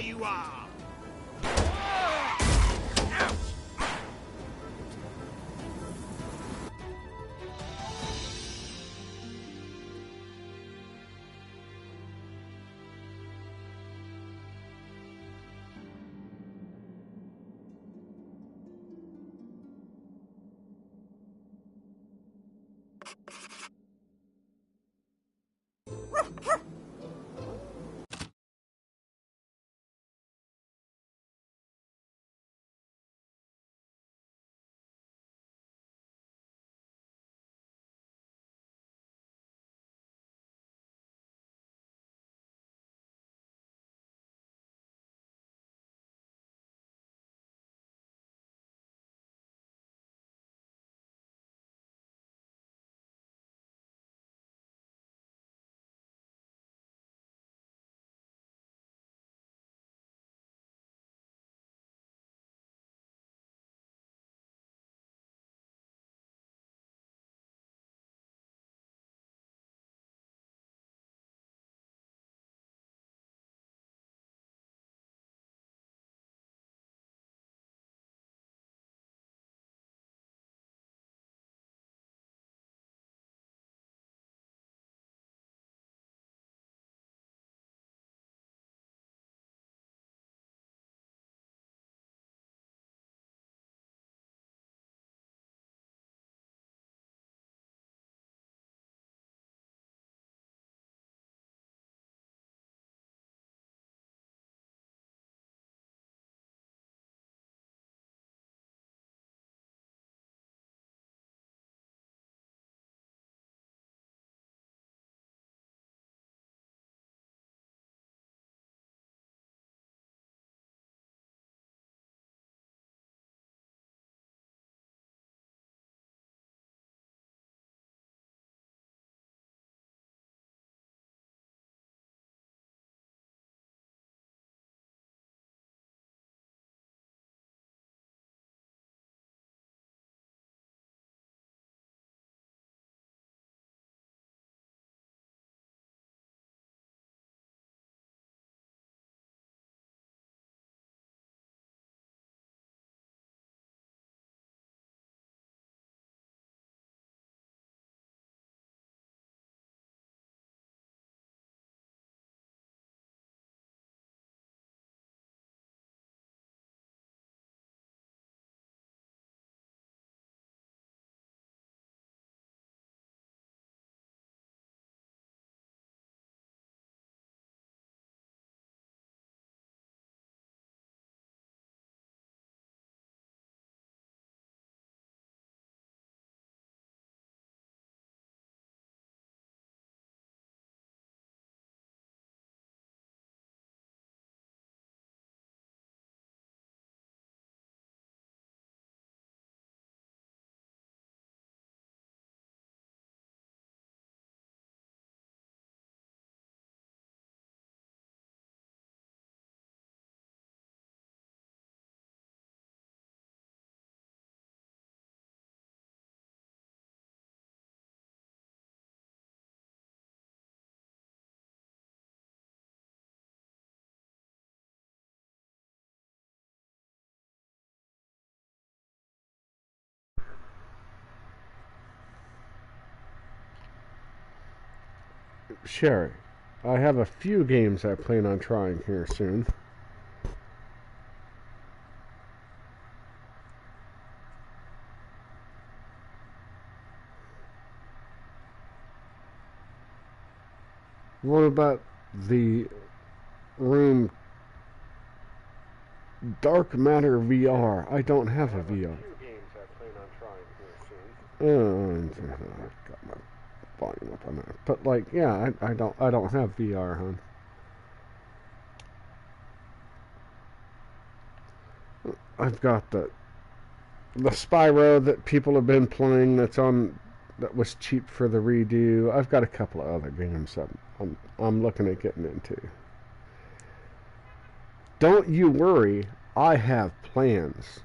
you are! Sherry, I have a few games I plan on trying here soon. What about the room Dark Matter VR? I don't have a VR. I've got my volume up on that. But like, yeah, I don't have VR, hon. I've got the Spyro that people have been playing that was cheap for the redo. I've got a couple of other games I'm looking at getting into. Don't you worry, I have plans.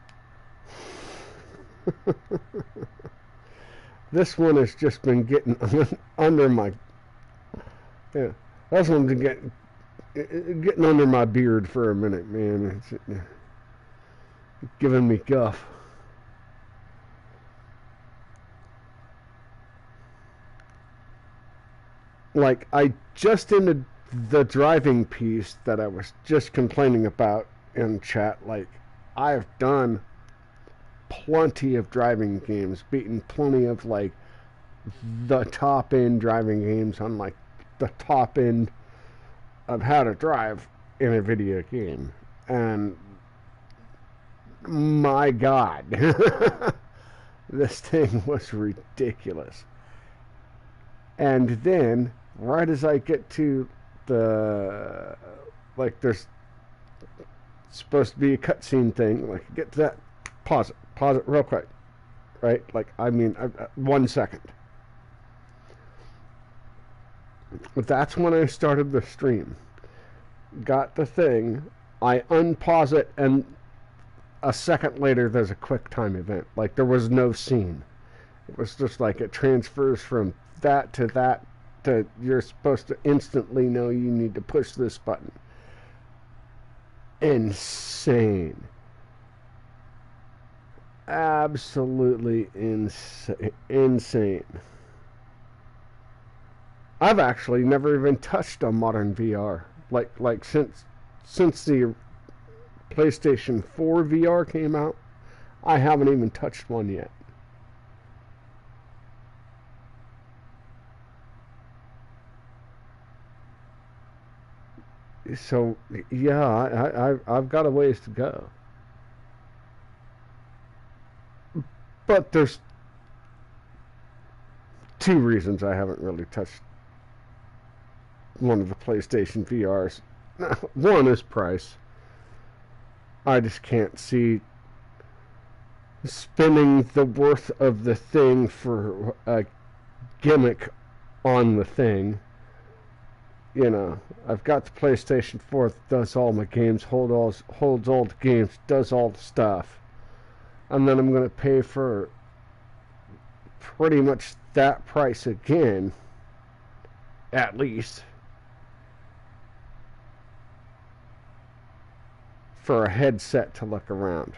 This one has just been getting under my... Yeah, this one's been getting under my beard for a minute, man. It's giving me guff. Like, I just ended the driving piece that I was just complaining about in chat. Like, I've done plenty of driving games, beaten plenty of, like, the top end driving games on, like, the top end of how to drive in a video game. And my God, this thing was ridiculous. And then, right as I get to the, like, there's supposed to be a cutscene thing, like, get to that, pause it real quick, right? Like, I mean, 1 second. But that's when I started the stream. Got the thing, I unpause it, and a second later there's a quick time event. Like, there was no scene. It was just like it transfers from that to you're supposed to instantly know you need to push this button. Insane. Absolutely insane. I've actually never even touched a modern VR. Like since the PlayStation 4 VR came out, I haven't even touched one yet. So yeah, I've got a ways to go. But there's two reasons I haven't really touched one of the PlayStation VRs. One is price. I just can't see spending the worth of the thing for a gimmick on the thing. You know, I've got the PlayStation 4 that does all my games, holds all the games, does all the stuff. And then I'm going to pay for pretty much that price again, at least, for a headset to look around.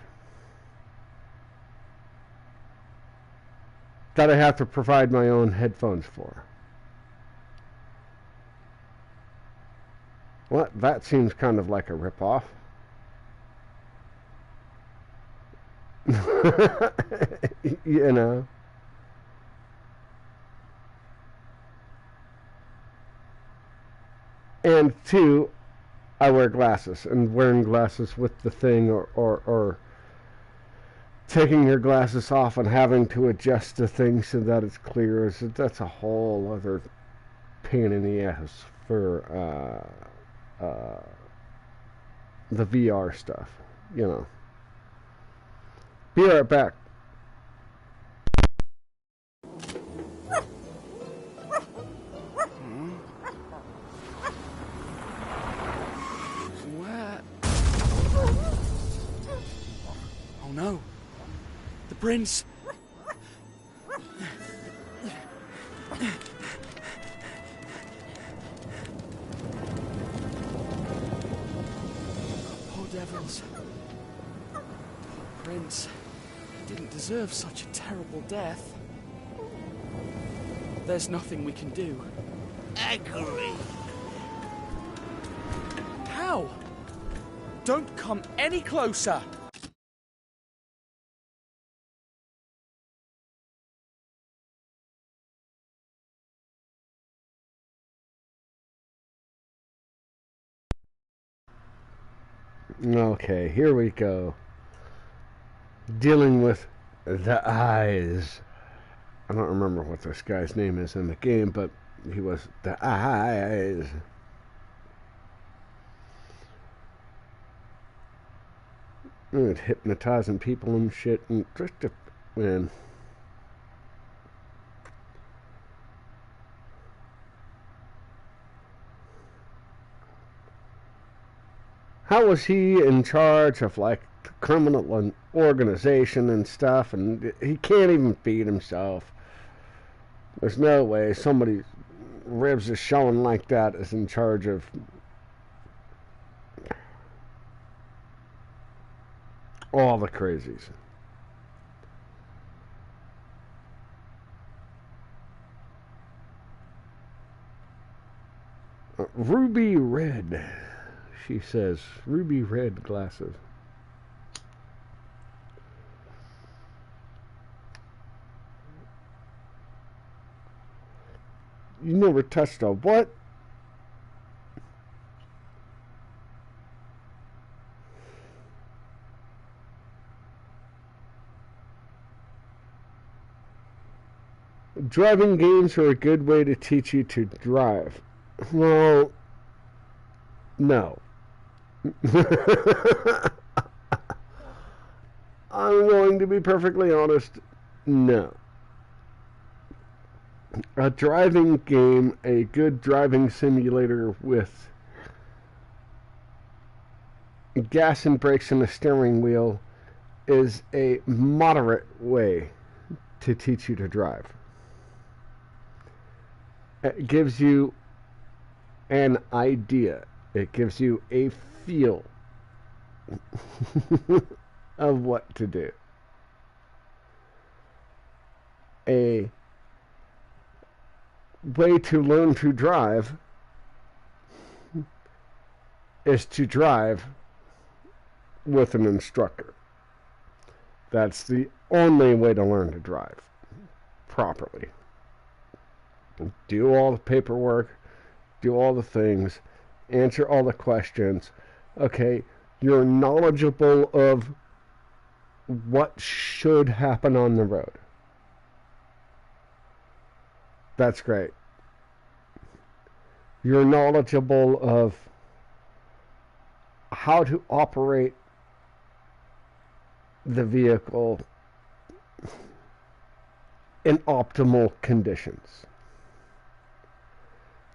That I have to provide my own headphones for. Well, that seems kind of like a ripoff. You know. And two, I wear glasses, and wearing glasses with the thing or taking your glasses off and having to adjust the thing so that it's clear, that's a whole other pain in the ass for the VR stuff, you know. Be right back. Where? Oh no. The prince. Poor devils. Prince. He didn't deserve such a terrible death. There's nothing we can do. Agree. How? Don't come any closer! Okay, here we go. Dealing with the eyes. I don't remember what this guy's name is in the game, but he was the eyes. And hypnotizing people and shit, and just a man. How was he in charge of like criminal organization and stuff, and he can't even feed himself? There's no way somebody ribs a showing like that is in charge of All the crazies. Ruby red, she says. Ruby red glasses. You never touched a what? Driving games are a good way to teach you to drive. Well, no. I'm going to be perfectly honest. No. A driving game, a good driving simulator with gas and brakes and a steering wheel is a moderate way to teach you to drive. It gives you an idea. It gives you a feel of what to do. A way to learn to drive is to drive with an instructor. That's the only way to learn to drive properly. Do all the paperwork, do all the things, answer all the questions. Okay, you're knowledgeable of what should happen on the road. That's great. You're knowledgeable of how to operate the vehicle in optimal conditions.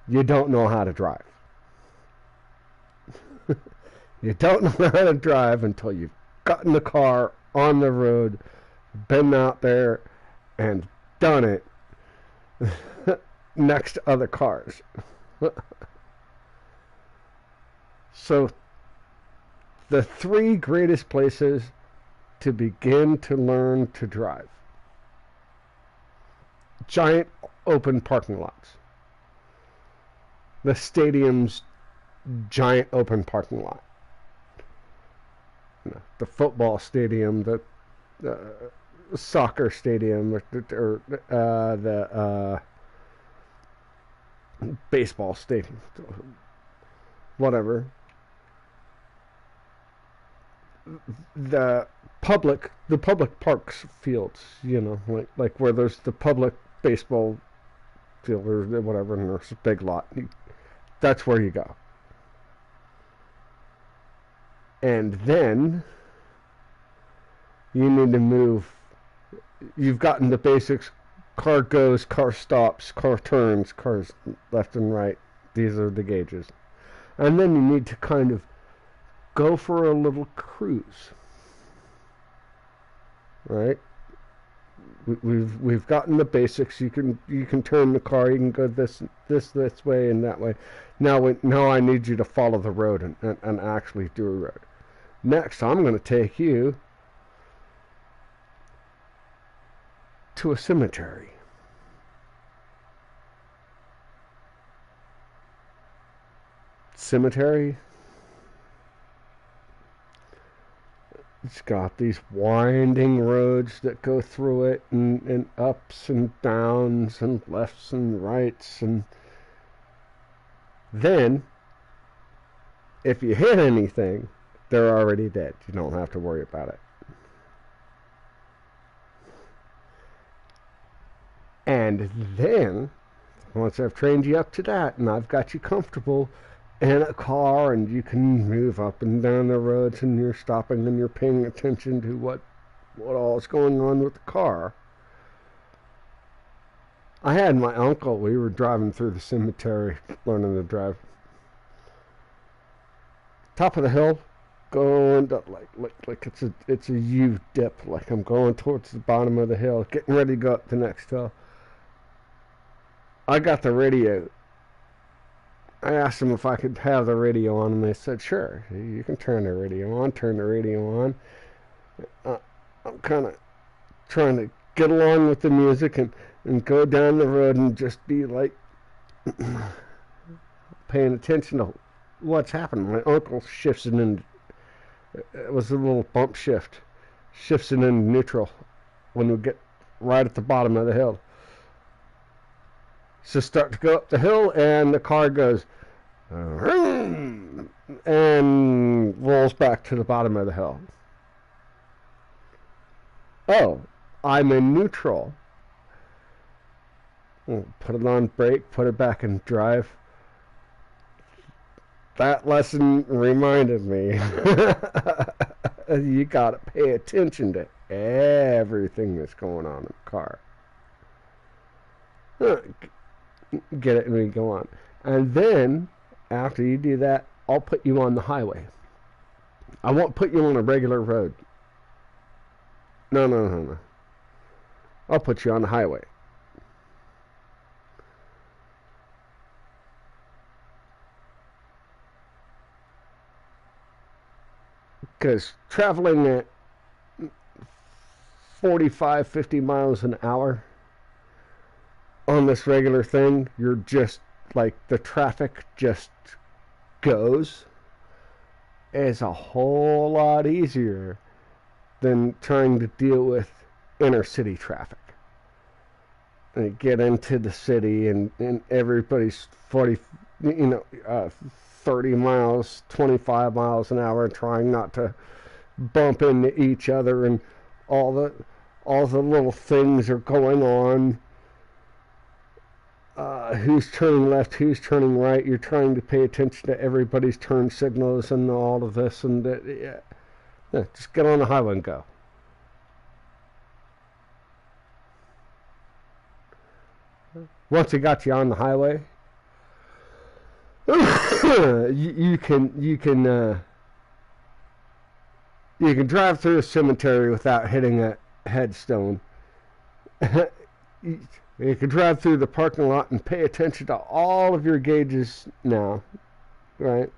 You don't know how to drive. You don't know how to drive until you've gotten the car on the road, been out there, and done it next to other cars. So, the 3 greatest places to begin to learn to drive. Giant open parking lots. The stadium's giant open parking lot. The football stadium, the soccer stadium, or the baseball stadium, whatever. The public parks fields, like where there's the public baseball field or whatever, and there's a big lot. That's where you go. And then you need to move. You've gotten the basics. Car goes, car stops, car turns, cars left and right. These are the gauges. And then you need to kind of go for a little cruise. Right? We've gotten the basics. You can turn the car. You can go this way and that way. Now I need you to follow the road and actually do a road. Next, I'm going to take you to a cemetery. Cemetery. It's got these winding roads that go through it, and ups and downs and lefts and rights, and then if you hit anything, they're already dead. You don't have to worry about it. And then, once I've trained you up to that, and I've got you comfortable in a car, and you can move up and down the roads, and you're stopping and you're paying attention to what all is going on with the car. I had my uncle, we were driving through the cemetery, learning to drive. Top of the hill, going up like it's a U dip, like I'm going towards the bottom of the hill, getting ready to go up the next hill. I got the radio. I asked them if I could have the radio on, and they said, sure, you can turn the radio on. I'm kind of trying to get along with the music and go down the road and just be like paying attention to what's happening. My uncle shifts it in. It was a little bump shift. Shifts it into neutral when we get right at the bottom of the hill. So start to go up the hill and the car goes and rolls back to the bottom of the hill. Oh, I'm in neutral. Put it on brake, put it back in drive. That lesson reminded me you gotta pay attention to everything that's going on in the car. Get it and we go on. And then, after you do that, I'll put you on the highway. I won't put you on a regular road. No. I'll put you on the highway. Because traveling at 45, 50 miles an hour on this regular thing, you're just like the traffic just goes, is a whole lot easier than trying to deal with inner city traffic. And get into the city and everybody's 30 miles, 25 miles an hour, trying not to bump into each other, and all the little things are going on. Who's turning left, who's turning right. You're trying to pay attention to everybody's turn signals and all of this, and yeah, just get on the highway and go. Once they got you on the highway, you can drive through a cemetery without hitting a headstone. You can drive through the parking lot and pay attention to all of your gauges now, right?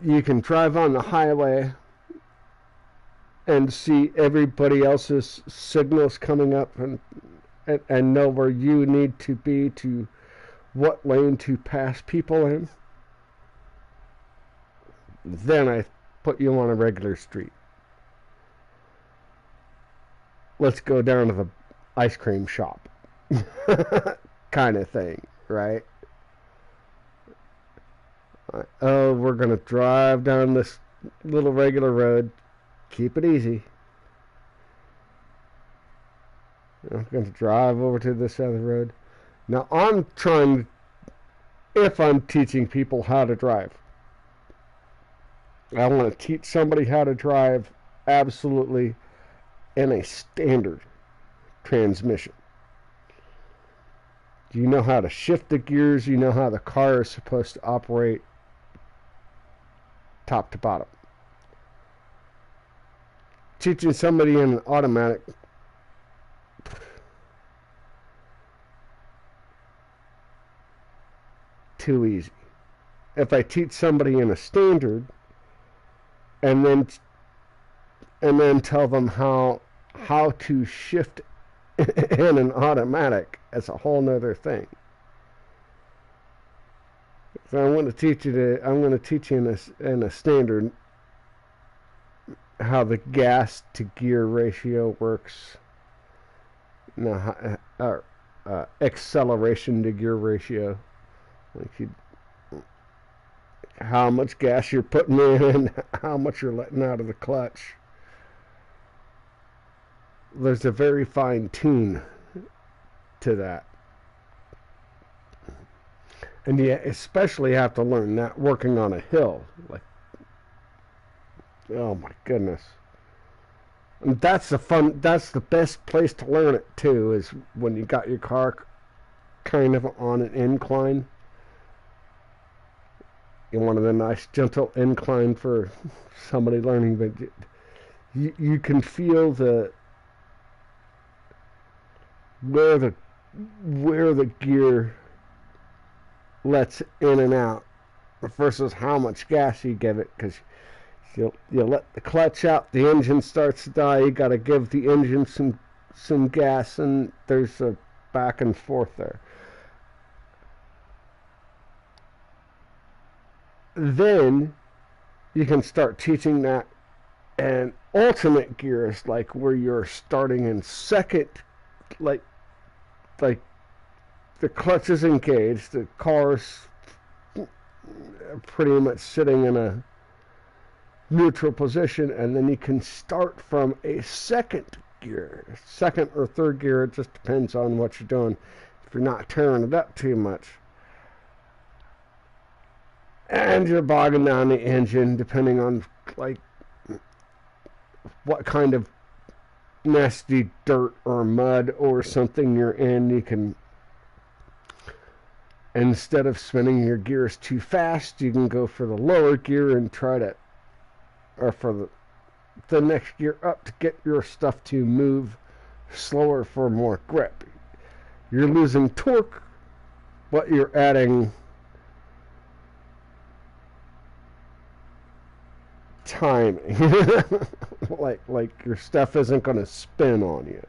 You can drive on the highway and see everybody else's signals coming up and know where you need to be, to what lane to pass people in. Then I put you on a regular street. Let's go down to the ice cream shop kind of thing, right? Oh, we're going to drive down this little regular road. Keep it easy. I'm going to drive over to this other road. Now, if I'm teaching people how to drive, I want to teach somebody how to drive absolutely in a standard transmission. You know how to shift the gears. You know how the car is supposed to operate top to bottom. Teaching somebody in an automatic, too easy. If I teach somebody in a standard and then tell them how to shift in an automatic, it's a whole nother thing. So I'm going to teach you in a standard how the gas to gear ratio works. Now, acceleration to gear ratio, how much gas you're putting in, how much you're letting out of the clutch. There's a very fine tune to that. And you especially have to learn that working on a hill. Like, oh my goodness. And that's the best place to learn it too, is when you got your car kind of on an incline. You want a nice gentle incline for somebody learning, but you can feel where the gear lets in and out versus how much gas you give it, because You let the clutch out, the engine starts to die, you got to give the engine some gas, and there's a back and forth there. Then you can start teaching that and alternate gears, like where you're starting in second, like the clutch is engaged, the car's pretty much sitting in a neutral position, and then you can start from a second gear, second or third gear. It just depends on what you're doing. If you're not tearing it up too much, and you're bogging down the engine, depending on like what kind of nasty dirt or mud or something you're in, you can, instead of spinning your gears too fast, you can go for the lower gear and try to, or for the next gear up to get your stuff to move slower for more grip. You're losing torque, but you're adding timing. like your stuff isn't going to spin on you.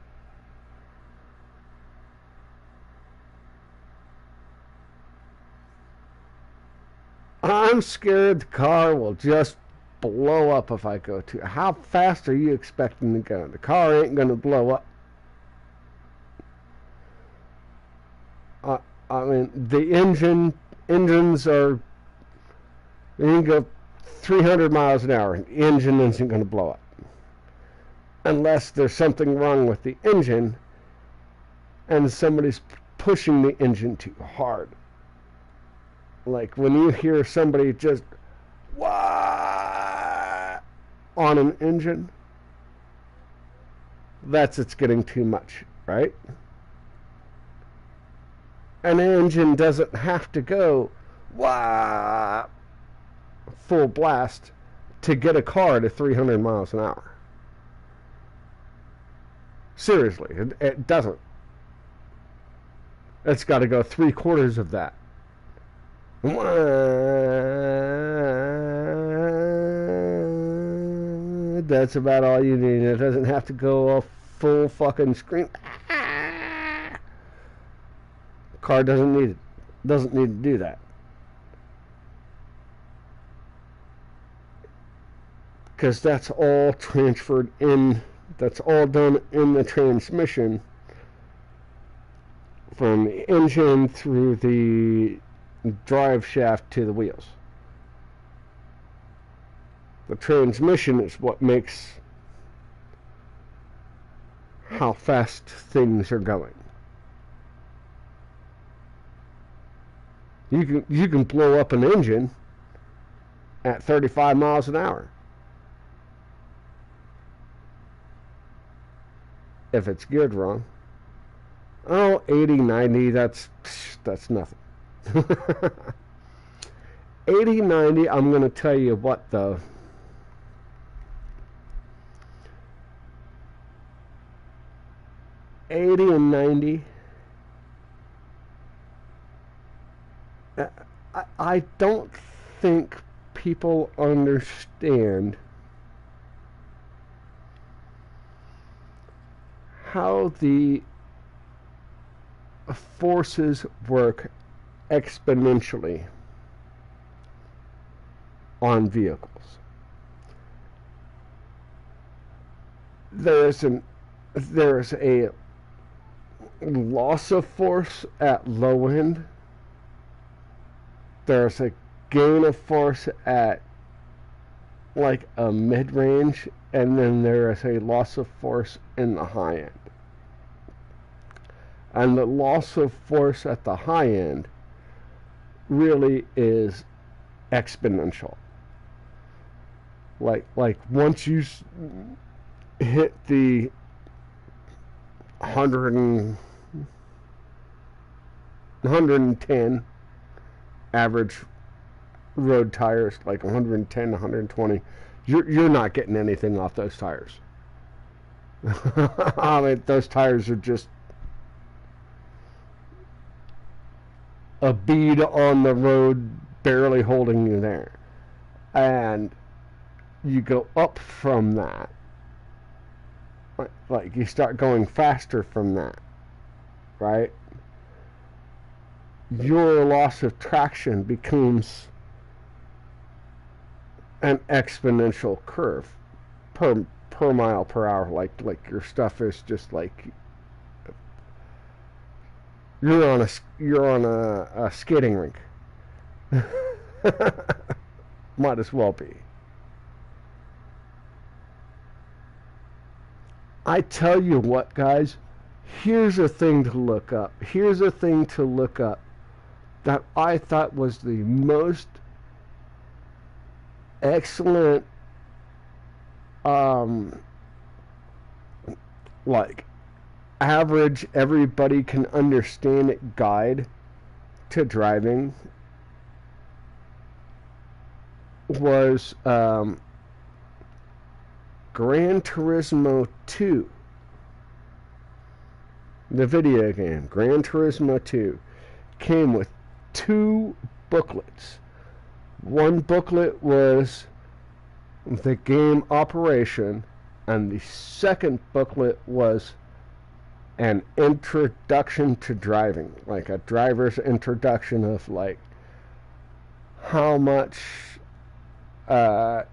I'm scared the car will just blow up if I go too. How fast are you expecting to go? The car ain't going to blow up. I mean, the engines are, you can go 300 miles an hour, and the engine isn't going to blow up. Unless there's something wrong with the engine and somebody's pushing the engine too hard. Like when you hear somebody just wah on an engine, it's getting too much, right? An engine doesn't have to go wah full blast to get a car to 300 miles an hour. Seriously, it doesn't. It's got to go 3/4 of that. That's about all you need. It doesn't have to go a full fucking scream. Car doesn't need it. Doesn't need to do that. Because that's all transferred in. That's all done in the transmission, from the engine through the drive shaft to the wheels. The transmission is what makes how fast things are going. You can blow up an engine at 35 miles an hour. If it's geared wrong. Oh, 80, 90, that's nothing. 80, 90, I'm going to tell you what though. $80 and $90. I don't think people understand how the forces work exponentially on vehicles. There's a loss of force at low end. There's a gain of force at like a mid-range, and then there is a loss of force in the high end. And the loss of force at the high end really is exponential. Like once you hit the 110 average road tires, like 110, 120, you're not getting anything off those tires. I mean, those tires are just a bead on the road, barely holding you there. And you go up from that. Like you start going faster from that, right? Your loss of traction becomes an exponential curve per mile per hour. Like your stuff is just like you're on a skating rink. Might as well be. I tell you what, guys, here's a thing to look up. Here's a thing to look up that I thought was the most excellent, like, average, everybody can understand it guide to driving was Gran Turismo 2. The video game, Gran Turismo 2, came with 2 booklets. One booklet was the game operation, and the second booklet was an introduction to driving, like a driver's introduction of like how much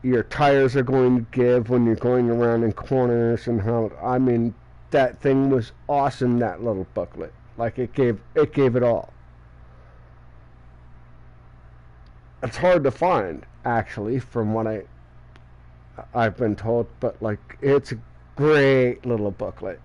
your tires are going to give when you're going around in corners, and how, I mean, that thing was awesome, that little booklet. Like it gave it all. It's hard to find, actually, from what I've been told, but like it's a great little booklet.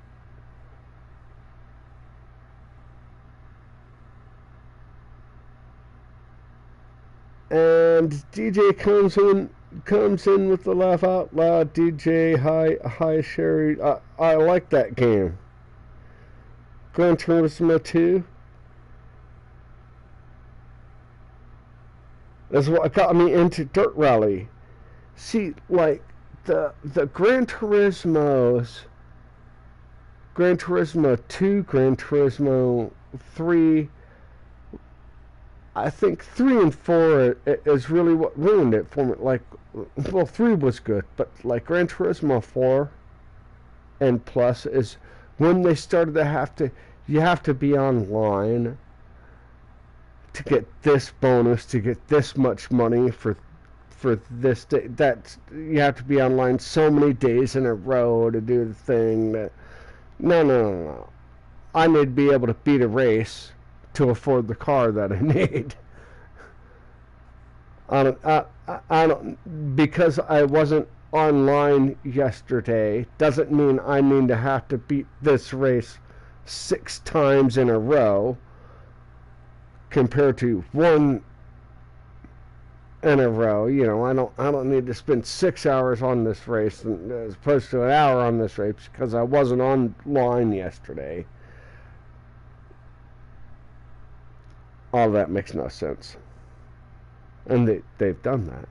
And DJ comes in with the laugh out loud. DJ, hi Sherry. I like that game. Gran Turismo 2. That's what got me into Dirt Rally. See, like the Gran Turismos, Gran Turismo 2, Gran Turismo 3. I think 3 and 4 is really what ruined it for me. Like, well, 3 was good, but like Gran Turismo 4 and plus is when they started to you have to be online to get this bonus, to get this much money for this day. That you have to be online so many days in a row to do the thing. No. I need to be able to beat a race to afford the car that I need. I don't, because I wasn't online yesterday doesn't mean I need to have to beat this race 6 times in a row compared to 1 in a row. You know, I don't need to spend 6 hours on this race as opposed to an hour on this race because I wasn't online yesterday. All that makes no sense. And they've done that.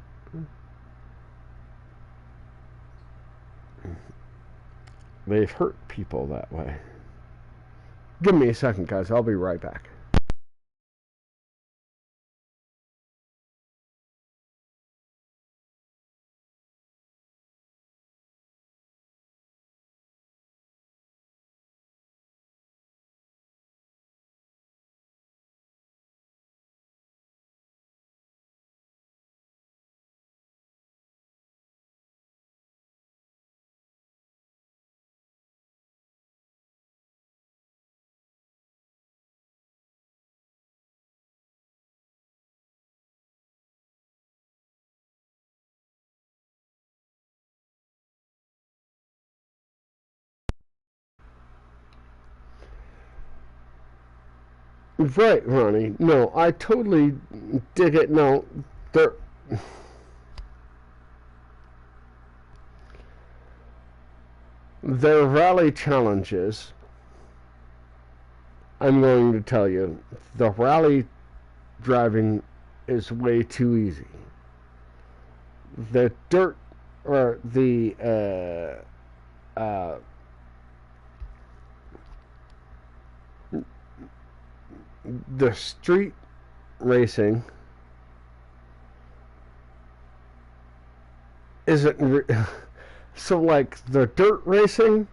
They've hurt people that way. Give me a second, guys. I'll be right back. Right, Ronnie. No, I totally dig it. No, they're their rally challenges. I'm going to tell you, the rally driving is way too easy. The dirt or the street racing isn't so like the dirt racing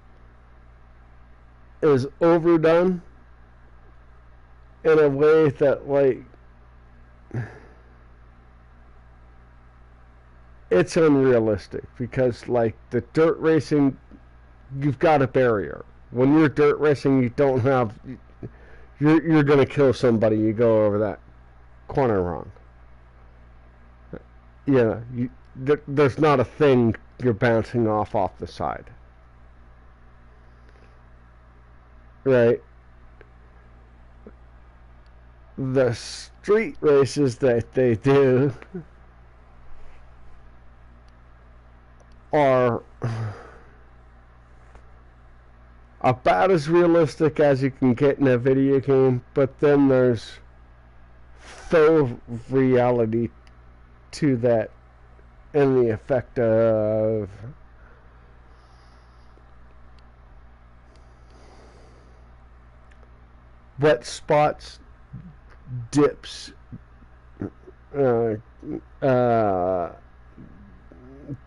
is overdone in a way that like it's unrealistic because like the dirt racing you've got a barrier. When you're dirt racing you don't have you're gonna kill somebody you go over that corner wrong. Yeah, there's not a thing you're bouncing off the side. Right? The street races that they do are about as realistic as you can get in a video game, but then there's faux reality to that and the effect of wet spots, dips,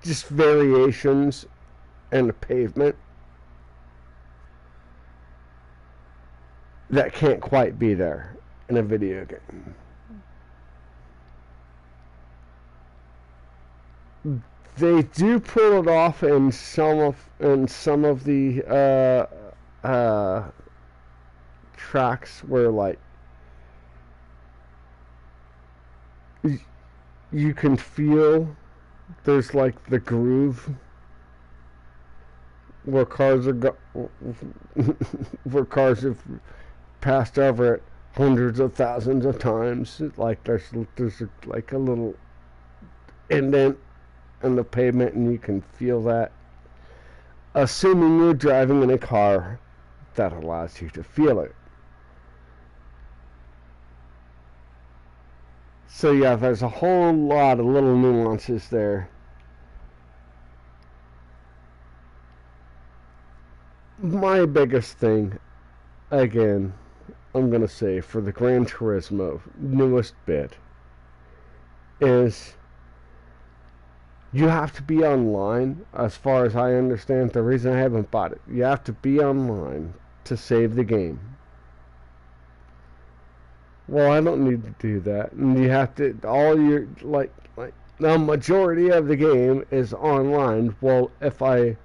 just variations in the pavement that can't quite be there in a video game. They do pull it off in some of the tracks where like you can feel there's like the groove where cars are where cars have passed over it hundreds of thousands of times. Like there's like a little indent in the pavement and you can feel that. Assuming you're driving in a car that allows you to feel it. So yeah, there's a whole lot of little nuances there. My biggest thing, again, I'm going to say for the Gran Turismo newest bit, is you have to be online. As far as I understand, the reason I haven't bought it, you have to be online to save the game. Well, I don't need to do that. And you have to, all your, like, the majority of the game is online. Well, if I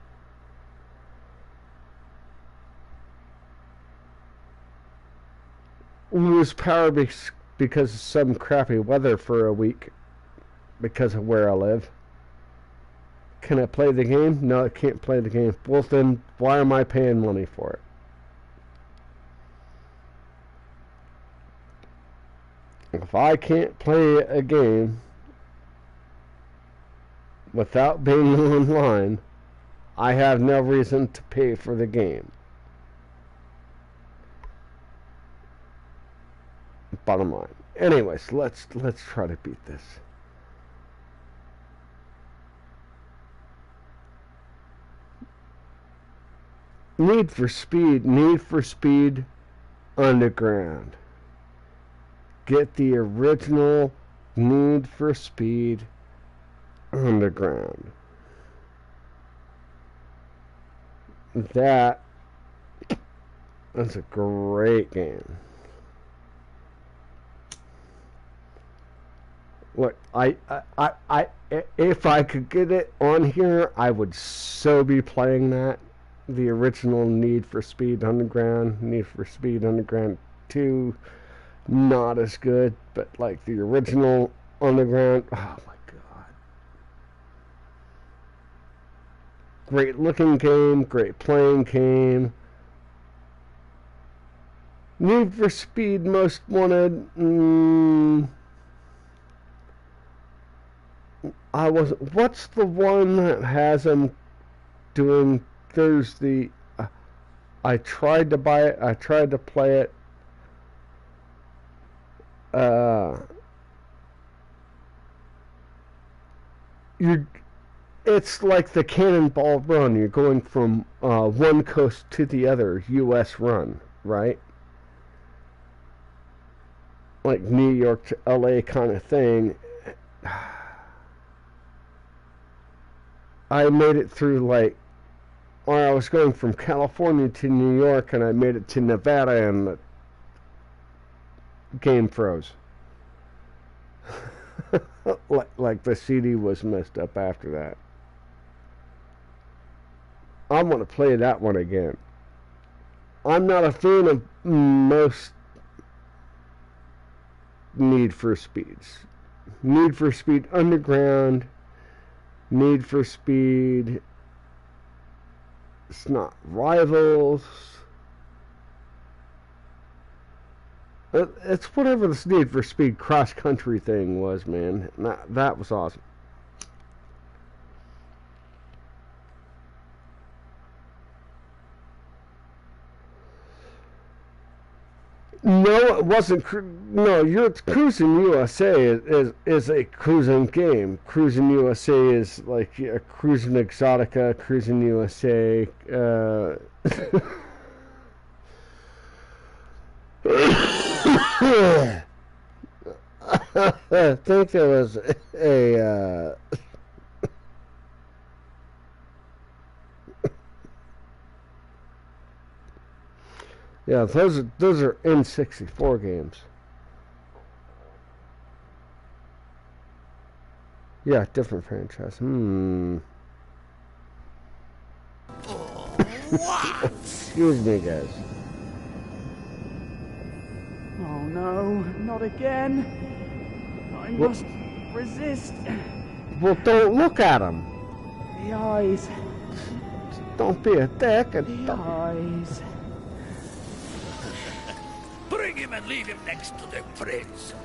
lose power because of some crappy weather for a week, because of where I live, can I play the game? No, I can't play the game. Well, then, why am I paying money for it? If I can't play a game without being online, I have no reason to pay for the game. Bottom line. Anyways, let's try to beat this. Need for Speed Underground. Get the original Need for Speed Underground. That's a great game. Look, if I could get it on here, I would so be playing that. The original Need for Speed Underground, Need for Speed Underground 2, not as good, but like the original Underground, oh my god. Great looking game, great playing game. Need for Speed Most Wanted, what's the one that has them doing, there's the, I tried to buy it, I tried to play it, it's like the Cannonball Run, you're going from one coast to the other, US run, right? Like New York to LA kind of thing. I made it through, like, or I was going from California to New York, and I made it to Nevada, and the game froze. like the CD was messed up after that. I want to play that one again. I'm not a fan of most Need for Speeds. Need for Speed Underground, Need for Speed, it's not Rivals. It's whatever this Need for Speed cross country thing was, man. That was awesome. No, it wasn't. No, you're Cruising USA is a cruising game. Cruising USA is like Cruising Exotica, Cruising USA. I think there was a. Yeah, those are N64 games. Yeah, different franchise. What? Excuse me, guys. Oh no, not again. I must resist. Well, don't look at him. The eyes. Don't be a dick. The eyes. Bring him and leave him next to the prince.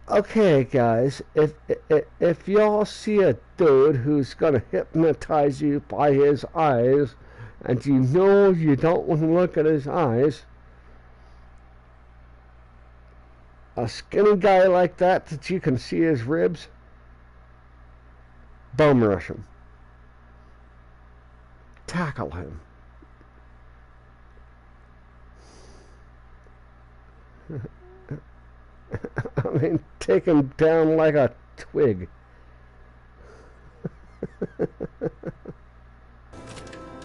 Okay, guys, if y'all see a dude who's gonna hypnotize you by his eyes, and you know you don't want to look at his eyes, a skinny guy like that you can see his ribs, bum rush him. Tackle him. I mean, take him down like a twig.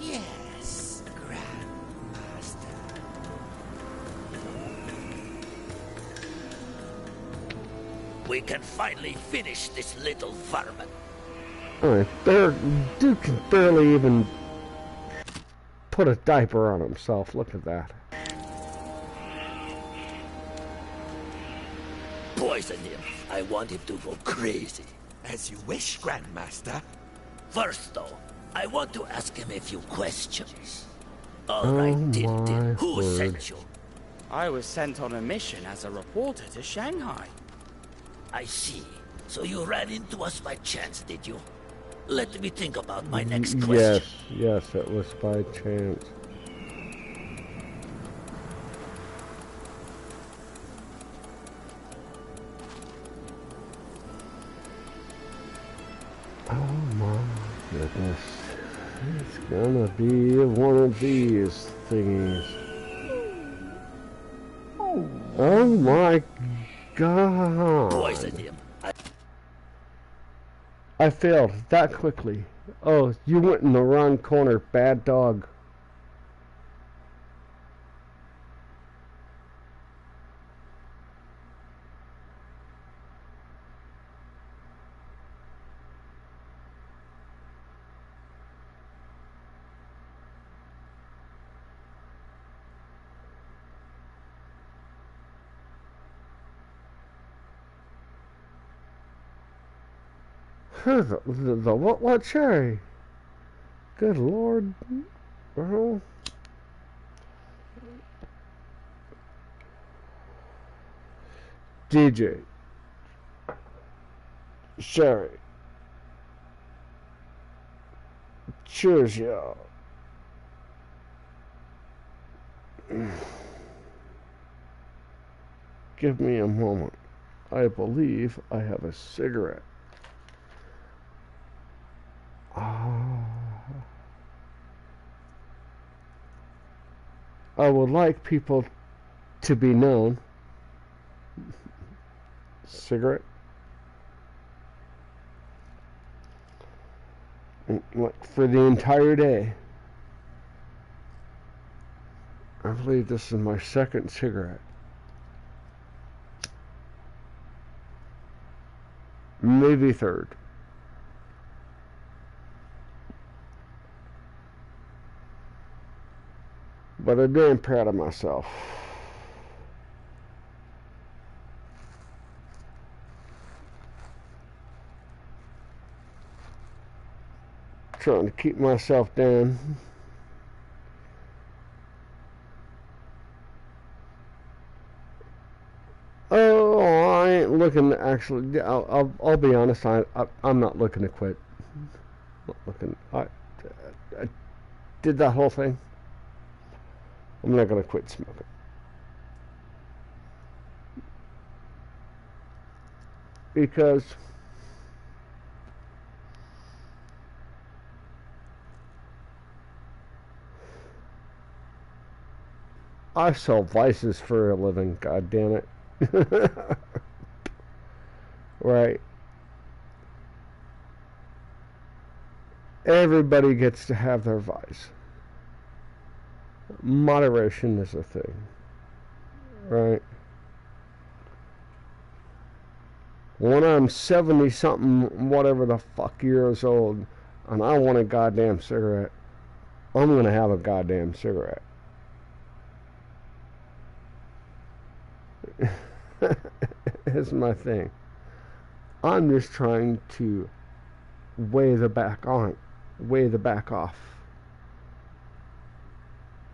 Yes, Grandmaster. We can finally finish this little varmint. Dude can barely even put a diaper on himself. Look at that. Poison him. I want him to go crazy. As you wish, Grandmaster. First, though, I want to ask him a few questions. All right, Tintin, who sent you? I was sent on a mission as a reporter to Shanghai. I see. So you ran into us by chance, did you? Let me think about my next question. Yes, it was by chance. Oh my goodness. It's gonna be one of these thingies. Oh my god. Poison him. I failed that quickly. Oh, you went in the wrong corner, bad dog. The what cherry? Good Lord, bro. DJ Sherry. Cheers, y'all. Give me a moment. I believe I have a cigarette. I would like people to be known. Cigarette. like for the entire day. I believe this is my second cigarette. Maybe third. But I'm damn proud of myself. Trying to keep myself down. Oh, I ain't looking to actually. I'll be honest. I'm not looking to quit. Not looking. I did that whole thing. I'm not gonna quit smoking. Because I sell vices for a living. God damn it. Right. Everybody gets to have their vice. Moderation is a thing. Right. When I'm 70 something, whatever the fuck years old, and I want a goddamn cigarette, I'm gonna have a goddamn cigarette. Is my thing. I'm just trying to weigh the back off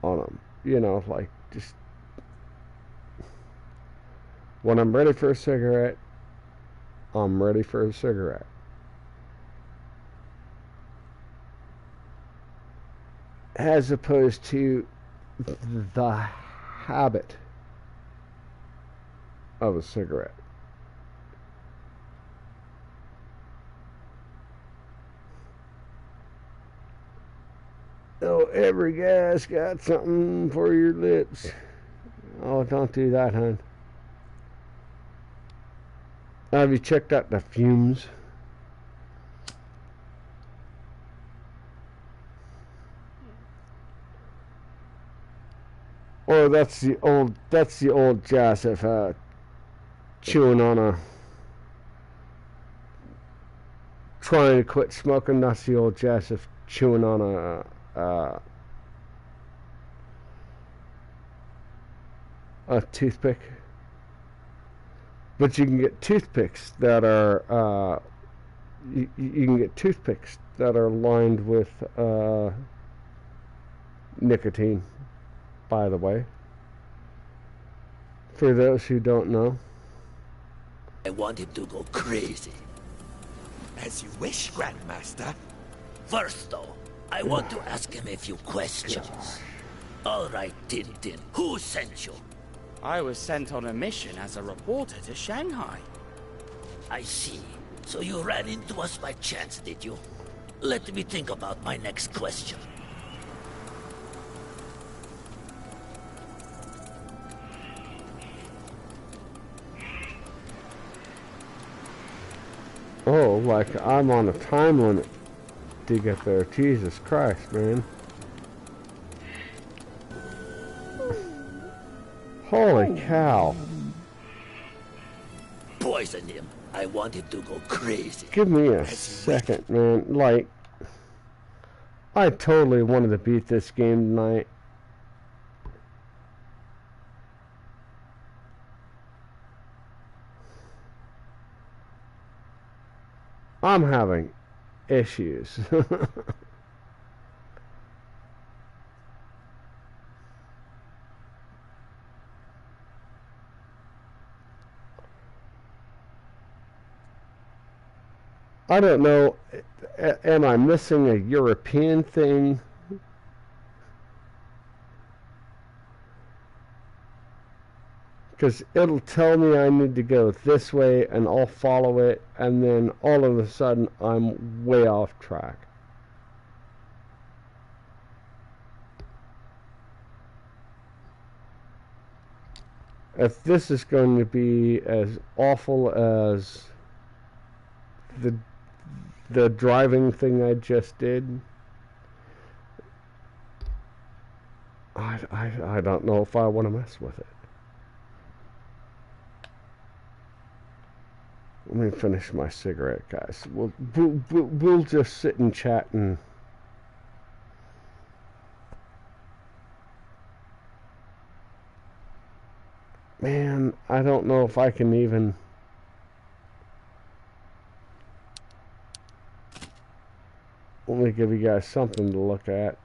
on them. You know, like just when I'm ready for a cigarette, I'm ready for a cigarette. As opposed to the habit of a cigarette. Oh, every guy's got something for your lips. Oh, don't do that, hon. Have you checked out the fumes? Oh, that's the old Joseph chewing on a, trying to quit smoking. That's the old Joseph chewing on a toothpick. But you can get toothpicks that are you can get toothpicks that are lined with nicotine, by the way, for those who don't know. I want him to go crazy. As you wish, Grandmaster. First, though, I want to ask him a few questions. All right, Tintin, who sent you? I was sent on a mission as a reporter to Shanghai. I see. So you ran into us by chance, did you? Let me think about my next question. Oh, like I'm on a time limit to get there. Jesus Christ, man. Holy cow. Poison him. I want him to go crazy. Give me a second, man. Like, I totally wanted to beat this game tonight. I'm having issues. I don't know, am I missing a European thing? Because it'll tell me I need to go this way and I'll follow it, and then all of a sudden I'm way off track. If this is going to be as awful as the driving thing I just did. I don't know if I want to mess with it. Let me finish my cigarette, guys. We'll just sit and chat and... Man, I don't know if I can even... Let me give you guys something to look at.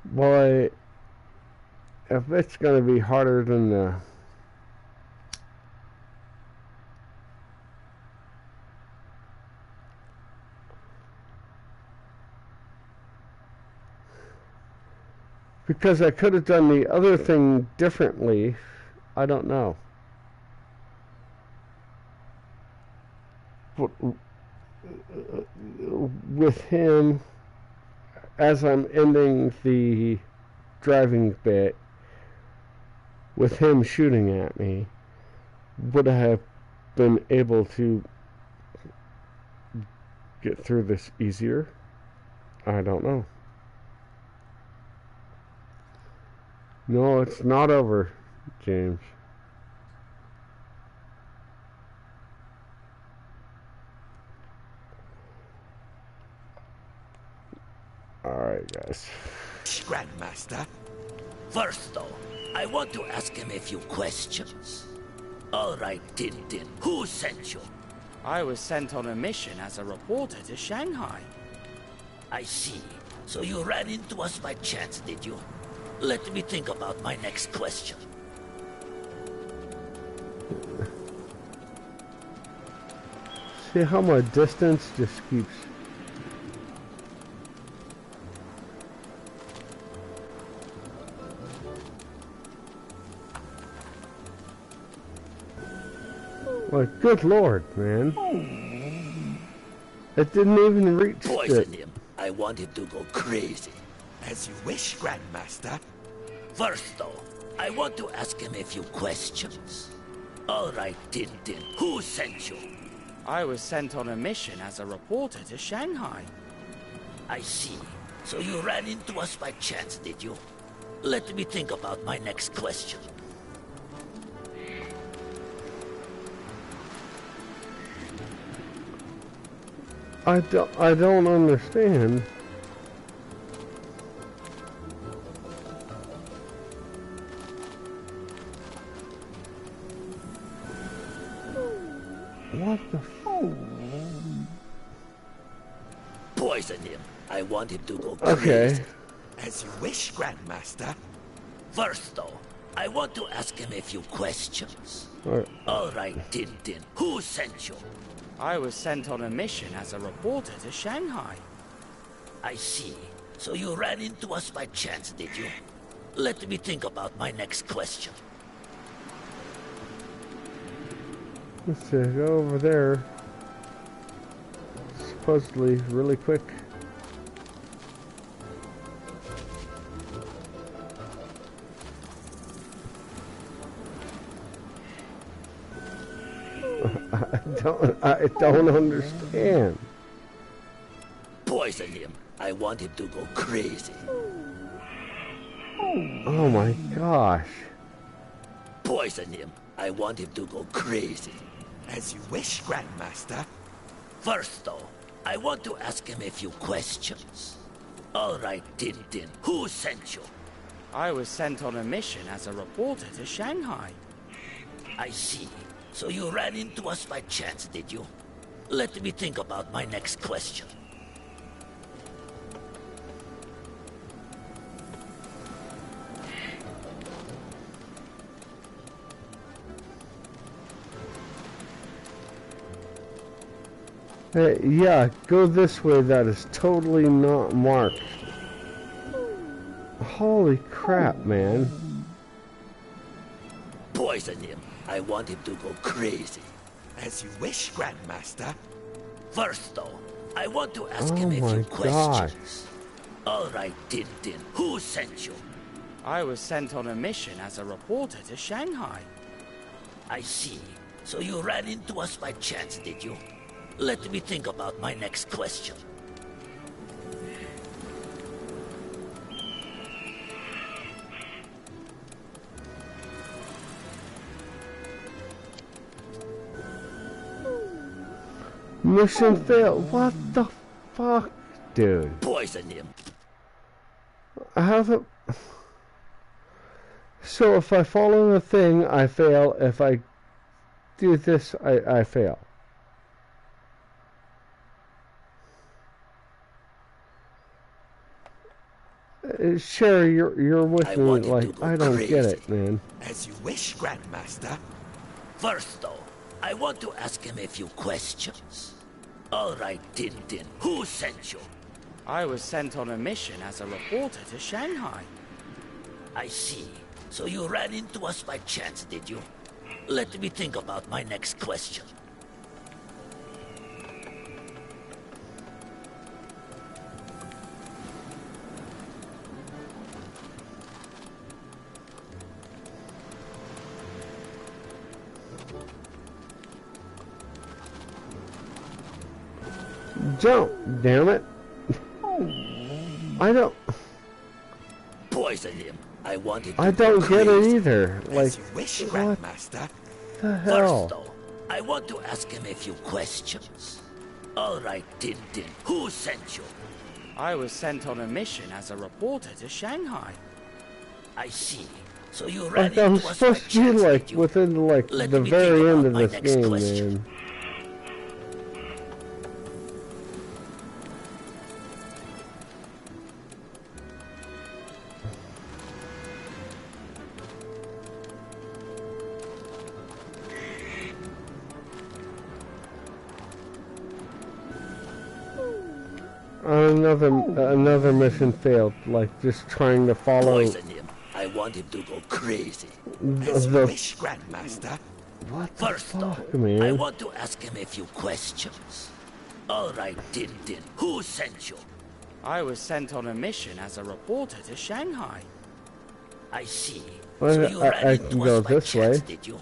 Boy, if it's going to be harder than the... Because I could have done the other thing differently, I don't know. But with him, as I'm ending the driving bit, with him shooting at me, would I have been able to get through this easier? I don't know. No, it's not over, James. Alright, guys. Grandmaster. First, though, I want to ask him a few questions. All right, Tintin, who sent you? I was sent on a mission as a reporter to Shanghai. I see. So you ran into us by chance, did you? Let me think about my next question. See how my distance just keeps... Like, good lord, man. It didn't even reach Poison him. I want him to go crazy. As you wish, Grandmaster. First, though, I want to ask him a few questions. All right, Tintin, who sent you? I was sent on a mission as a reporter to Shanghai. I see. So you ran into us by chance, did you? Let me think about my next question. I don't understand. What the Poison him. I want him to go Okay. crazy. As you wish, Grandmaster. First, though, I want to ask him a few questions. Alright. All right, Tintin, who sent you? I was sent on a mission as a reporter to Shanghai. I see. So you ran into us by chance, did you? Let me think about my next question. Let's see, go over there. Supposedly really quick. I don't understand. Poison him. I want him to go crazy. Oh my gosh. Poison him. I want him to go crazy. As you wish, Grandmaster. First, though, I want to ask him a few questions. All right, Tintin, who sent you? I was sent on a mission as a reporter to Shanghai. I see. So you ran into us by chance, did you? Let me think about my next question. Hey, yeah, go this way. That is totally not marked. Holy crap, man. Poison him. I want him to go crazy. As you wish, Grandmaster. First, though, I want to ask Oh him a my few gosh. questions. All right, Tintin, who sent you? I was sent on a mission as a reporter to Shanghai. I see. So you ran into us by chance, did you? Let me think about my next question. Mission failed. What the fuck, dude? Poison him. I haven't. So if I follow the thing, I fail. If I do this, I fail. Sherry, you're with I me. want him to Like, go I don't get crazy. it, man. As you wish, Grandmaster. First, though, I want to ask him a few questions. All right, Tintin, who sent you? I was sent on a mission as a reporter to Shanghai. I see. So you ran into us by chance, did you? Let me think about my next question. Jump, damn it. I don't. Poison him. I wanted to I go don't get it crazy. either. Like, As you wish, what Grandmaster. the First, hell? though, I want to ask him a few questions. All right, Tintin, who sent you? I was sent on a mission as a reporter to Shanghai. I see. So you ran Like, I'm into us by supposed to be chance, like did you? within like Let the me very think end about of my this next game, question. man. Another mission failed. Like just trying to follow Poison him. I want him to go crazy. As you the wish, Grandmaster. what the First, though, fuck, I man. want to ask him a few questions. All right, Tintin, who sent you? I was sent on a mission as a reporter to Shanghai. I see. Well, So you I ran can into go us by this chance, way. did you?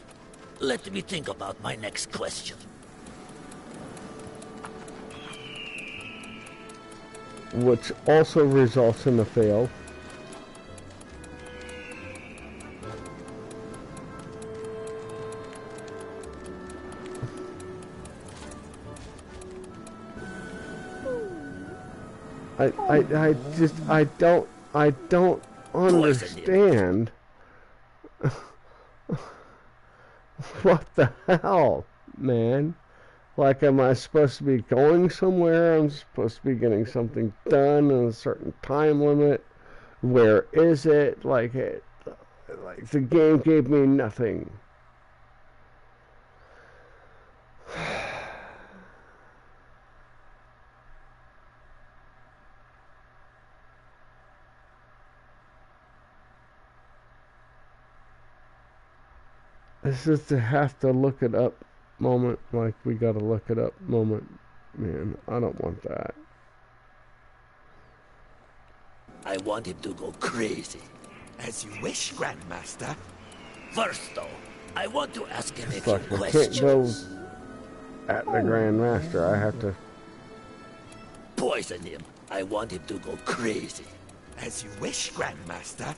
Let me think about my next question. Which also results in a fail. I don't understand. What the hell, man? Like, am I supposed to be going somewhere? I'm supposed to be getting something done in a certain time limit. Where is it? Like the game gave me nothing. This is the have to look it up moment. Like, we gotta look it up moment. Man, I don't want that. I want him to go crazy. As you wish, Grandmaster. First, though, I want to ask him a few Fuck, I can't go questions. at the Grand Master. I have to. Poison him. I want him to go crazy. As you wish, Grandmaster.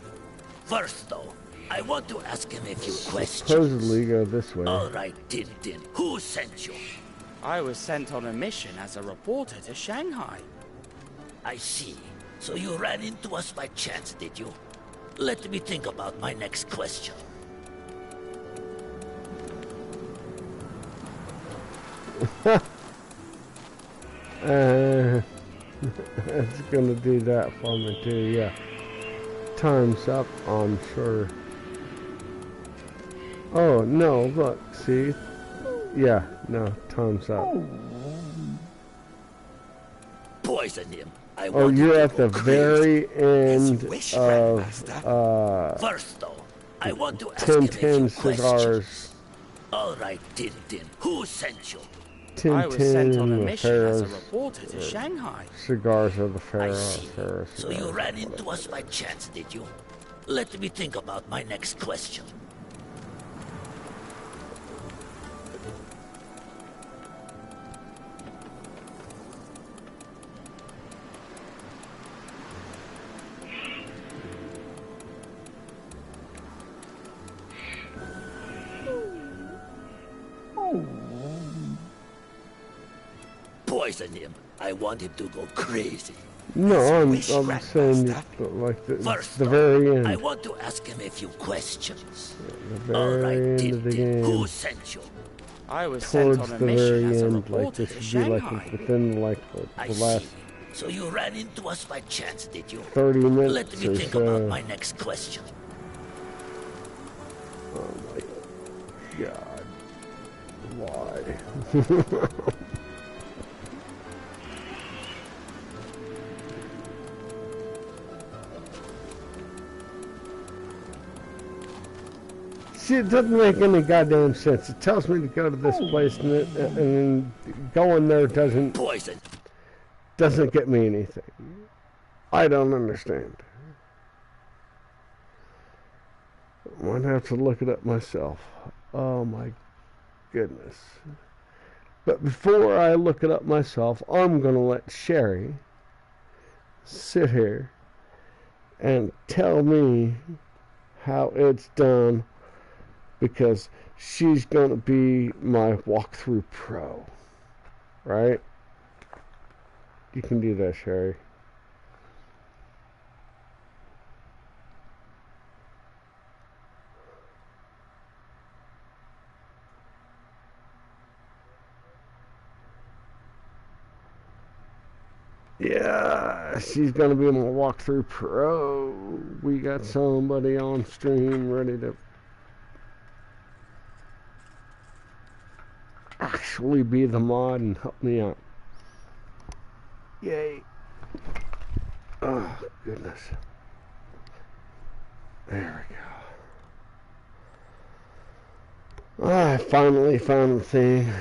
First, though, I want to ask him a few questions. Supposedly go this way. All right, Tintin, who sent you? I was sent on a mission as a reporter to Shanghai. I see. So you ran into us by chance, did you? Let me think about my next question. It's gonna do that for me too, yeah. Time's up, I'm sure. Oh, no, look, see? Yeah, no, time's up. Poison him. I Oh, want him you're to at go the crazy. very end wish, of, Grandmaster. First, though, I want to ask him a few Tintin questions. cigars. All right, Tintin. Who sent you? I was sent on a Tintin, the mission as a Pharaoh's reporter to Shanghai. cigars of the I Pharaoh. see. Pharaoh So you cigars. ran into us by chance, did you? Let me think about my next question. Poison him. I want him to go crazy. No, I'm wish, saying Grandmaster. like First, the though, very end. I want to ask him a few questions. The All very right, end of the Tintin. Who game. sent you? I was sent Towards on a the mission very as a end, like reporter this to would be Shanghai. like within like I the last see. So you ran into us by chance, did you? 30 Let minutes me or think about so. my next question. Oh my god. Why? See, it doesn't make any goddamn sense. It tells me to go to this place, and then going there doesn't Poison. get me anything. I don't understand. I might have to look it up myself. Oh my goodness. But before I look it up myself, I'm going to let Sherry sit here and tell me how it's done, because she's going to be my walkthrough pro. Right? You can do that, Sherry. Yeah, she's going to be my walkthrough pro. We got somebody on stream ready to actually be the mod and help me out. Yay. Oh, goodness. There we go. I finally found the thing.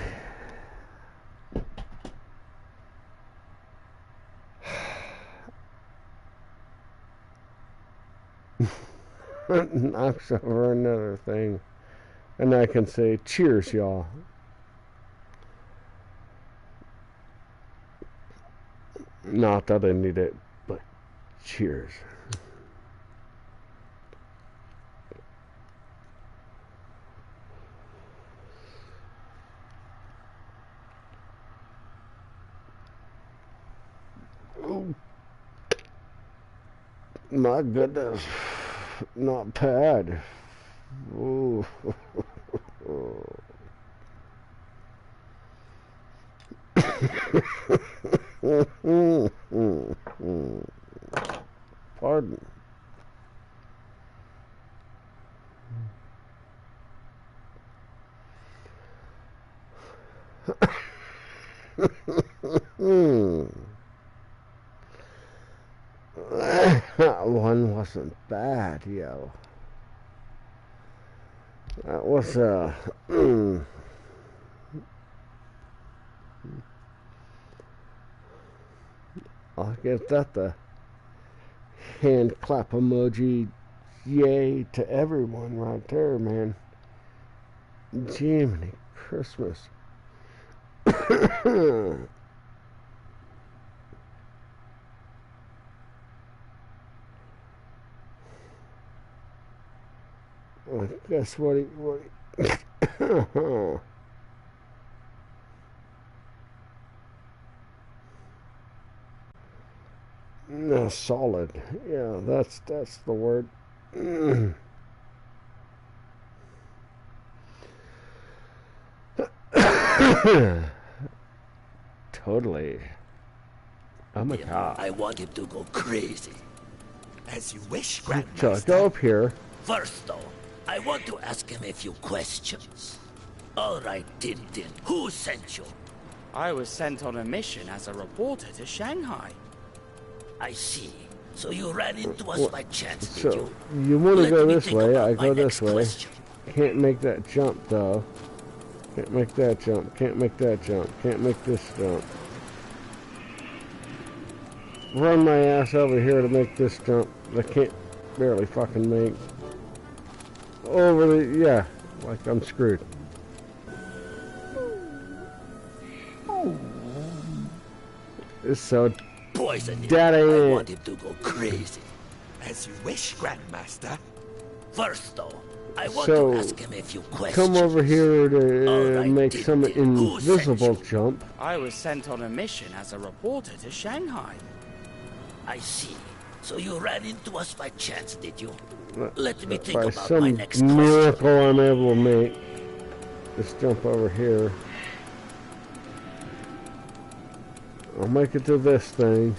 Knocks over another thing. And I can say, cheers, y'all. Not that I need it, but cheers. Oh, my goodness. Not bad. Ooh. Pardon. That one wasn't bad, yo. That was I'll give that the hand clap emoji. Yay to everyone right there, man. Jiminy Christmas. I guess what he no, solid. Yeah, that's the word. Totally. Oh my god. I want him to go crazy. As you wish, So I Grandmaster. go up here. First, though, I want to ask him a few questions. All right, Tintin. Who sent you? I was sent on a mission as a reporter to Shanghai. I see. So you ran into us by chance, did So you? you want to Let go me this think way? about I my go next this way. question. Can't make that jump though. Can't make that jump. Can't make that jump. Can't make this jump. Run my ass over here to make this jump. I can't barely fucking make. Over the, yeah, like I'm screwed. So, Poison him. Daddy, I want him to go crazy. As you wish, Grandmaster. First, though, I want So, to ask him a few questions. come over here to Alright, make some Tintin, who sent invisible you? jump. I was sent on a mission as a reporter to Shanghai. I see. So you ran into us by chance, did you? Let me think By about some my next question. miracle I'm able to make this jump over here. I'll make it to this thing.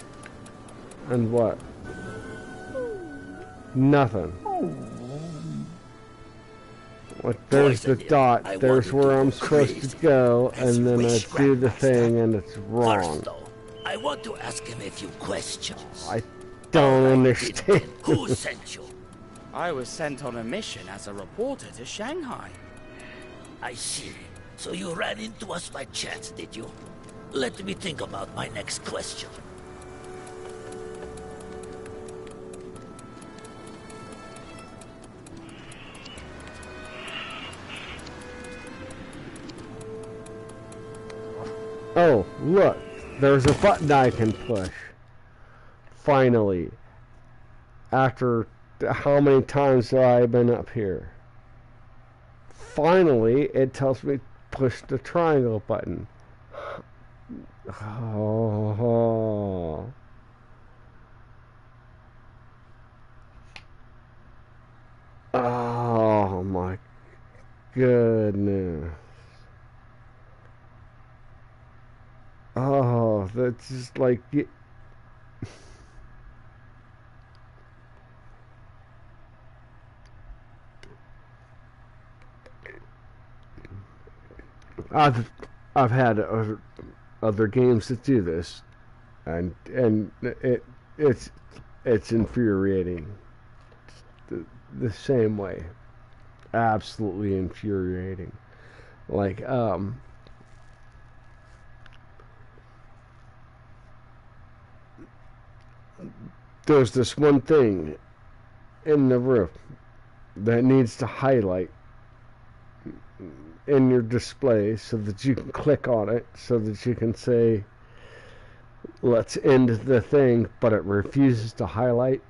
And what? Nothing. Like, there's the Poison him. dot, I there's want him where to I'm go supposed crazy. to go, As and you then I wish, do the Grandmaster. thing and it's wrong. First, though, I want to ask him a few questions. I don't Alright, understand. Tintin, who sent you? I was sent on a mission as a reporter to Shanghai. I see. So you ran into us by chance, did you? Let me think about my next question. Oh, look. There's a button I can push. Finally. After how many times have I been up here? Finally, it tells me push the triangle button. Oh. Oh my goodness. Oh, that's just like... I've had other games that do this, and it's infuriating. The same way, absolutely infuriating. Like there's this one thing in the roof that needs to highlight in your display so that you can click on it, so that you can say, let's end the thing, but it refuses to highlight.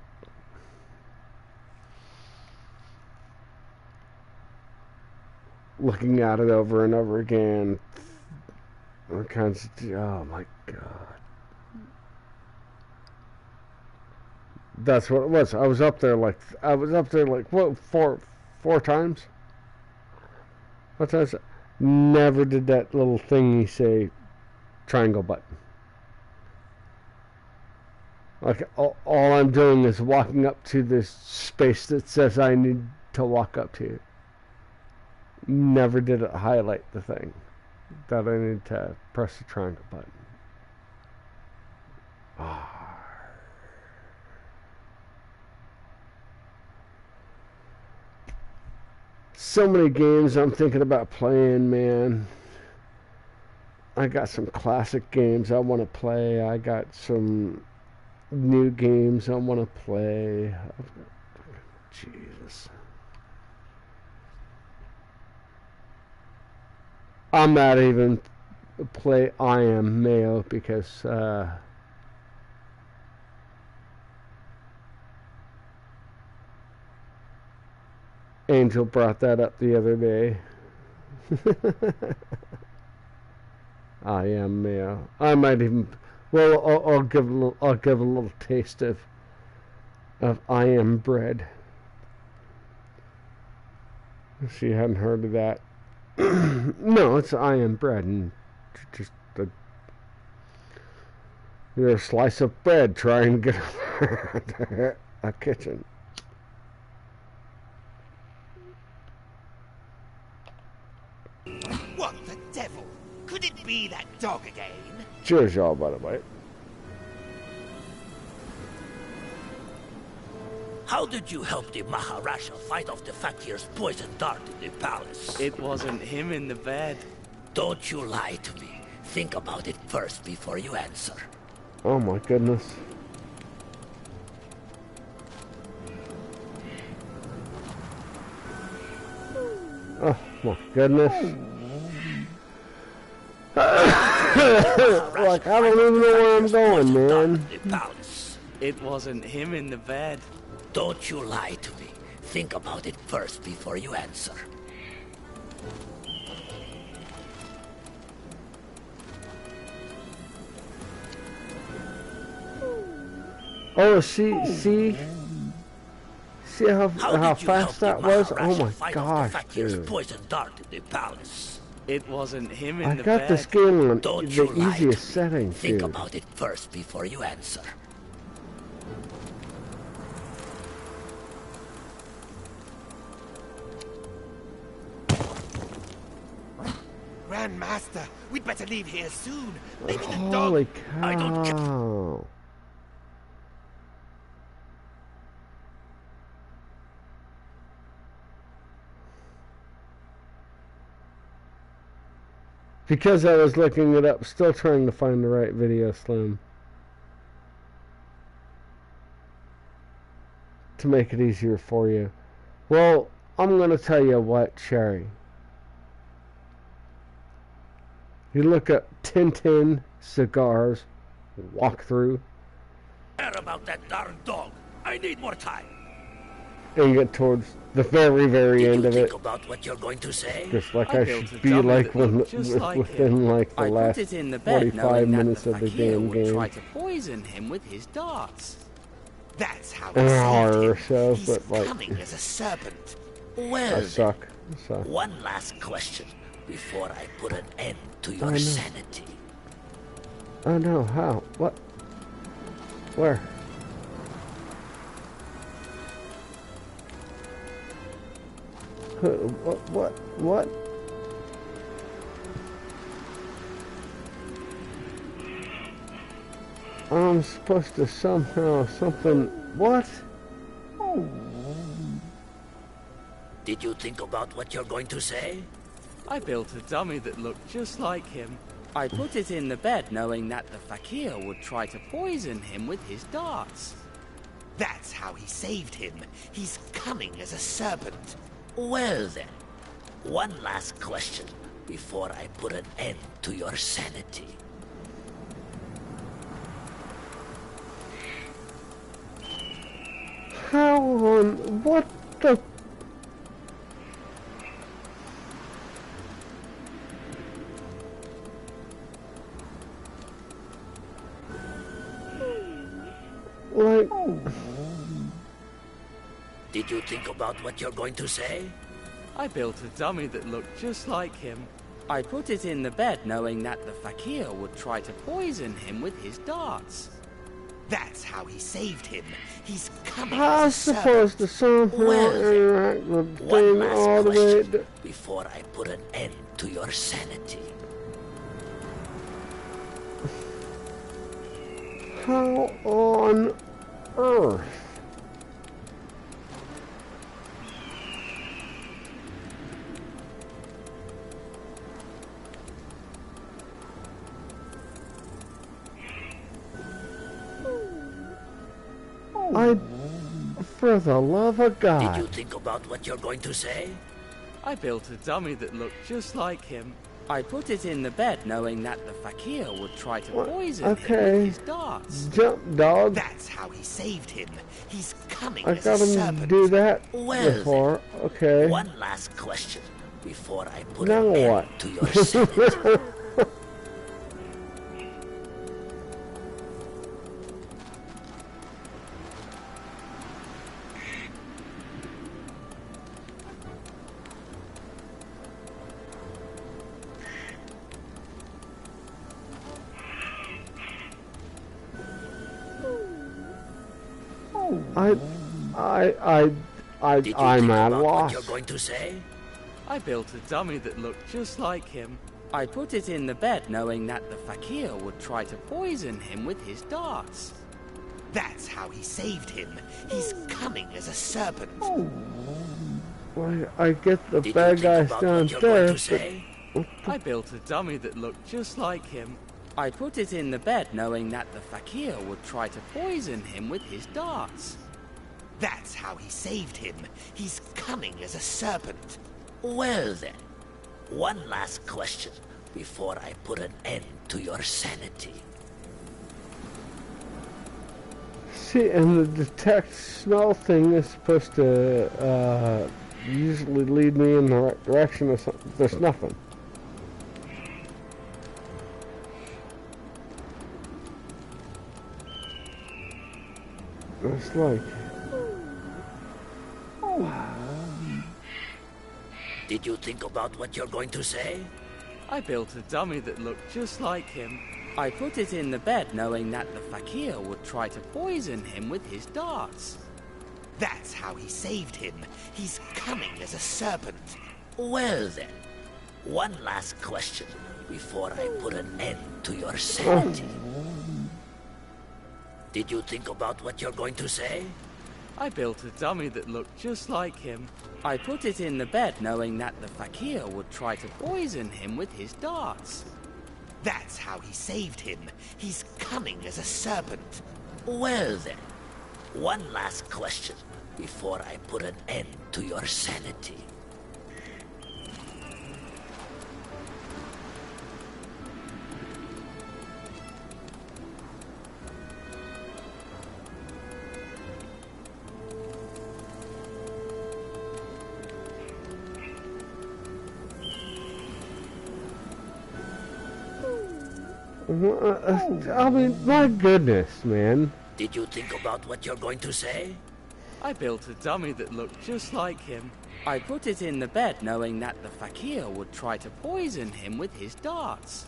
Looking at it over and over again, all kinds of, oh my god. That's what it was. I was up there like what, four times? What times? Never did that little thingy say triangle button. Like all I'm doing is walking up to this space that says I need to walk up to. Never did it highlight the thing that I need to press the triangle button. Ah. So many games I'm thinking about playing, man. I got some classic games I want to play. I got some new games I want to play. Jesus. I'm not even play I Am Mayo because Angel brought that up the other day. I Am Mayo. I might even, well, I'll give a little taste of I Am Bread. If you hadn't heard of that. No, it's I Am Bread, and just you're a slice of bread trying to get a kitchen. What the devil? Could it be that dog again? Cheers, y'all, by the way. How did you help the Maharaja fight off the Fakir's poison dart in the palace? It wasn't him in the bed. Don't you lie to me. Think about it first before you answer. Oh my goodness. Oh my goodness. Like, I don't even know where I'm going, man. It wasn't him in the bed. Don't you lie to me. Think about it first before you answer. Oh, see how fast that was? Oh my gosh, dude. Poison dart in the palace. It wasn't him in I the got bed. this game on Don't you the lie to easiest me. settings, Think dude. about it first before you answer. Grandmaster, we'd better leave here soon. Maybe the Holy dog... I don't care. cow. Because I was looking it up, still trying to find the right video, Slim. To make it easier for you. Well, I'm going to tell you what, Sherry. You look up Tintin cigars, walkthrough, Care about that darn dog. I need more time. and you get towards the very, very Did end you of think it. about what you're going to say? Just like I I built should a be dummy like that looked just like within him. like the I last put it in the bed 45 knowing that minutes the of the fakir damn would try game. to poison him with his darts. That's how he An saved hour him. or so, He's but like, coming as a serpent. Well, I then, suck. So. one last question before I put an end to Oh, your no. sanity. Oh no, how? What? Where? What? I'm supposed to somehow, something, what? Did you think about what you're going to say? I built a dummy that looked just like him. I put it in the bed knowing that the fakir would try to poison him with his darts. That's how he saved him. He's coming as a serpent. Well then, one last question before I put an end to your sanity. How on, what the? Like, Did you think about what you're going to say? I built a dummy that looked just like him. I put it in the bed knowing that the fakir would try to poison him with his darts. That's how he saved him. He's coming I was as a serpent. supposed to somehow Well, interact with the One thing last all the way. question before I put an end to your sanity. How on earth? For the love of Did you God. think about what you're going to say? I built a dummy that looked just like him. I put it in the bed knowing that the fakir would try to What? poison him Okay. with his darts. Jump, dog. That's how he saved him. He's coming I as a got him to serpent. do that Well, before. Okay. One last question before I put Now an what? end to your sanity. Did you I'm think at a about what loss. you're going to say? I built a dummy that looked just like him. I put it in the bed knowing that the fakir would try to poison him with his darts. That's how he saved him. He's coming as a serpent. Well, I get the Did you bad think guys about what you're going to downstairs, but say? I built a dummy that looked just like him. I put it in the bed knowing that the fakir would try to poison him with his darts. That's how he saved him. He's cunning as a serpent. Well then, one last question before I put an end to your sanity. See, and the detect smell thing is supposed to usually lead me in the right direction or something. There's nothing. It's like... Did you think about what you're going to say? I built a dummy that looked just like him. I put it in the bed knowing that the fakir would try to poison him with his darts. That's how he saved him. He's cunning as a serpent. Well then, one last question before I put an end to your sanity. Did you think about what you're going to say? I built a dummy that looked just like him. I put it in the bed knowing that the fakir would try to poison him with his darts. That's how he saved him. He's cunning as a serpent. Well then, one last question before I put an end to your sanity. I mean, my goodness, man. Did you think about what you're going to say? I built a dummy that looked just like him. I put it in the bed knowing that the fakir would try to poison him with his darts.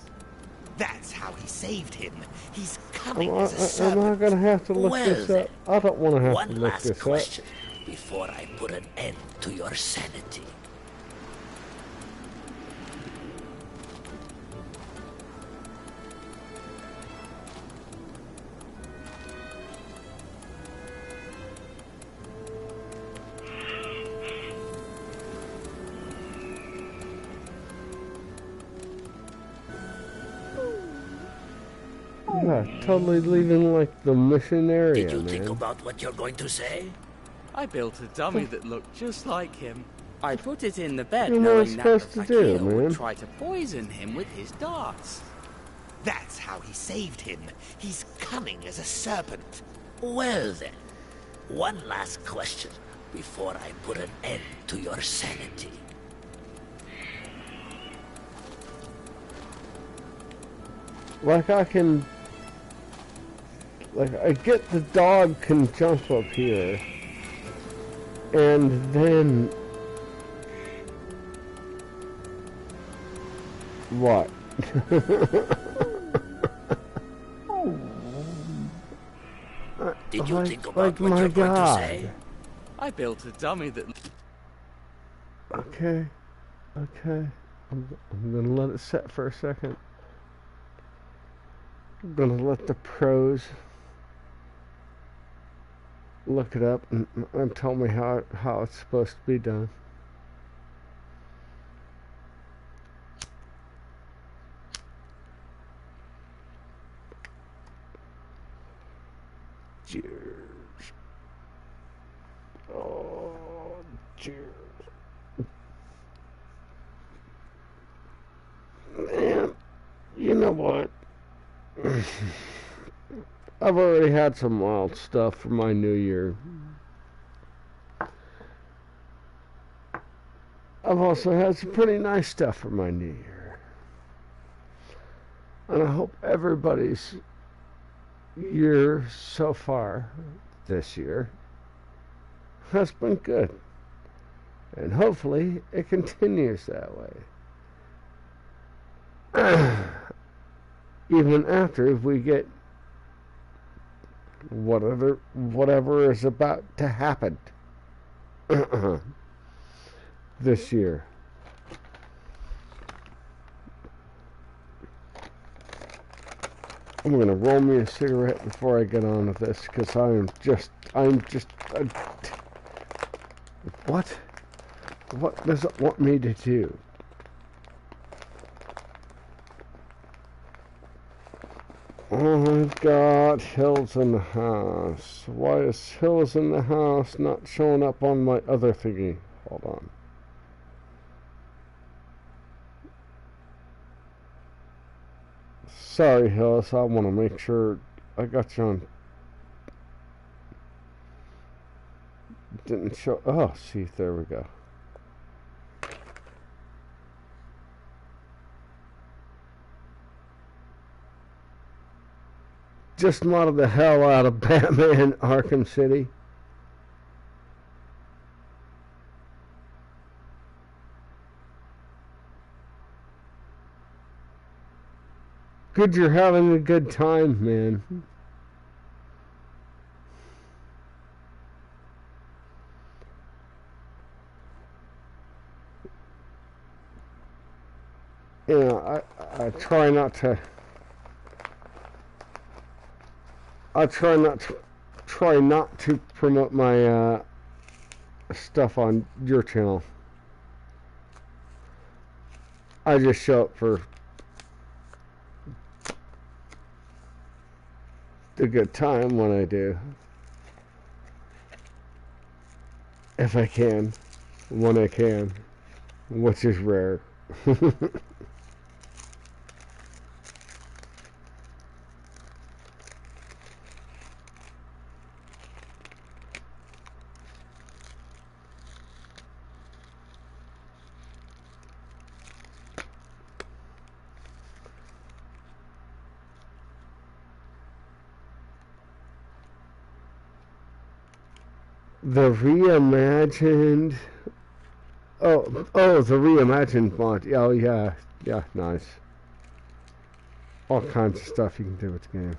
That's how he saved him. He's cunning Am as a serpent. I going to have to look this up? I don't want to have to One look last this question before I put an end to your sanity. Yeah, totally leaving like the mission area, Did you man. think about what you're going to say? I built a dummy that looked just like him. I put it in the bed What am I knowing that the supposed to fakir do, would man? try to poison him with his darts. That's how he saved him. He's cunning as a serpent. Well then, one last question before I put an end to your sanity. Like I can... Like, I get the dog can jump up here. And then... What? Did you think about like what my you're going to God. say? I built a dummy that... Okay. Okay. I'm gonna let it set for a second. I'm gonna let the pros look it up and tell me how it's supposed to be done. Cheers. Oh, cheers. Man, you know what? I've already had some wild stuff for my new year. I've also had some pretty nice stuff for my new year. And I hope everybody's year so far this year has been good. And hopefully it continues that way. Even after we get whatever is about to happen this year. I'm gonna roll me a cigarette before I get on with this, because I'm just what does it want me to do? Oh, I've got Hills in the house. Why is Hills in the house not showing up on my other thingy? Hold on. Sorry, Hills. I want to make sure I got you on. Didn't show. Oh, see, there we go. Just modded the hell out of Batman Arkham City. Good, you're having a good time, man. You know, I try not to. I try not to promote my stuff on your channel. I just show up for a good time when I do. If I can. When I can. Which is rare. The reimagined. Oh, the reimagined mod. Oh, yeah. Yeah, nice. All kinds of stuff you can do with the game.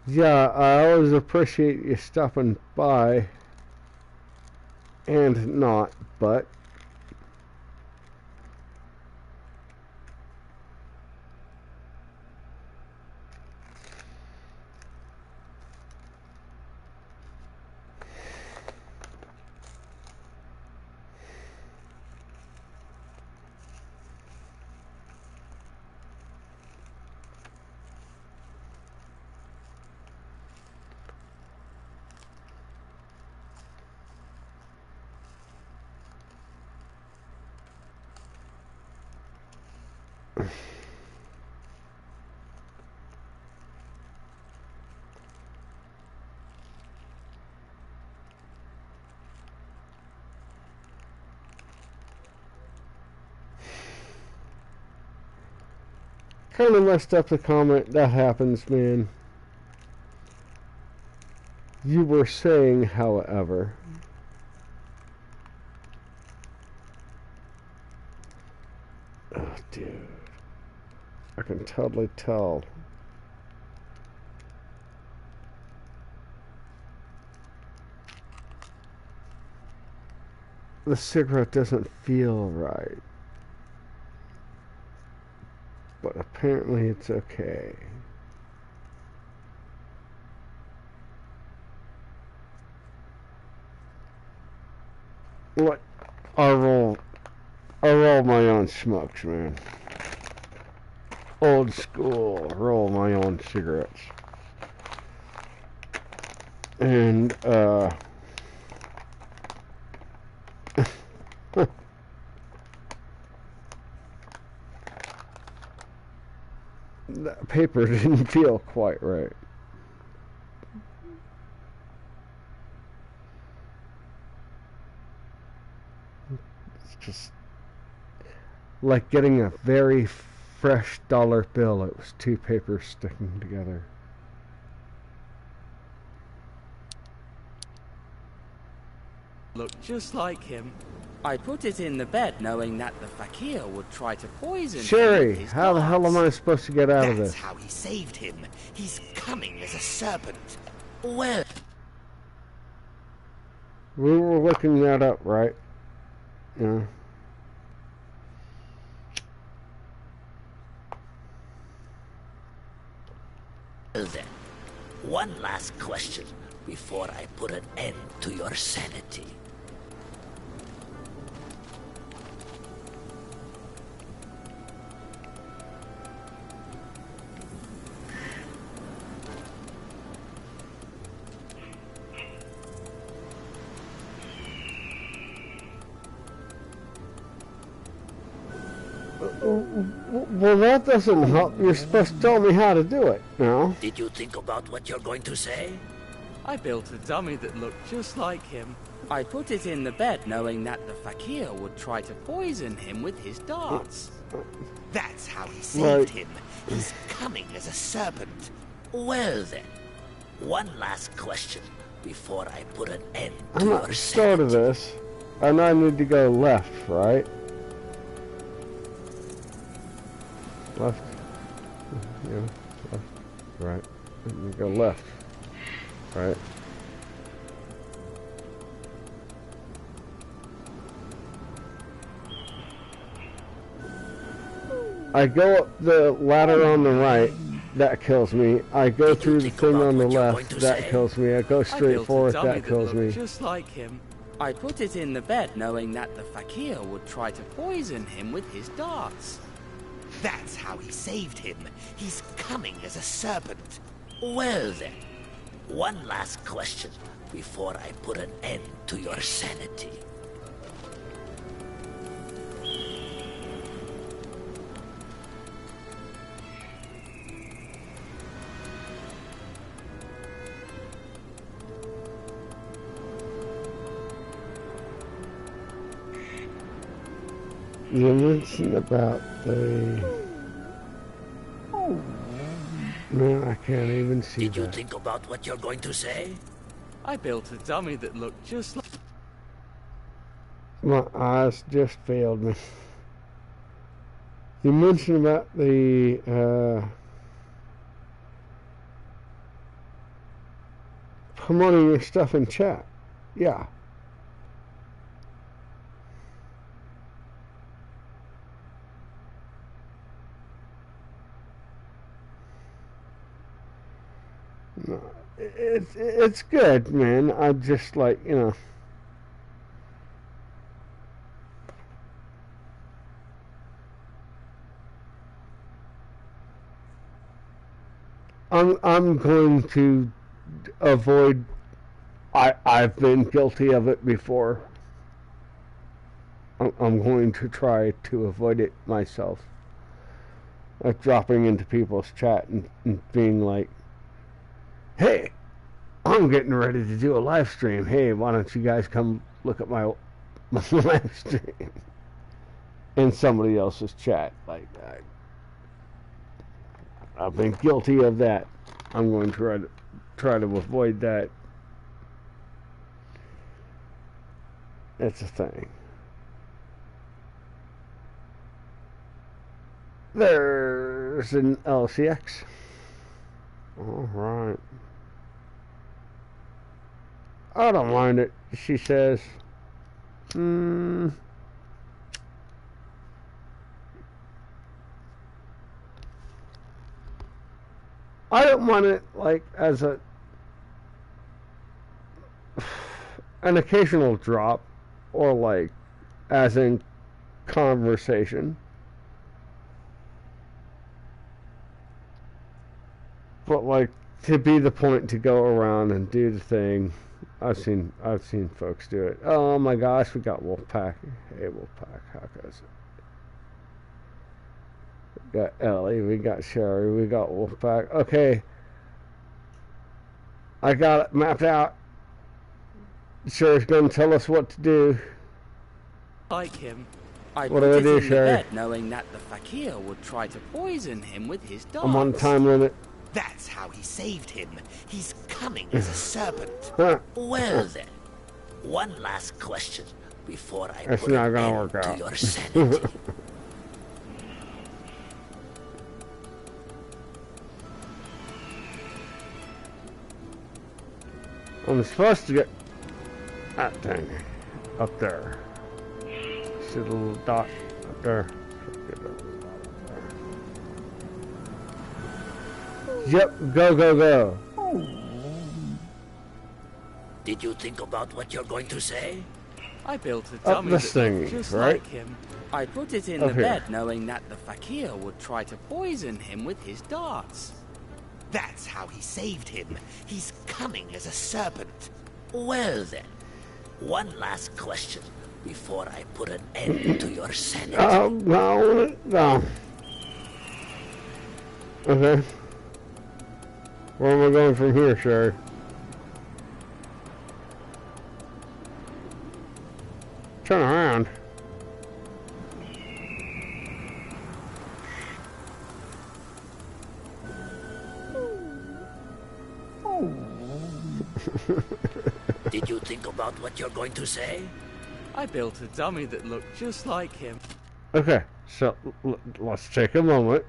Yeah, I always appreciate you stopping by. And not, but kind of messed up the comment. That happens, man. You were saying, however. Oh, dude. I can totally tell. The cigarette doesn't feel right. But apparently it's okay. What? I roll my own smokes, man. Old school, roll my own cigarettes. And, that paper didn't feel quite right. It's just like getting a very fresh dollar bill. It was two papers sticking together. Looked just like him. I put it in the bed knowing that the fakir would try to poison him Sherry, with his how the hell am I supposed to get out of That's this? how he saved him. He's cunning as a serpent. Well, We were looking that up, right? Yeah. then, One last question before I put an end to your sanity. Well, that doesn't help. You're supposed to tell me how to do it now. Did you think about what you're going to say? I built a dummy that looked just like him. I put it in the bed knowing that the fakir would try to poison him with his darts. That's how he saved him. He's cunning as a serpent. Well then, one last question before I put an end to I'm your at the start of sanity. this, and I need to go left, right? Left. Yeah, left. Right. Let me go left. Right. I go up the ladder on the right, that kills me. I go Did you through the think thing about on the what you're left, going to that say? kills me. I go I straight built forward, a dummy that kills looked me. just like him. I put it in the bed knowing that the fakir would try to poison him with his darts. That's how he saved him. He's cunning as a serpent. Well then, one last question before I put an end to your sanity. You mentioned about the... Man, I can't even see Did you that. think about what you're going to say? I built a dummy that looked just like... My eyes just failed me. You mentioned about the promoting your stuff in chat. Yeah. No, it's good, man. I just like, you know. I'm going to avoid. I've been guilty of it before. I'm going to try to avoid it myself. Like dropping into people's chat and being like, "Hey, I'm getting ready to do a live stream. Hey, why don't you guys come look at my live stream?" In somebody else's chat. Like I've been guilty of that. I'm going to try to avoid that. It's a thing. There's an LCX. All right. I don't mind it, she says. I don't want it like as an occasional drop, or like as in conversation. But like to be the point to go around and do the thing. I've seen folks do it. Oh my gosh, we got Wolfpack. Hey Wolfpack, how goes it? We got Ellie, we got Sherry, we got Wolfpack. Okay. I got it mapped out. Sherry's gonna tell us what to do. Like him. I What put do I it do, in the Sherry? bed knowing that the fakir would try to poison him with his darts. I'm on time limit. That's how he saved him. He's cunning as a serpent. Well then, one last question before I That's put not an gonna end work to out. your sanity. I'm supposed to get that thing up there. See the little dot up there? Yep, go, go, go. Did you think about what you're going to say? I built a Up dummy this that looked thing, just right? like him. I put it in Up the here. bed knowing that the fakir would try to poison him with his darts. That's how he saved him. He's cunning as a serpent. Well then, one last question before I put an end to your sanity. No. Okay. Where am I going from here, Sherry? Turn around. Did you think about what you're going to say? I built a dummy that looked just like him. Okay, so let's take a moment.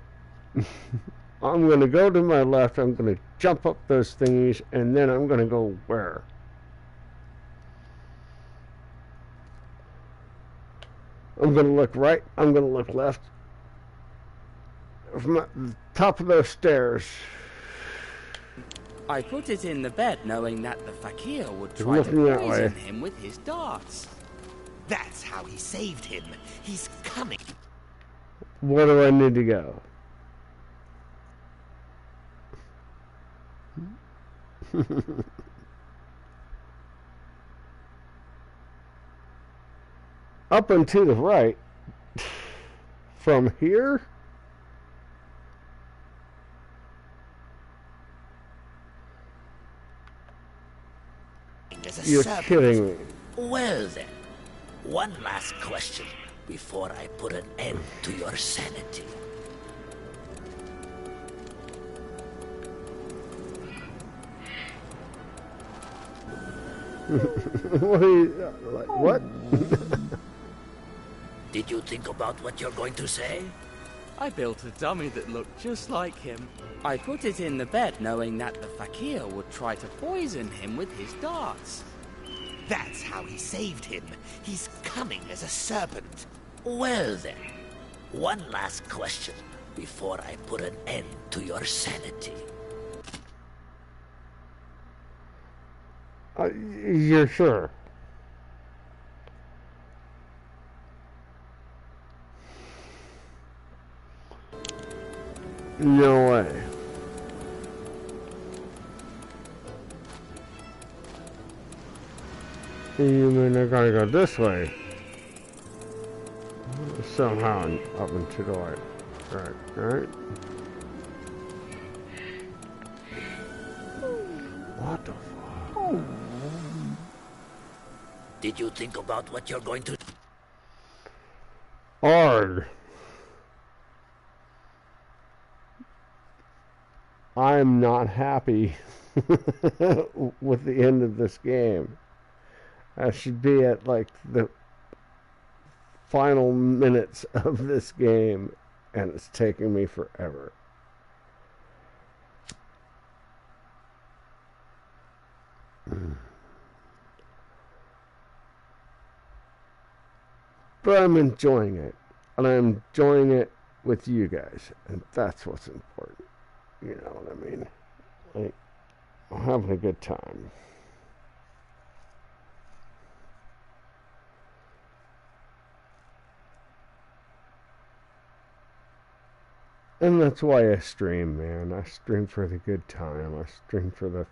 I'm going to go to my left. I'm going to jump up those thingies, and then I'm going to go where? I'm going to look right. I'm going to look left. From the top of those stairs. I put it in the bed knowing that the fakir would try to Looking that way. poison him with his darts. That's how he saved him. He's cunning. Where do I need to go? Up and to the right. From here? As a You're serpent. kidding me. Well then, one last question before I put an end to your sanity. What are you, like, what? Did you think about what you're going to say? I built a dummy that looked just like him. I put it in the bed knowing that the fakir would try to poison him with his darts. That's how he saved him. He's cunning as a serpent. Well then, one last question before I put an end to your sanity. You're sure? No way. You mean they're gonna go this way? Somehow up and to the right. Right. What the fuck? Did you think about what you're going to... Arg. I'm not happy with the end of this game. I should be at like the final minutes of this game, and it's taking me forever. But I'm enjoying it, and I'm enjoying it with you guys, and that's what's important. You know what I mean? Like, I'm having a good time. And that's why I stream, man. I stream for the good time. I stream for the...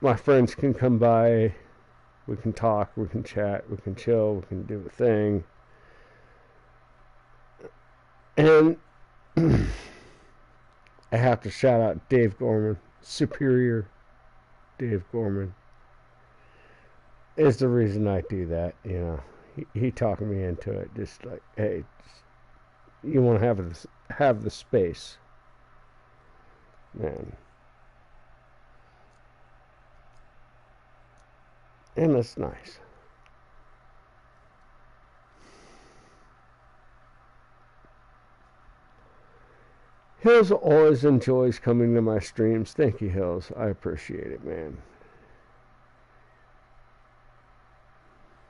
My friends can come by. We can talk. We can chat. We can chill. We can do a thing. And I have to shout out Dave Gorman. Superior Dave Gorman is the reason I do that, you know. He talked me into it, just like, hey, you want to have the space, man. And it's nice. Hills always enjoys coming to my streams. Thank you, Hills. I appreciate it, man.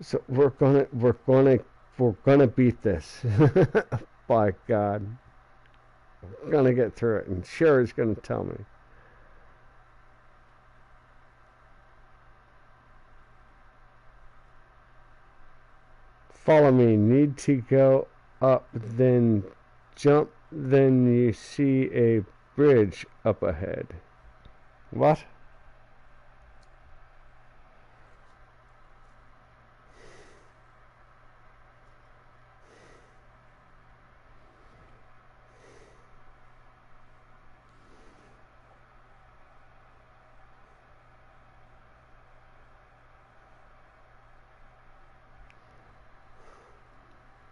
So we're gonna beat this. By God. I'm gonna get through it, and Sherry's gonna tell me. Follow me. Need to go up, then jump, then you see a bridge up ahead. What?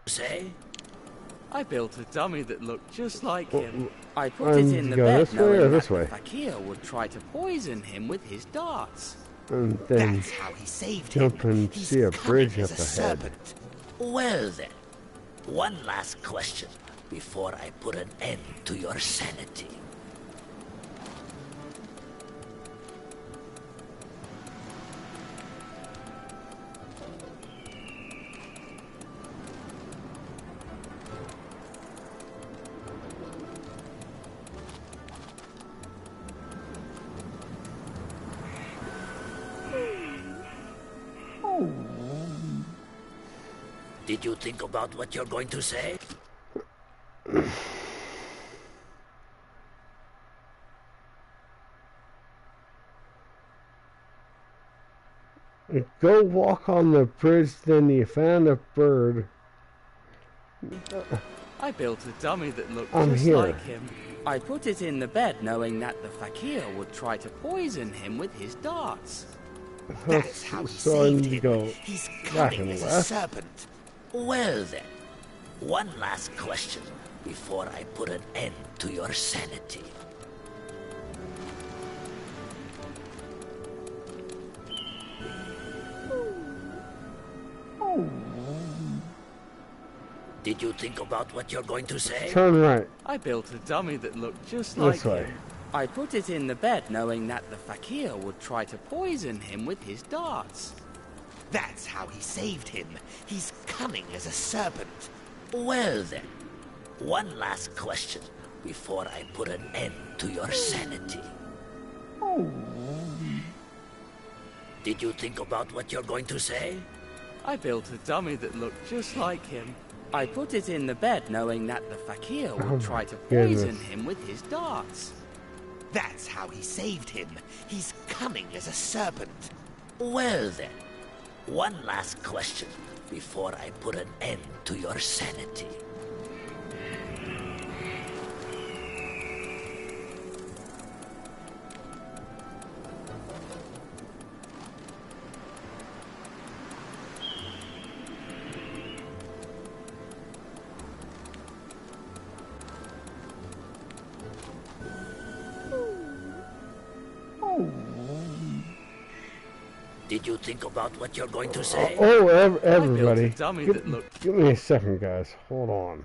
Say? I built a dummy that looked just like him. I put And it in the go bed this way or knowing that this the way? fakir would try to poison him with his darts. And then That's how he saved jump him. and He's see a cunning bridge as up a ahead. serpent. Well then, one last question before I put an end to your sanity. Did you think about what you're going to say? Go walk on the bridge, then you found a bird. I built a dummy that looked I'm just here. like him. I put it in the bed knowing that the fakir would try to poison him with his darts. That's how he So I saved need to him. go He's right cunning and as a left. serpent. Well then, one last question before I put an end to your sanity. Did you think about what you're going to say? Turn right. I built a dummy that looked just This like way. him. I put it in the bed knowing that the fakir would try to poison him with his darts. That's how he saved him. He's cunning as a serpent. Well then, one last question before I put an end to your sanity. Did you think about what you're going to say? I built a dummy that looked just like him. I put it in the bed knowing that the fakir would Oh try my to poison goodness. him with his darts. That's how he saved him. He's cunning as a serpent. Well then, one last question before I put an end to your sanity. Did you think about what you're going to say? Oh, I built everybody. a dummy that looked Give me a second, guys. Hold on.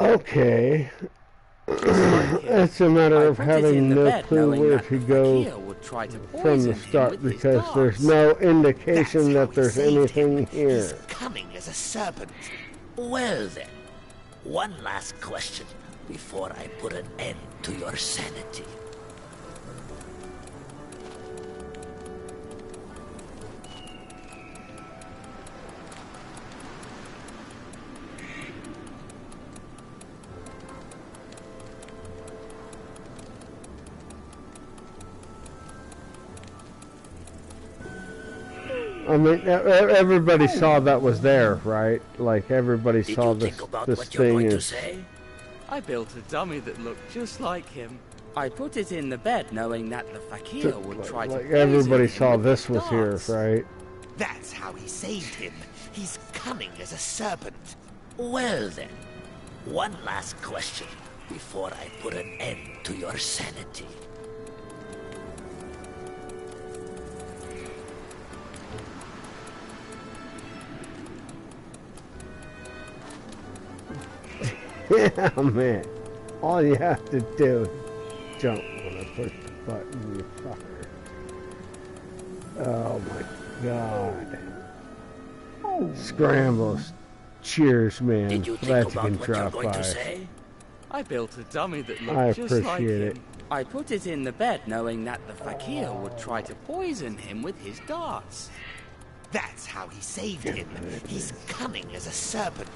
Okay. Just like him. It's a matter I of put it having in the no bed clue knowing where that to the go fakir would try to from poison the him start with his because there's darts. no That's indication how that he there's saved anything him. here. He's cunning as a serpent. Well then, one last question before I put an end to your sanity. I mean, everybody saw that was there, right? Like, everybody Did saw you this, think about this what you're thing going to is... say? I built a dummy that looked just like him. I put it in the bed knowing that the fakir would try to Like, poison everybody him saw with this his was here, darts. right? That's how he saved him. He's cunning as a serpent. Well then, one last question before I put an end to your sanity. Yeah, man. All you have to do is jump when I push the button, you fucker. Oh my god. Scrambles. Cheers, man. Did you think Glad you about can what you're drop going by. to say? I built a dummy that looked I just like appreciate him. it. I put it in the bed knowing that the fakir would try to poison him with his darts. That's how he saved him. He's cunning as a serpent.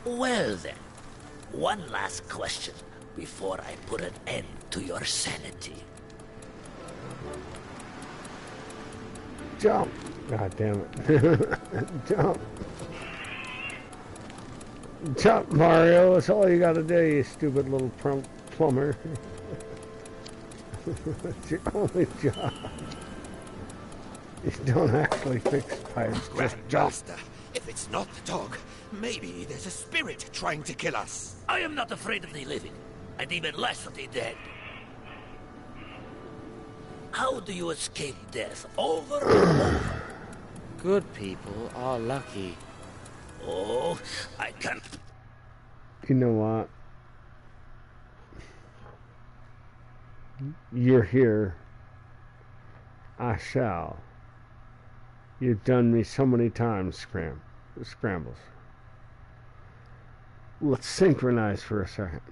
Well then, one last question before I put an end to your sanity. Jump. God damn it. Jump. Jump, Mario. That's all you gotta do, you stupid little plumber. That's your only job. You don't actually fix pipes, just jump. Grandmaster, if it's not the dog, maybe there's a spirit trying to kill us. I am not afraid of the living, and even less of the dead. How do you escape death over and over? Good people are lucky. Oh, I can't. You know what? You're here. I shall. You've done me so many times, Scrambles. Let's synchronize for a second.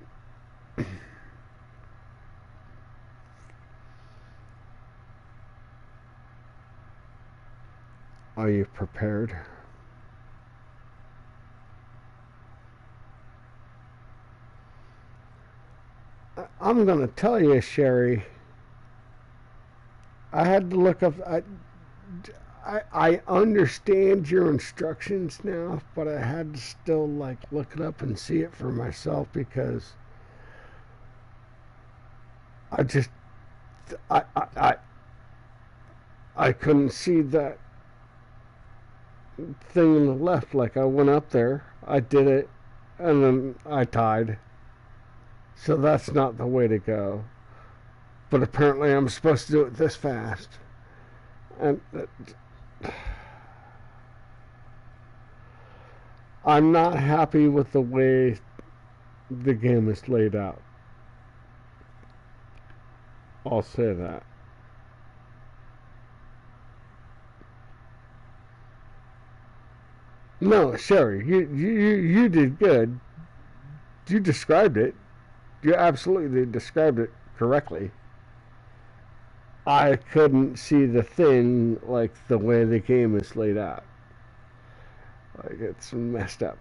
Are you prepared? I'm going to tell you, Sherry, I had to look up... I understand your instructions now, but I had to still like look it up and see it for myself because I couldn't see that thing on the left. Like, I went up there, I did it, and then I died. So that's not the way to go. But apparently I'm supposed to do it this fast. And I'm not happy with the way the game is laid out. I'll say that. No, Sherry, you did good. You described it. You absolutely described it correctly. I couldn't see the thing like the way the game is laid out. Like, it's messed up.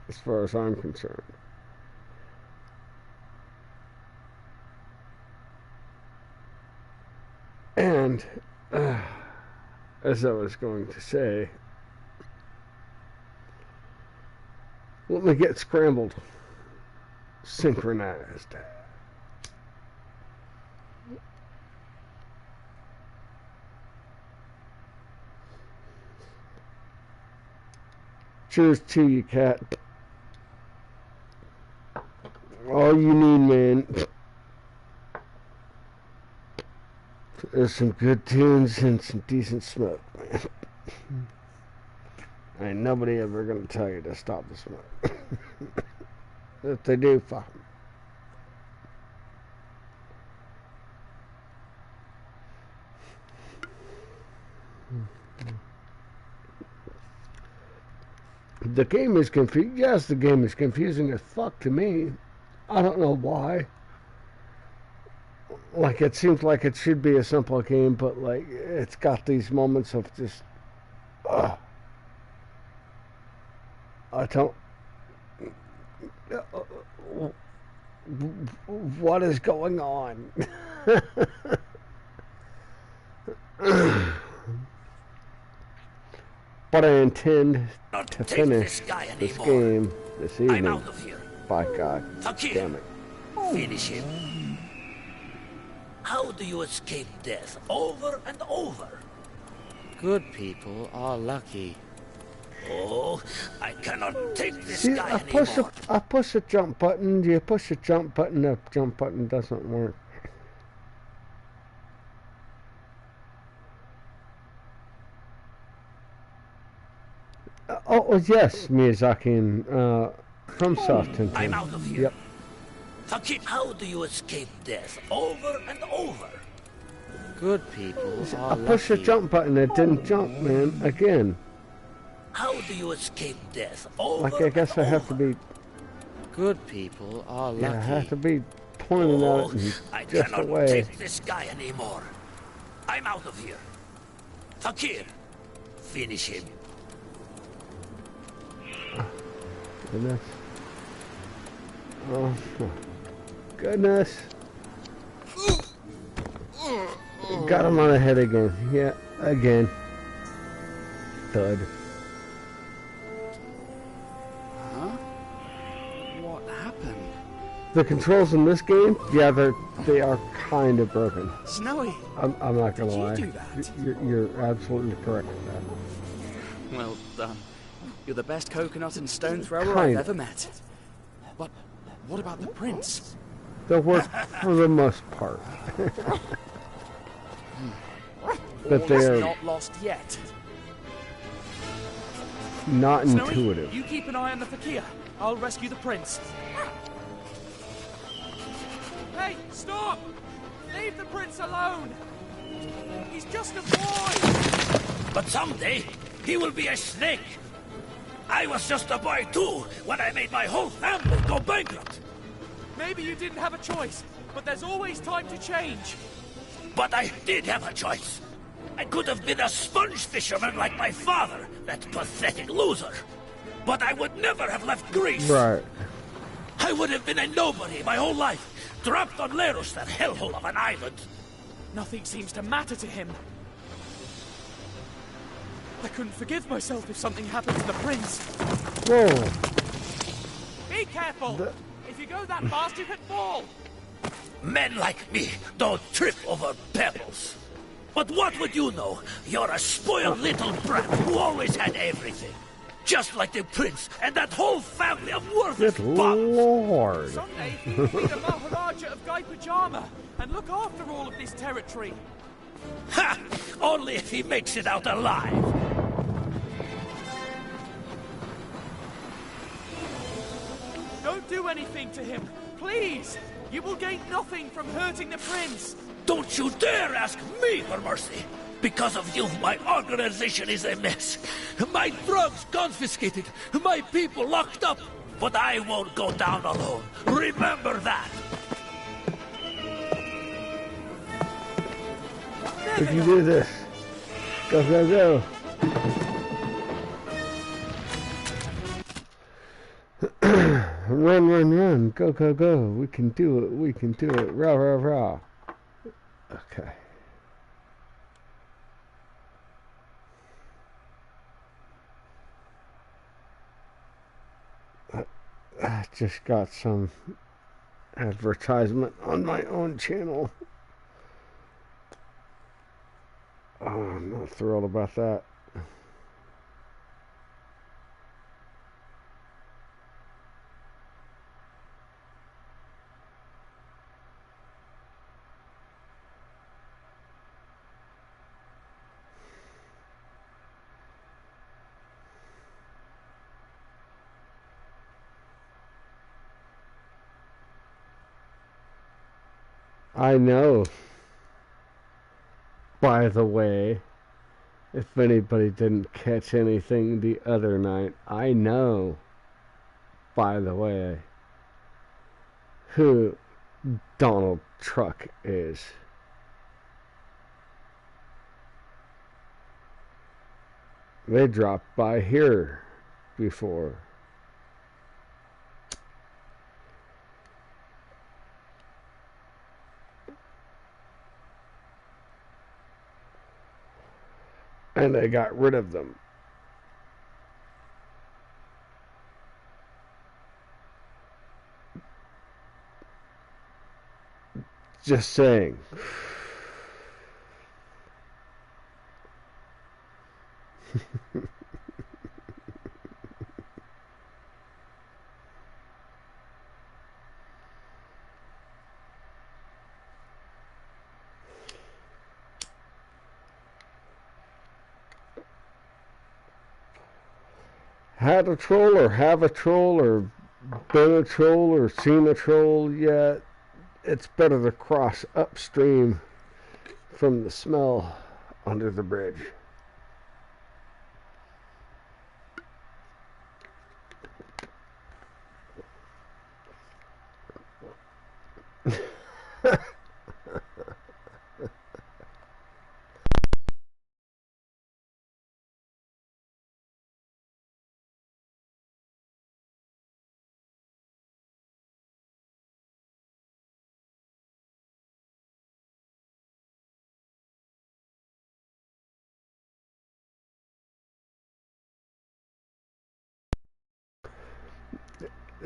As far as I'm concerned. And, as I was going to say, let me get scrambled. Synchronized. Cheers to you, cat. All you need, man, is some good tunes and some decent smoke, man. Ain't nobody ever gonna tell you to stop the smoke. If they do, fuck 'em. The game is confusing. Yes, the game is confusing as fuck to me. I don't know why. Like, it seems like it should be a simple game, but like it's got these moments of just I don't what is going on. But I intend to finish this game this I'm evening. out of here. By God damn it. Finish him. How do you escape death over and over? Good people are lucky. Oh, I cannot take this See, guy I anymore. push the jump button. You push the jump button. The jump button doesn't work. Oh yes, Miyazaki and from South Tintin. I'm out of here. Yep. Fakir, how do you escape death over and over? Good people are I pushed the lucky. jump button. It didn't jump, man. Again. How do you escape death over Like I guess I and have to over? be. Good people are lucky. Yeah, I have to be pointing at Oh, it and I just cannot away. take this guy anymore. I'm out of here. Fakir, finish him. Goodness. Oh, goodness. Got him on the head again. Yeah, again. Thud. Huh? What happened? The controls in this game, yeah, they are kind of broken. Snowy, I'm not gonna Did you lie. do that? You're absolutely correct with that. well done. You're the best coconut and stone thrower Kind I've of. ever met. But what about the prince? They'll work for the most part. But All's they're not lost yet. not Snowy, intuitive. you keep an eye on the fakir. I'll rescue the prince. Hey, stop! Leave the prince alone! He's just a boy! But someday, he will be a snake. I was just a boy too when I made my whole family go bankrupt. Maybe you didn't have a choice, but there's always time to change. But I did have a choice. I could have been a sponge fisherman like my father, that pathetic loser. But I would never have left Greece. Right. I would have been a nobody my whole life, trapped on Leros, that hellhole of an island. Nothing seems to matter to him. I couldn't forgive myself if something happened to the prince. Whoa. Be careful! If you go that fast, you could fall! Men like me don't trip over pebbles. But what would you know? You're a spoiled little brat who always had everything. Just like the prince and that whole family of worthless Good bums. Lord. Someday he will be the Maharaja of Guy Pajama and look after all of this territory. Ha! Only if he makes it out alive. Don't do anything to him, please! You will gain nothing from hurting the prince! Don't you dare ask me for mercy! Because of you, my organization is a mess. My drugs confiscated, my people locked up. But I won't go down alone. Remember that! If you do this, go, go, go. Run, run, run. Go, go, go. We can do it. We can do it. Rah, rah, rah. Okay. I just got some advertisement on my own channel. Oh, I'm not thrilled about that. I know. By the way, if anybody didn't catch anything the other night, I know, by the way, who Donald Truck is. They dropped by here before. And they got rid of them. Just saying. Had a troll or have a troll or been a troll or seen a troll yet, it's better to cross upstream from the smell under the bridge.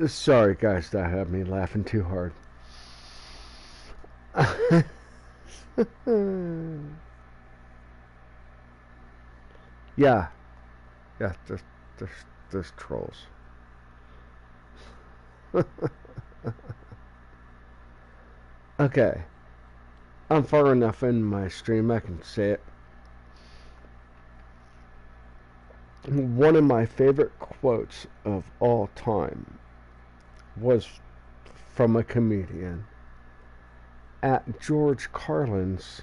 Sorry, guys, that had me laughing too hard. Yeah, there's trolls. Okay, I'm far enough in my stream I can say it. One of my favorite quotes of all time was from a comedian at George Carlin's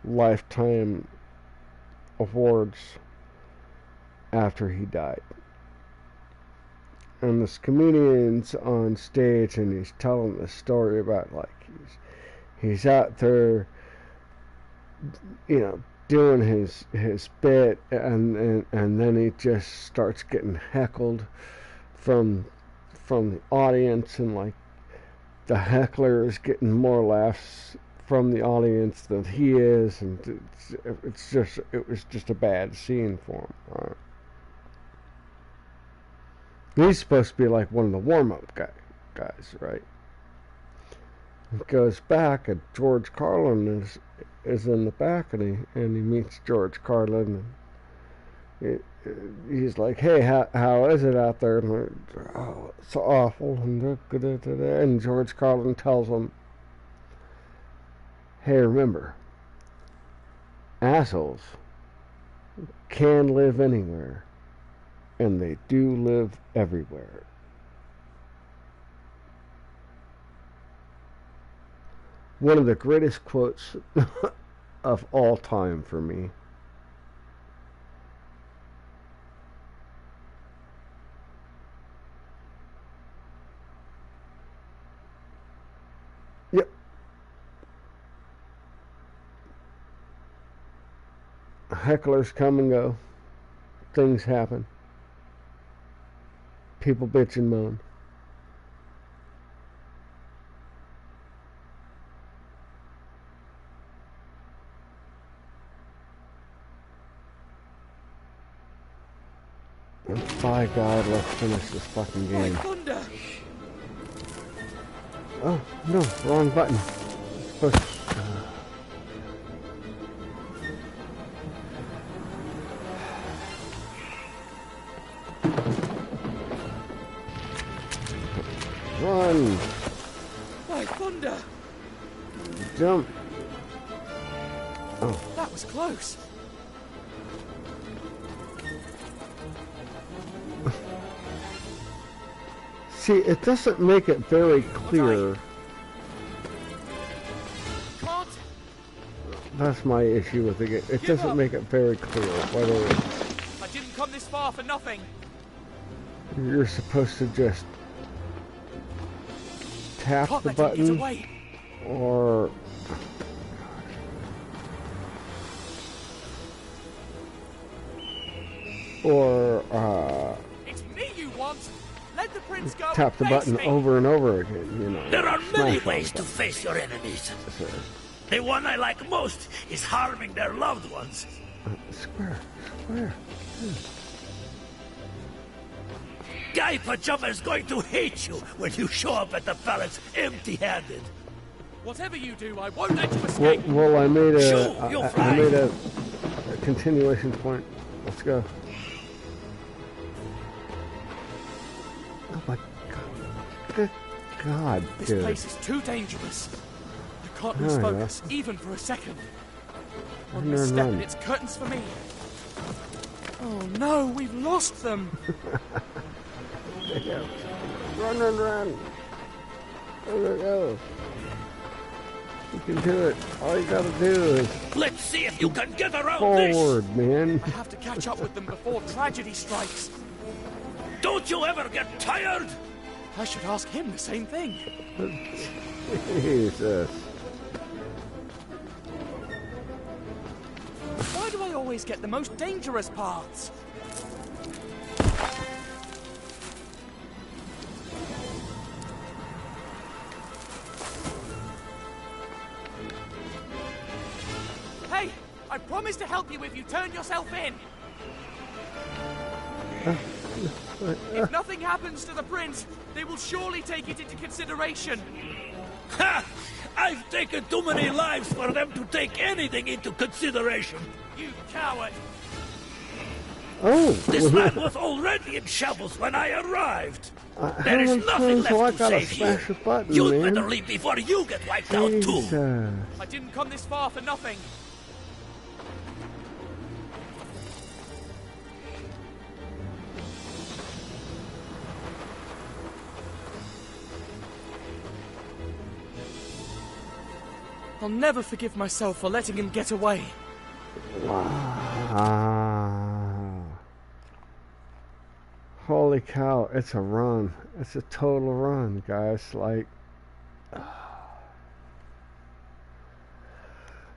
Lifetime Awards after he died. And this comedian's on stage and he's telling the story about like he's out there, you know, doing his bit and then he just starts getting heckled from the audience, and like the heckler is getting more laughs from the audience than he is, and it was just a bad scene for him. Right? He's supposed to be like one of the warm-up guys, right? He goes back, and George Carlin is in the back, and he meets George Carlin, and he's like, "Hey, how is it out there?" And like, "Oh, it's awful." And George Carlin tells him, "Hey, remember, assholes can live anywhere, and they do live everywhere." One of the greatest quotes of all time for me. Yep. Hecklers come and go. Things happen. People bitch and moan. By God, let's finish this fucking game. Oh, no, wrong button. Push. Run! By thunder! Jump! Oh. That was close. See, it doesn't make it very clear That's my issue with the game. It doesn't make it very clear whether I didn't come this far for nothing. you're supposed to just tap Can't the let him get button away. or It's me you want. Let the prince go. tap the and face button me. over and over again, you know. There are many smash ways on to the face your enemies. button. The one I like most is harming their loved ones. Square. Guy Pajama's going to hate you when you show up at the palace empty-handed. Whatever you do, I won't let you escape. Well, I made Shoo, you'll I fly. made a continuation point. Let's go. Oh my god. Good god, This dude. place is too dangerous. I can't lose Oh, yeah. focus, even for a second. One Run, misstep run. and it's curtains for me. Oh no, we've lost them. Yeah. Run. There we go. You can do it. All you gotta do is Let's see if you can get around this. forward, man. I have to catch up with them before tragedy strikes. Don't you ever get tired? I should ask him the same thing. Jesus. Why do I always get the most dangerous parts? Hey, I promise to help you if you turn yourself in. If nothing happens to the prince, they will surely take it into consideration. Ha! I've taken too many lives for them to take anything into consideration. You coward! Oh, This man was already in shambles when I arrived. how There is many nothing times do I left to gotta save here. smash a button, You'd man? better leave before you get wiped out too. Jesus. I didn't come this far for nothing. I'll never forgive myself for letting him get away. Wow. Holy cow, it's a run. It's a total run, guys. Like,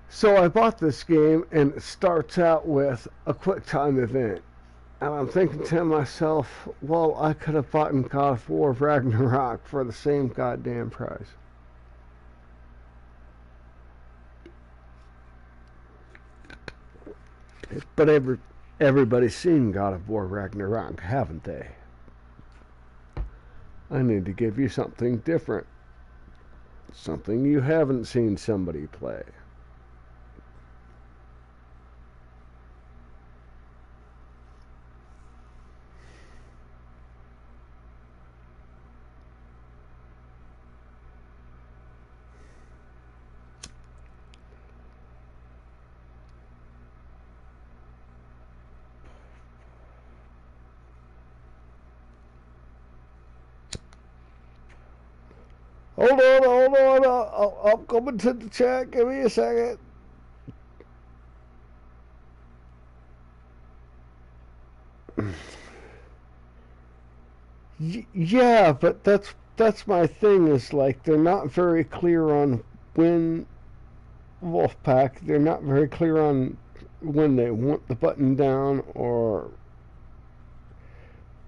so I bought this game and it starts out with a quick time event. And I'm thinking to myself, well, I could have bought God of War Ragnarok for the same goddamn price. But everybody's seen God of War Ragnarok, haven't they? I need to give you something different. Something you haven't seen somebody play. Hold on. I'm coming to the chat. Give me a second. Yeah, but that's my thing. Is like they're not very clear on when Wolfpack. They're not very clear on when they want the button down or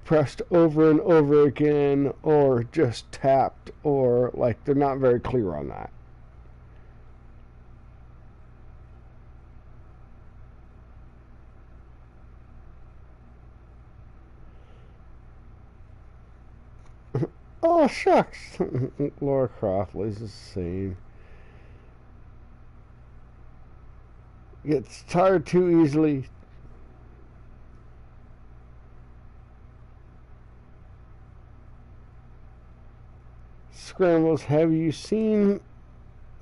pressed over and over again or just tapped, or like they're not very clear on that. Oh shucks. Laura Croft is the same. Gets tired too easily. Scrambles, have you seen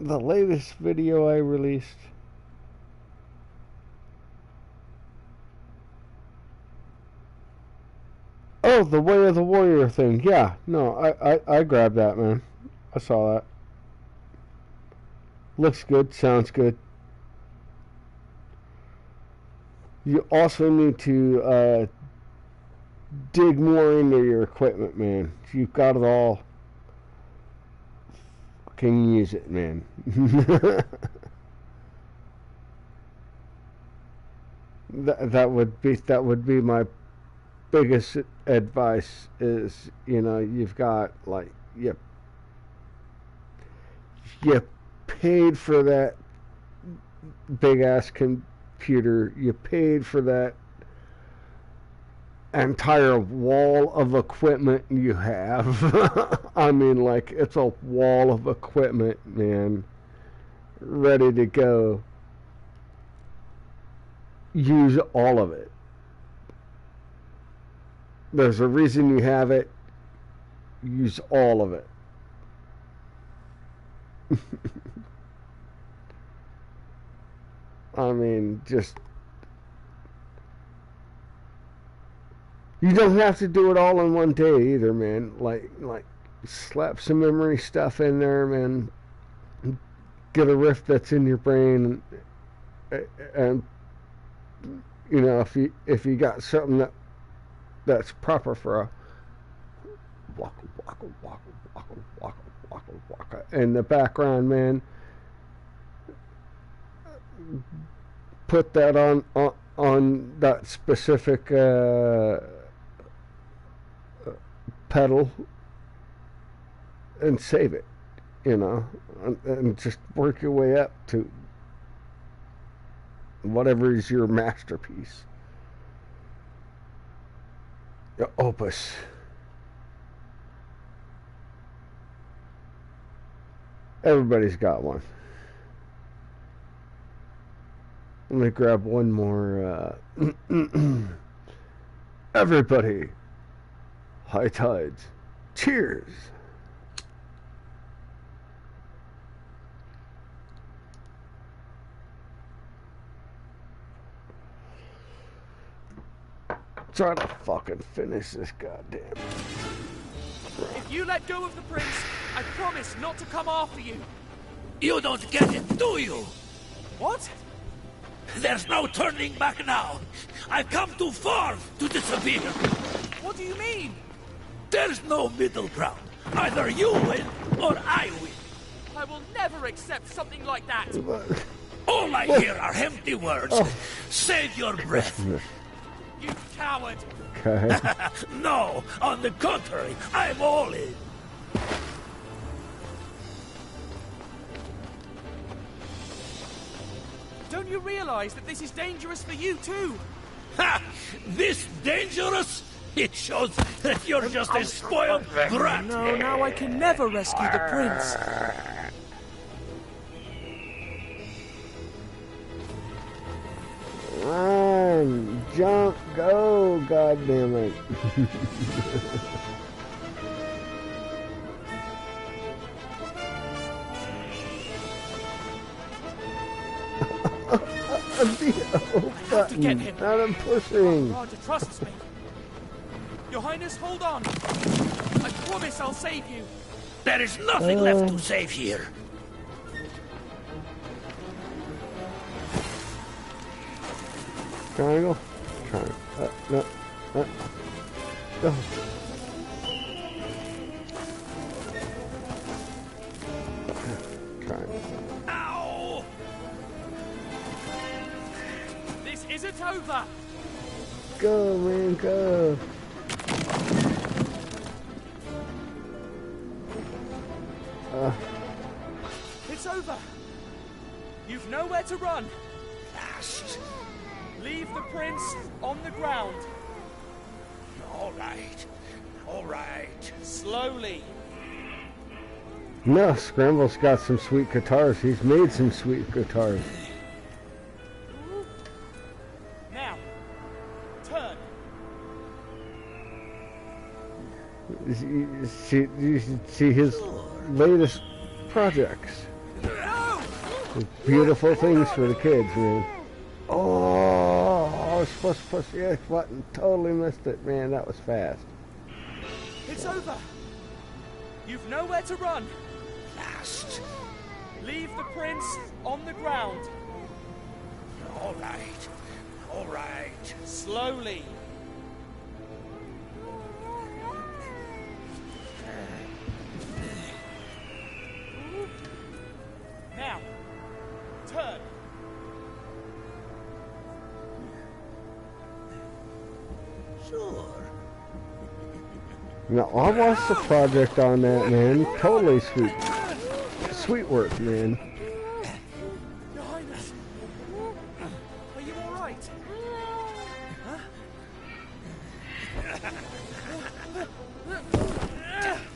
the latest video I released? Oh, the Way of the Warrior thing. Yeah, no, I grabbed that, man. I saw that. Looks good, sounds good. You also need to dig more into your equipment, man. You've got it all. Fucking use it, man. that would be my biggest advice. Is, you know, you've got, like, you paid for that big ass computer. You paid for that entire wall of equipment you have. I mean, like, it's a wall of equipment, man, ready to go. Use all of it. There's a reason you have it. Use all of it. I mean, just, you don't have to do it all in one day either, man. Like slap some memory stuff in there, man. Get a rift that's in your brain, and you know, if you got something that's proper for a waka waka waka waka waka waka waka in the background, man. Put that on that specific pedal and save it, you know, and just work your way up to whatever is your masterpiece, your opus. Everybody's got one. Let me grab one more. Everybody, high tides. Cheers. Try to fucking finish this goddamn. If you let go of the prince, I promise not to come after you. You don't get it, do you? What? There's no turning back now. I've come too far to disappear. What do you mean? There's no middle ground. Either you win or I win. I will never accept something like that. All I hear are empty words. Save your breath. You coward. Okay. No, on the contrary, I'm all in. Don't you realize that this is dangerous for you too? Ha! This dangerous? It shows that you're just a spoiled brat. No, now I can never rescue the prince. Run, jump, go, goddammit. I have to get him. And I'm pushing. Roger trusts me. Your Highness, hold on. I promise I'll save you. There is nothing left to save here. Triangle. Triangle. No. Go. Triangle. Ow! This isn't over. Go, man, go. It's over. You've nowhere to run. Last. Leave the prince on the ground. All right. All right. Slowly. No, Scramble's got some sweet guitars. He's made some sweet guitars. Now, turn. You should see his latest projects. Beautiful things for the kids, man. Oh, I was supposed to push the X button. Totally missed it, man. That was fast. It's over. You've nowhere to run. Last. Leave the prince on the ground. All right. All right. right. Slowly. Now, turn. Sure. Now, I watched the project on that, man. Totally sweet. Sweet work, man. Your Highness. Are you all right?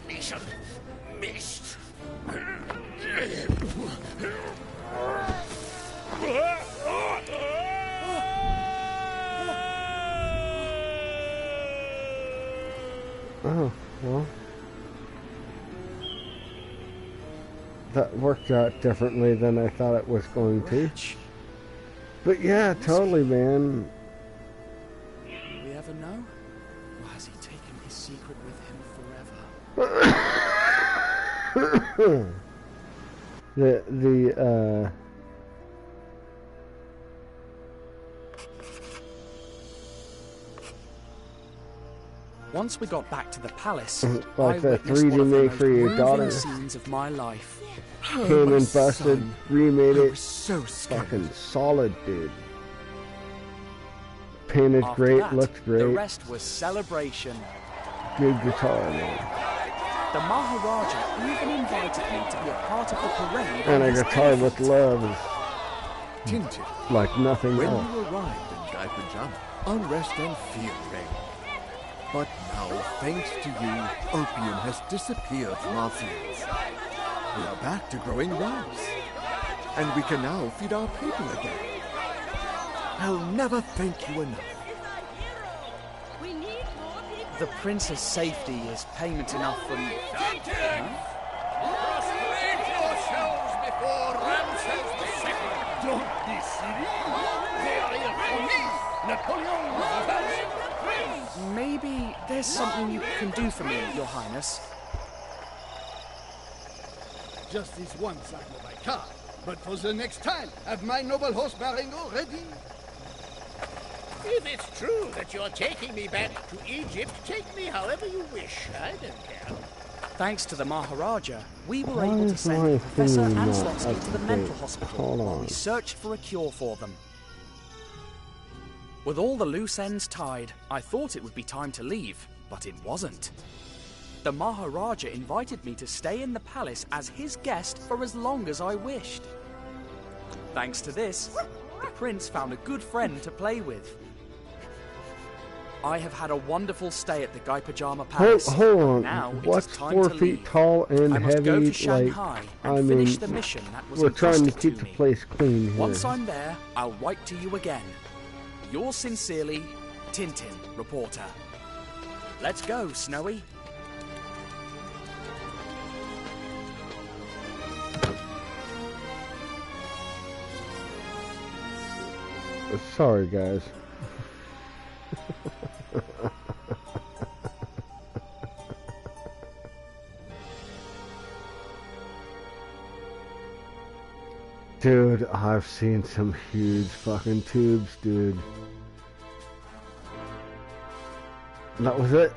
Mission missed. Oh, well. That worked out differently than I thought it was going to. Wretch. But yeah, totally, man. Will we ever know? Or has he taken his secret with him forever? Once we got back to the palace, Like I that witnessed 3D one of the make most for your moving daughter. scenes of my life. Came and busted, remade I it. was so scared. Fucking solid, dude. Painted After great, that, looked the great. rest was celebration. Good guitar, man. The Maharaja even invited me to be a part of the parade. And on a his guitar with elephant. love is Tintin, like nothing when else. you arrived in Gaipajama, unrest and fear reigned. But now, thanks to you, opium has disappeared from our fields. We are back to growing rice. And we can now feed our people again. I'll never thank you enough. The prince's safety is payment enough for me. Prostrate yourselves before Ramses II. Don't be silly. They are here for me, Napoleon the Prince. Maybe there's something you can do for me, Your Highness. Just this one side of my car. But for the next time, have my noble horse Marengo ready. If it's true that you're taking me back to Egypt, take me however you wish. I don't care. Thanks to the Maharaja, we were Why able to is send my Professor thing not Anslotsky up to the to mental date? hospital Hold while on. we searched for a cure for them. With all the loose ends tied, I thought it would be time to leave, but it wasn't. The Maharaja invited me to stay in the palace as his guest for as long as I wished. Thanks to this, the prince found a good friend to play with. I have had a wonderful stay at the Gaipajama Palace. Hold on. Now it is What's time 4 to feet leave. tall and I must heavy? go to Like, Shanghai and I finish mean, the mission that was we're trying to entrusted keep the me. place clean here. Once I'm there, I'll write to you again. Yours sincerely, Tintin, reporter. Let's go, Snowy. Sorry, guys. Dude, I've seen some huge fucking tubes, dude. That was it.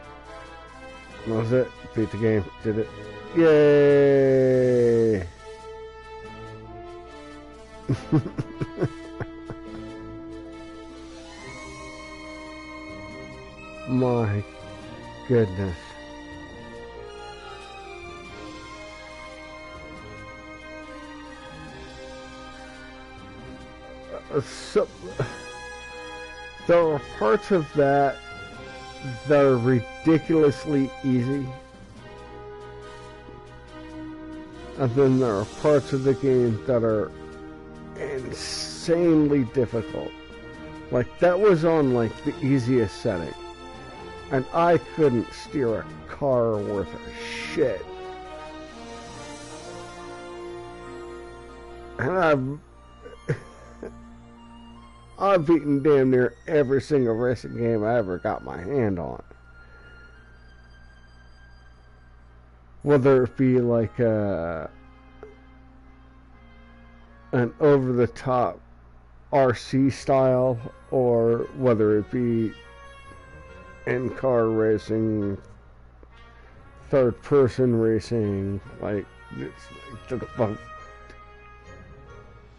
That was it. Beat the game. Did it. Yay! My goodness. So, there are parts of that that are ridiculously easy, and then there are parts of the game that are insanely difficult. Like, that was on like the easiest setting, and I couldn't steer a car worth of shit. And I've beaten damn near every single racing game I ever got my hand on. Whether it be like an over-the-top RC style, or whether it be in-car racing, third-person racing, like,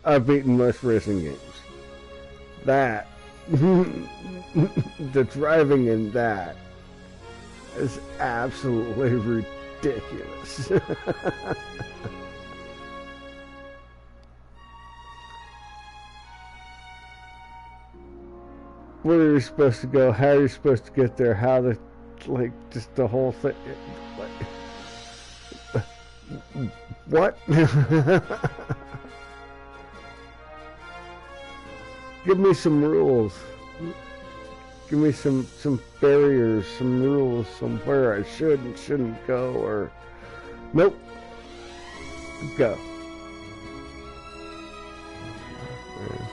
I've beaten most racing games. That, the driving in that is absolutely ridiculous. Where are you supposed to go? How are you supposed to get there? How to, like, just the whole thing. Like, what? Give me some rules. Give me some barriers, some rules, somewhere I should and shouldn't go, or nope. Go. Yeah.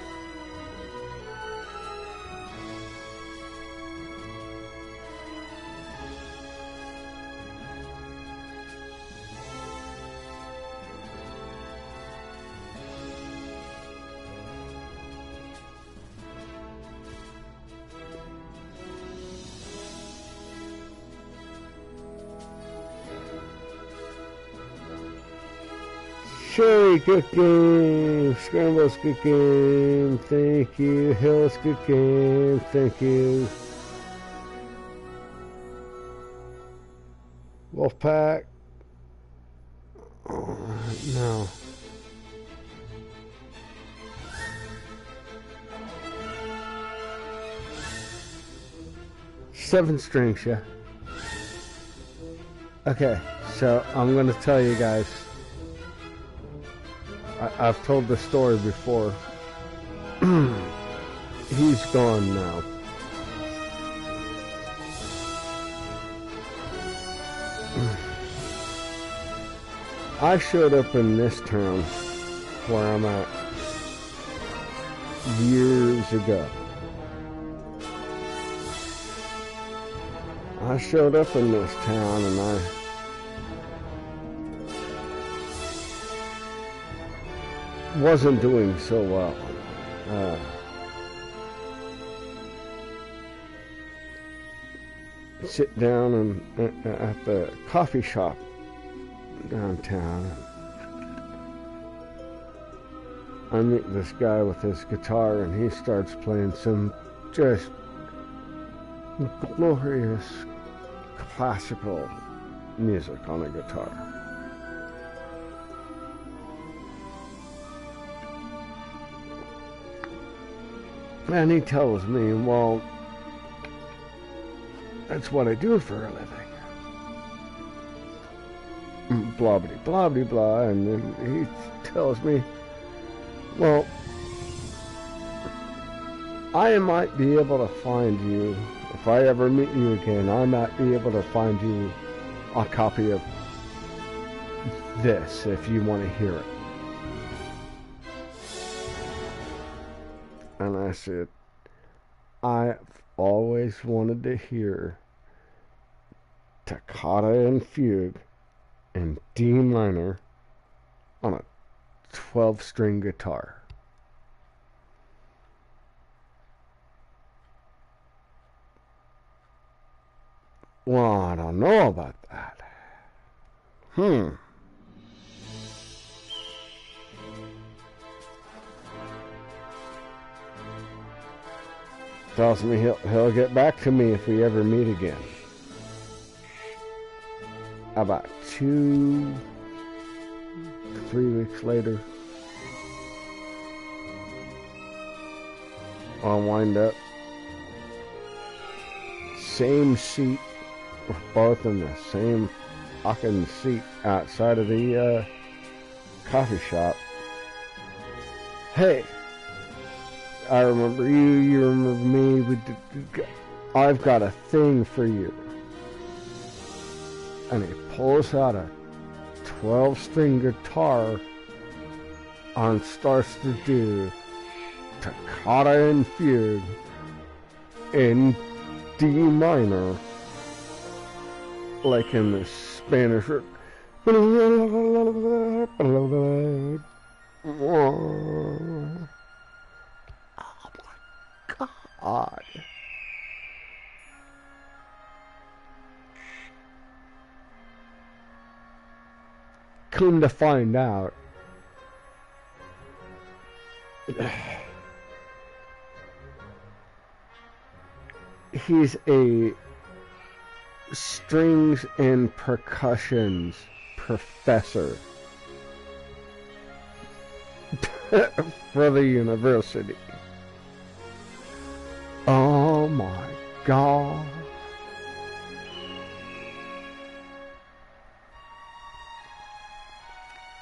Sherry, good game. Scramble's good game. Thank you. Hill's good game. Thank you. Wolfpack. Oh, no. Seven strings, yeah. Okay, so I'm going to tell you guys. I've told the story before. He's gone now. I showed up in this town where I'm at years ago. I showed up in this town and I wasn't doing so well. Sit down and at the coffee shop downtown. I meet this guy with his guitar and he starts playing some just glorious classical music on a guitar. And he tells me, well, that's what I do for a living. Blah, blah, blah, blah, blah. And then he tells me, well, I might be able to find you, if I ever meet you again, I might be able to find you a copy of this if you want to hear it. And I said, I've always wanted to hear Toccata and Fugue in D minor on a 12-string guitar. Well, I don't know about that. Tells me he'll get back to me if we ever meet again. About 2-3 weeks later, I'll wind up. Same seat. We're both in the same fucking seat outside of the coffee shop. Hey, I remember you, you remember me, I've got a thing for you. And he pulls out a 12-string guitar and starts to do Toccata and Fugue in D minor, like in the Spanish. odd. Come to find out, he's a strings and percussions professor for the university. Oh my God.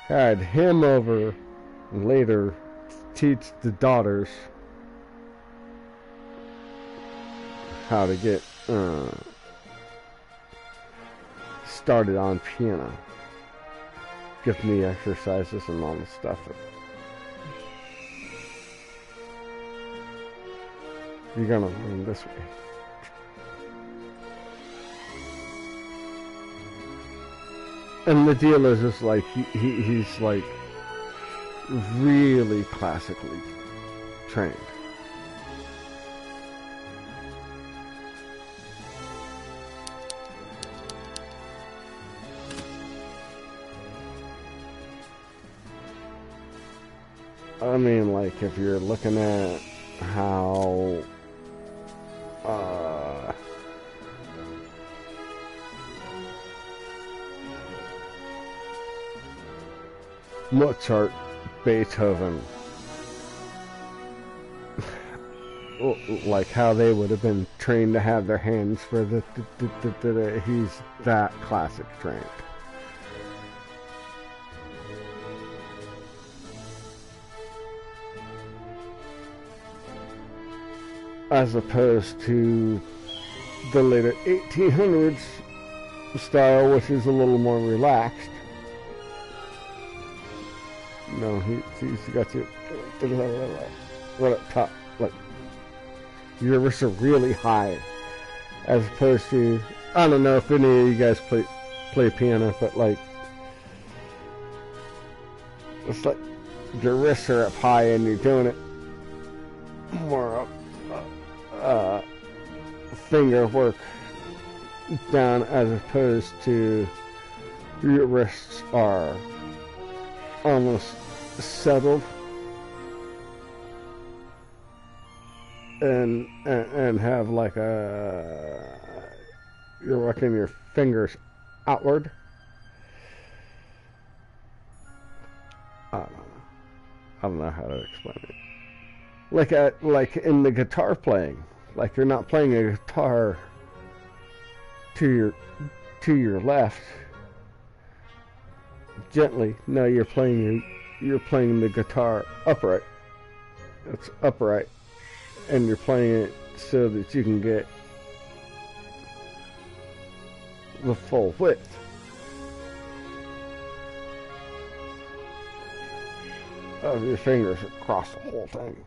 Had him over and later teach the daughters how to get started on piano. Give me exercises and all this stuff. You're gonna learn this way. And the deal is just like he's like really classically trained. I mean, like, if you're looking at how Mozart, Beethoven, like how they would have been trained to have their hands for he's that classic trained. As opposed to the later 1800s style, which is a little more relaxed. No, he's got you right up top, like your wrists are really high, as opposed to, I don't know if any of you guys play piano, but like it's like your wrists are up high and you're doing it more up finger work down, as opposed to your wrists are almost settled and have like you're working your fingers outward. I don't know how to explain it. Like in the guitar playing, like you're not playing a guitar to your left gently. No, you're playing the guitar upright. It's upright, and you're playing it so that you can get the full width. Of your fingers across the whole thing.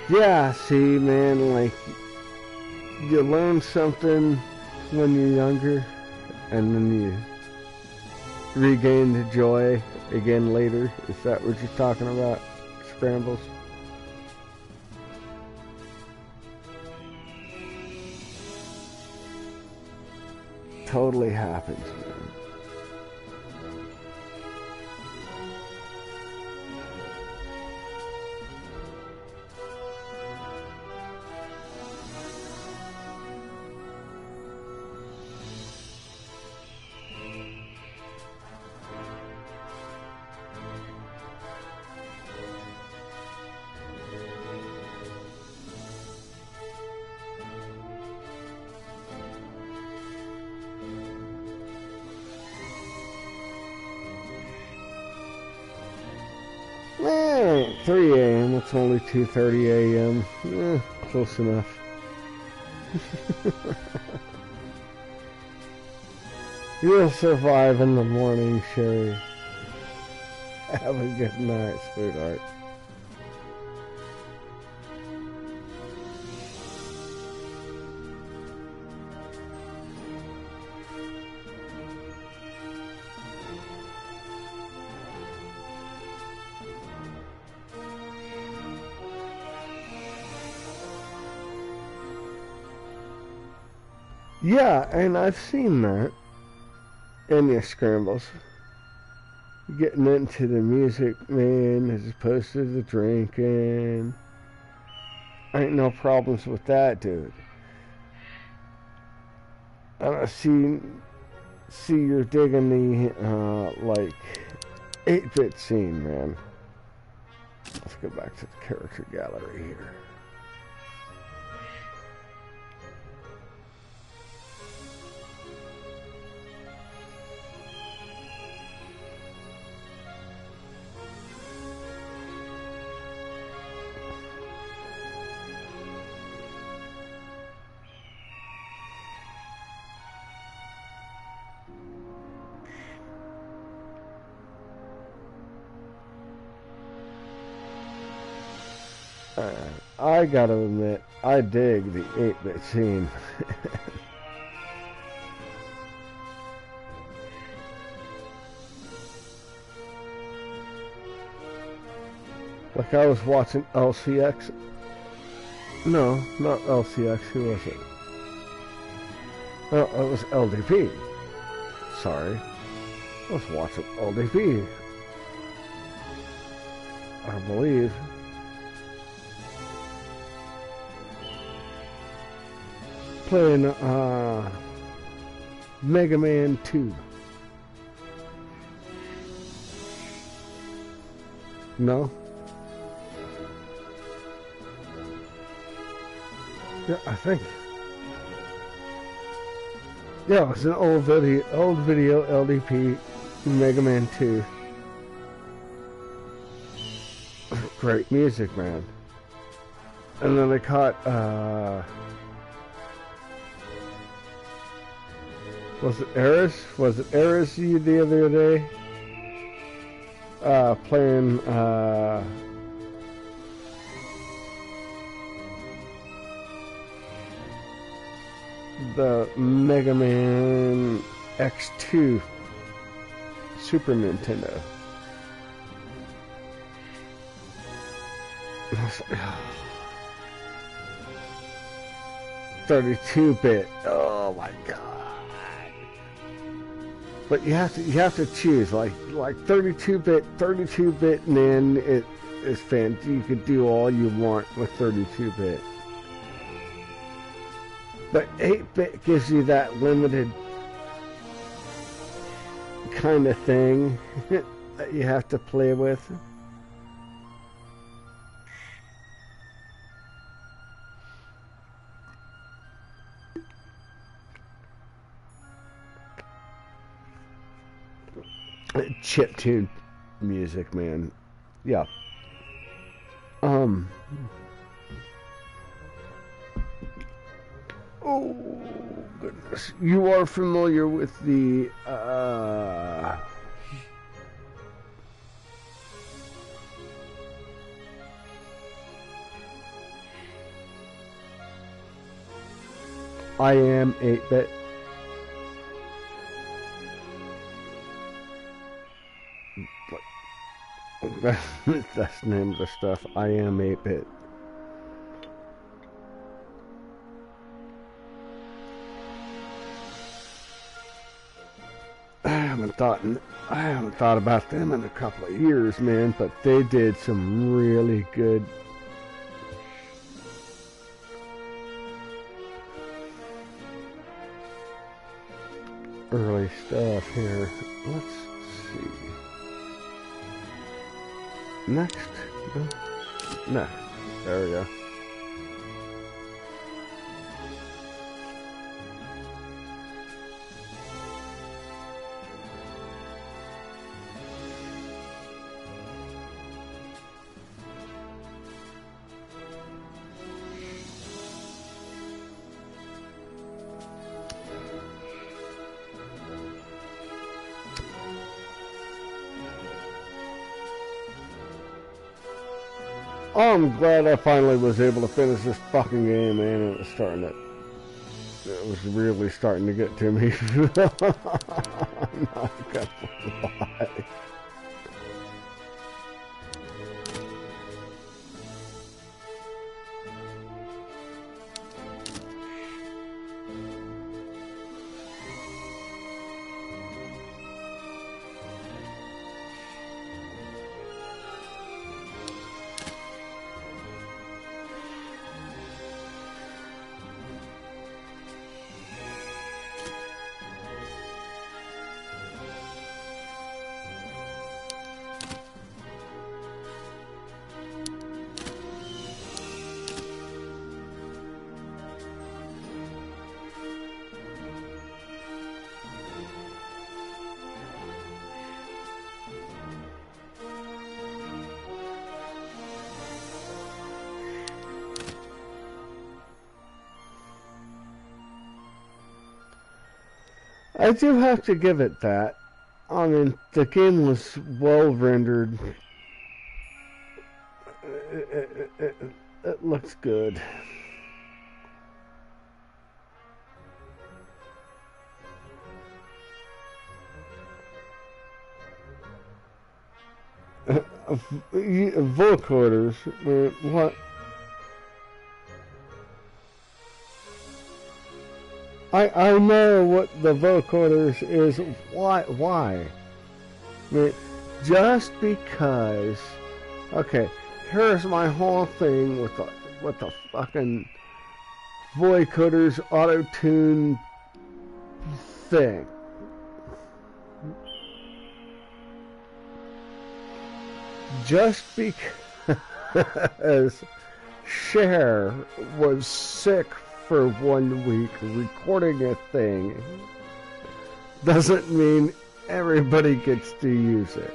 Yeah, see, man, like, you learn something when you're younger, and then you regain the joy again later. Is that what you're talking about, Scrambles? Totally happens, man. 3 a.m. It's only 2:30 a.m. Close enough. You'll survive in the morning, Sherry. Have a good night, sweetheart. Yeah, and I've seen that in your scrambles. Getting into the music, man, as opposed to the drinking. Ain't no problems with that, dude. And I see you're digging the, like, 8-bit scene, man. Let's go back to the character gallery here. I gotta admit, I dig the 8-bit scene. Like I was watching LCX. No, not LCX. Who was it? Oh, it was LDP. Sorry. I was watching LDP. I believe. Playing Mega Man 2. No? Yeah, I think. Yeah, it's an old video LDP Mega Man 2. Great music, man. And then I caught was it Eris? Was it Eris you the other day? Playing the Mega Man X2 Super Nintendo. 32-bit. Oh my god. But you have to choose like 32-bit, and then it is you could do all you want with 32-bit. But 8-bit gives you that limited kind of thing that you have to play with. Chiptune music, man. Yeah. Oh goodness. You are familiar with the I Am 8-bit. That's the name of the stuff. I Am 8-bit. I haven't thought about them in a couple of years, man, but they did some really good early stuff here. Let's see. Next. Next. There we go. I'm glad I finally was able to finish this fucking game, man. It was really starting to get to me. I'm not gonna lie. I do have to give it that. I mean, the game was well rendered. It looks good. Vocoders, what? I know what the vocoders is. Why? I mean, just because. Okay, here's my whole thing with the fucking vocoders auto-tune thing. Just because Cher was sick for 1 week recording a thing doesn't mean everybody gets to use it.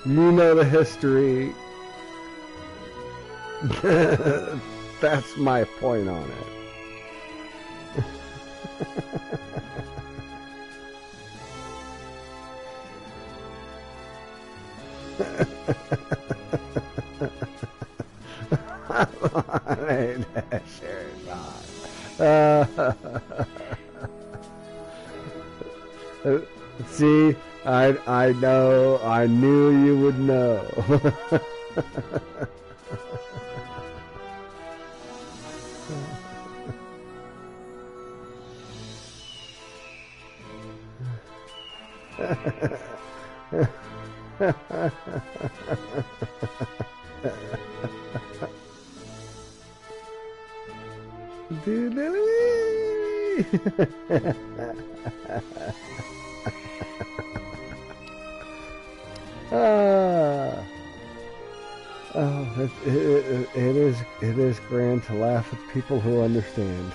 You know the history. That's my point on it. Sure not. See, I know, I knew you would know. It is grand to laugh with people who understand.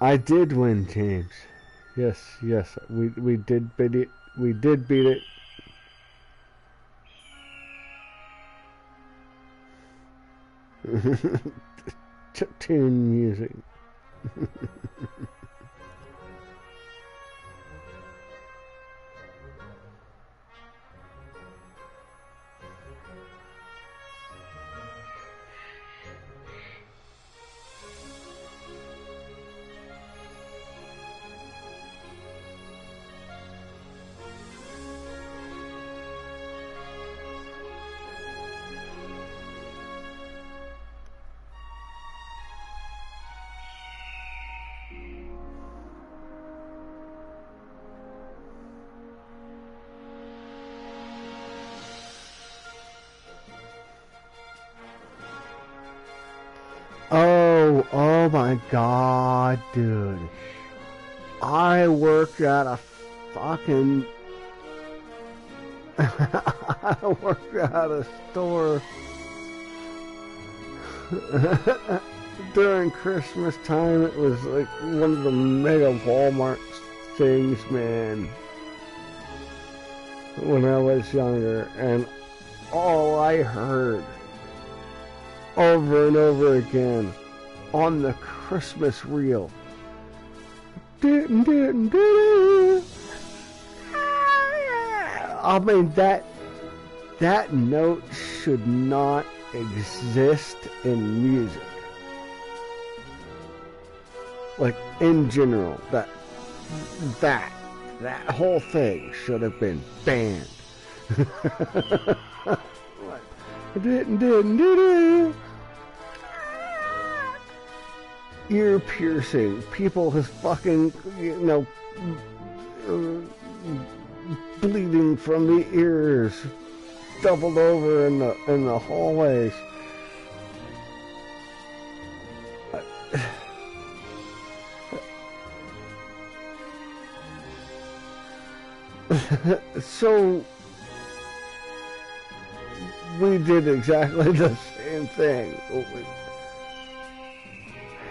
I did win, James. Yes, we did beat it. We did beat it. Tune music. Oh my God, dude. I worked at a fucking... I worked at a store during Christmas time. It was like one of the mega Walmart things, man, when I was younger, and all I heard over and over again on the Christmas reel, I mean, that note should not exist in music. Like, in general, that whole thing should have been banned. Ear piercing. People has fucking, bleeding from the ears, doubled over in the hallways. So we did exactly the same thing.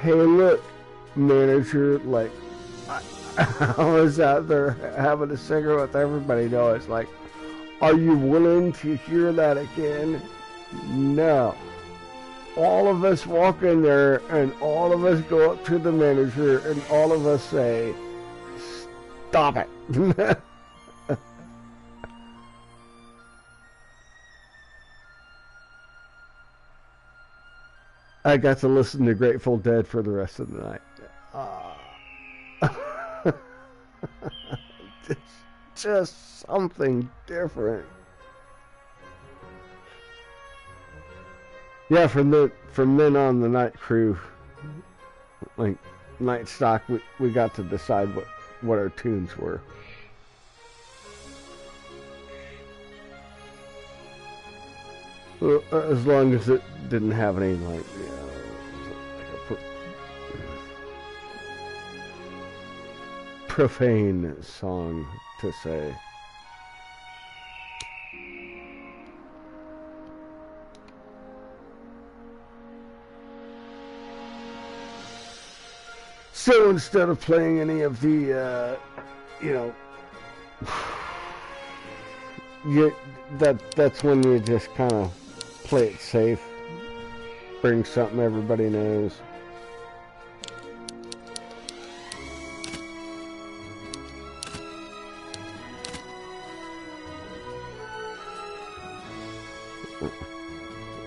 Hey, look, manager, like, I was out there having a cigarette with everybody. No, it's like, are you willing to hear that again? No. All of us walk in there, and all of us go up to the manager, and all of us say, stop it. I got to listen to Grateful Dead for the rest of the night. Just something different. Yeah, from then on, the night crew, like night stock, we got to decide what our tunes were. Well, as long as it didn't have any, like, profane song to say. So instead of playing any of the, that's when you just kind of play it safe, bring something everybody knows.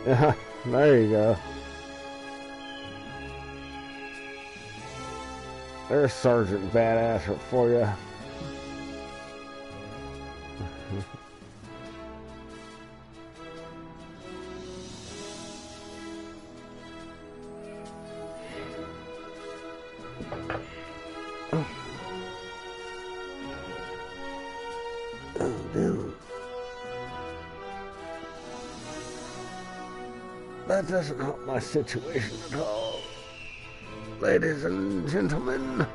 Yeah, there you go. There's Sergeant Badass for you. That doesn't help my situation at all, ladies and gentlemen.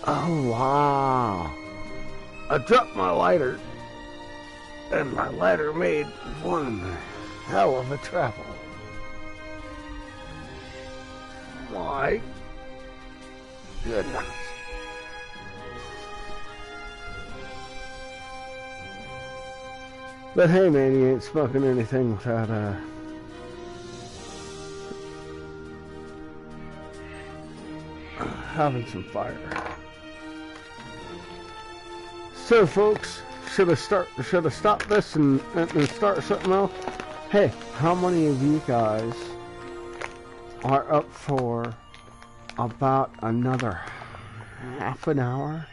Oh, wow. I dropped my lighter, and my lighter made one hell of a travel. My goodness. But hey, man, you ain't smoking anything without having some fire. So, folks, should I stop this and start something else? Hey, how many of you guys are up for about another half an hour?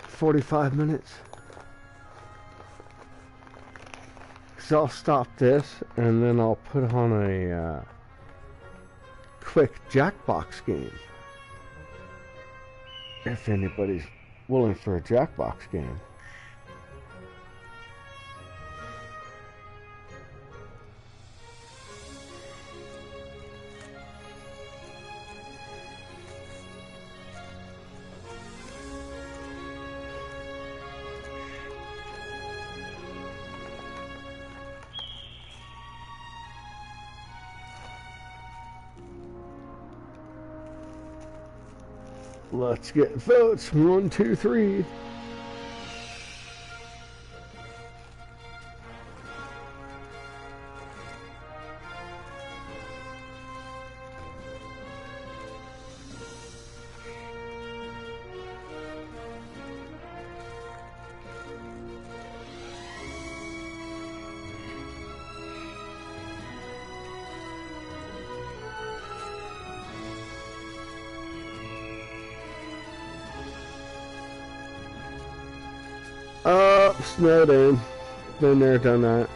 45 minutes? So I'll stop this and then I'll put on a quick Jackbox game. if anybody's willing for a Jackbox game. Let's get votes. 1, 2, 3. Snowed in. Been there, done that.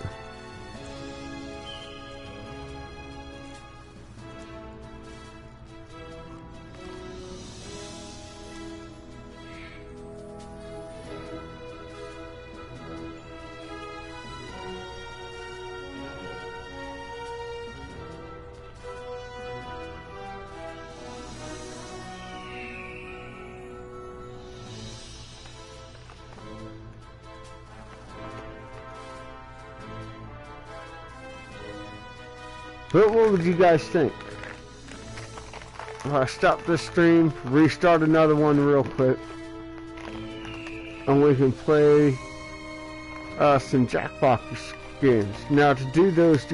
But what would you guys think? If I stop this stream, restart another one real quick, and we can play some Jackbox games. Now, to do those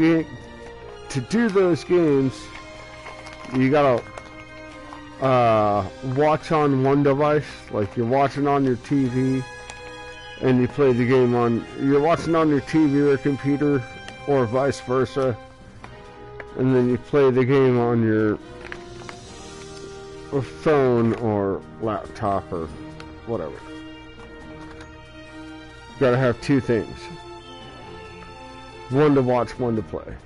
games, you gotta watch on one device, like you're watching on your TV, and you play the game on. You're watching on your TV or computer, or vice versa. And then you play the game on your phone or laptop or whatever. You gotta have two things. One to watch, one to play.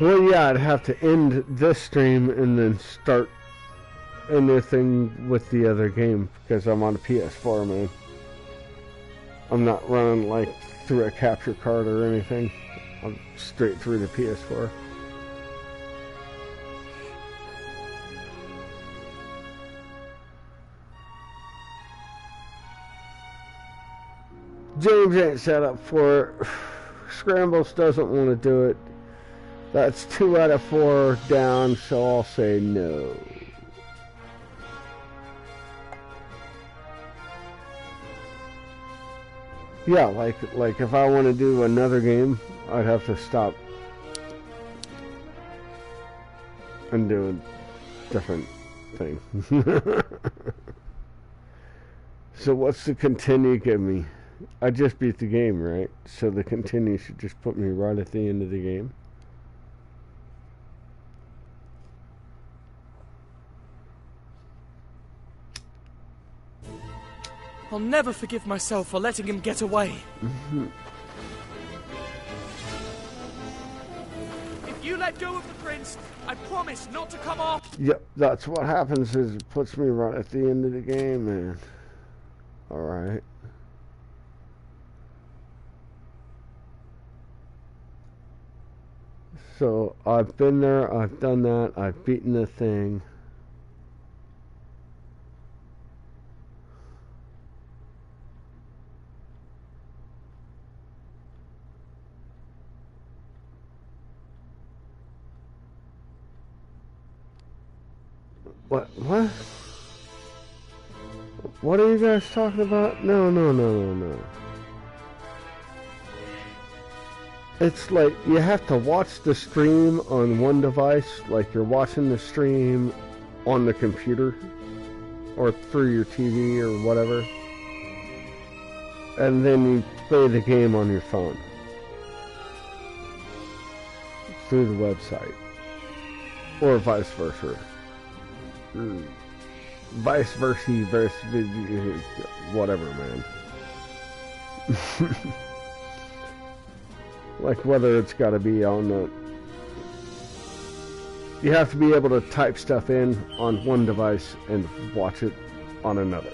Well, yeah, I'd have to end this stream and then start anything with the other game because I'm on a PS4, man. I'm not running like through a capture card or anything. I'm straight through the PS4. James ain't set up for it. Scrambles doesn't want to do it. That's 2 out of 4 down, so I'll say no. Yeah, like if I want to do another game, I'd have to stop and do a different thing. So what's the continue give me? I just beat the game, right? So the continue should just put me right at the end of the game. I'll never forgive myself for letting him get away. If you let go of the prince, I promise not to come off. Yep, that's what happens is it puts me right at the end of the game, man. Alright. So, I've been there, I've done that, I've beaten the thing. What? What are you guys talking about? No. It's like you have to watch the stream on one device, like you're watching the stream on the computer or through your TV or whatever, and then you play the game on your phone through the website, or vice versa. Vice versa, whatever, man. Like whether it's got to be on the... You have to be able to type stuff in on one device and watch it on another.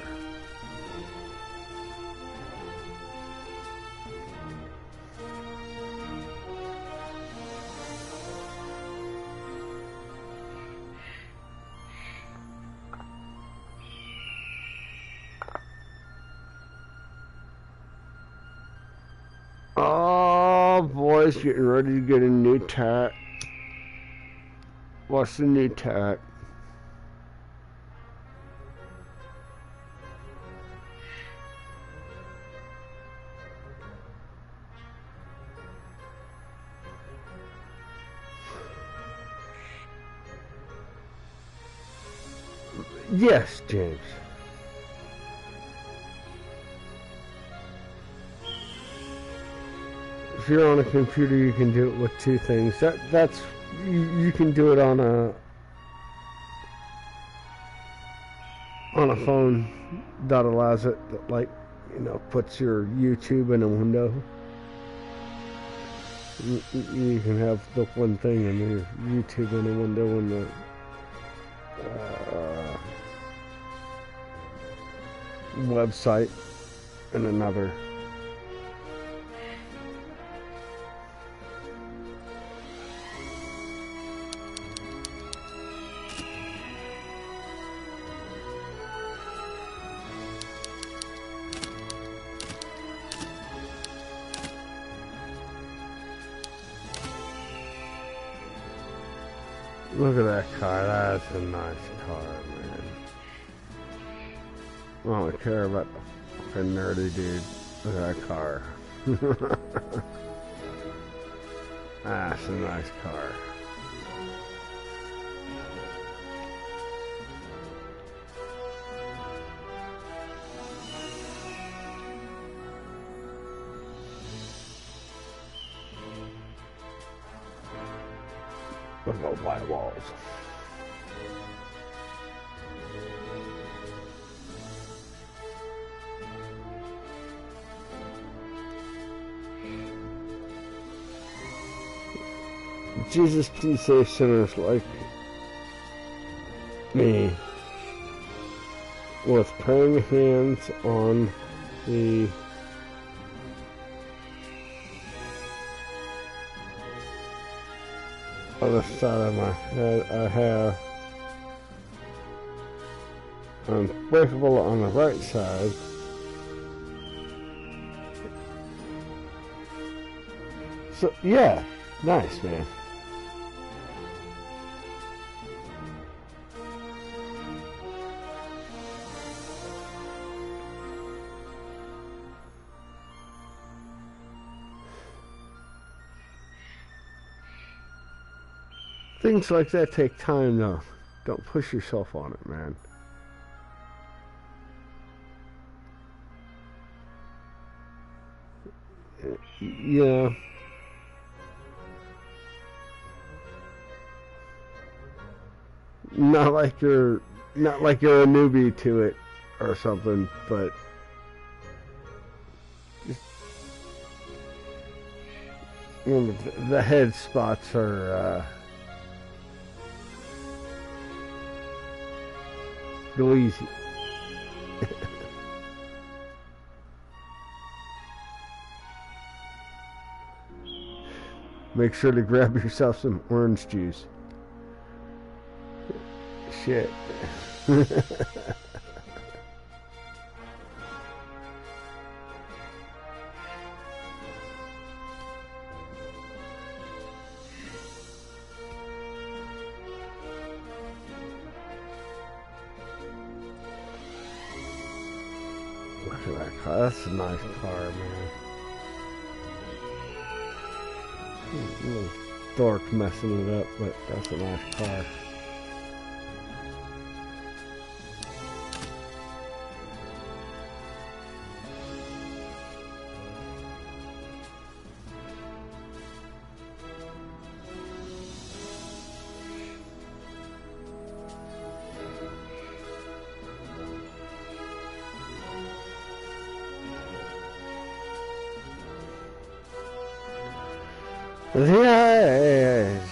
Oh, boys, getting ready to get a new tack. What's the new tack? Yes, James. If you're on a computer, you can do it with two things. That's you can do it on a phone that allows it, that, like, you know, puts your YouTube in a window. You can have the one thing and your YouTube in a window and the website in another. Look at that car. That's a nice car, man. I don't care about the fucking nerdy dude. Look at that car. That's a nice car. What about white walls? Jesus, please save sinners like me, with praying hands on the other side of my head. I have unbreakable on the right side. So yeah, nice, man. Things like that take time, though. Don't push yourself on it, man. Yeah. Not like you're a newbie to it or something, but just, you know, the head spots are go easy. Make sure to grab yourself some orange juice. Shit. Look at that car. That's a nice car, man. A little dork messing it up, but that's a nice car. Yeah.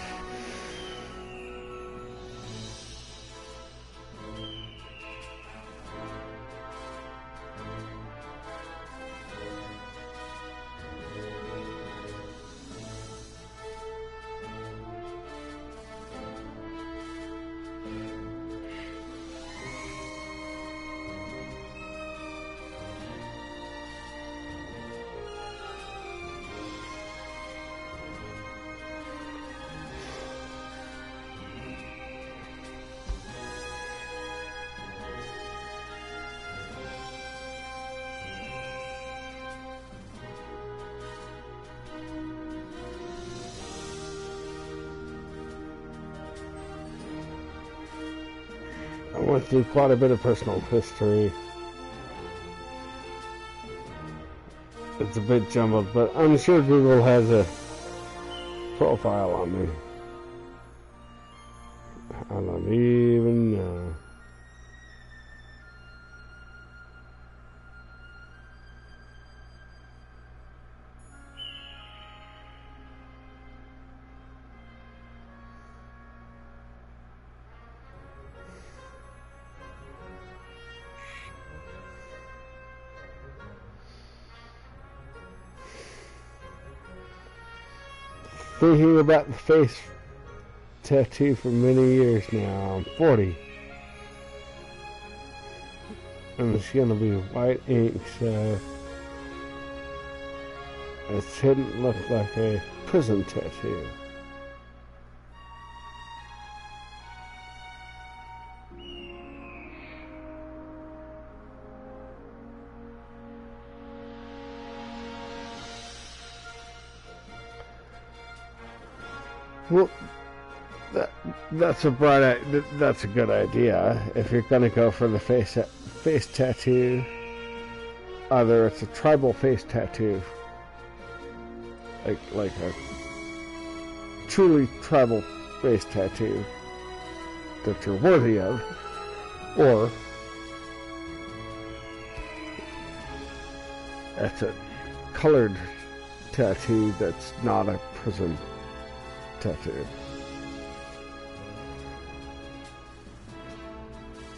I went through quite a bit of personal history. It's a bit jumbled, but I'm sure Google has a profile on me. I don't even know. Thinking about the face tattoo for many years now. I'm 40. And it's gonna be white ink, so it shouldn't look like a prison tattoo. Well, that's a that's a good idea. If you're gonna go for the face tattoo, either it's a tribal face tattoo, like a truly tribal face tattoo that you're worthy of, or it's a colored tattoo that's not a prison tattoo.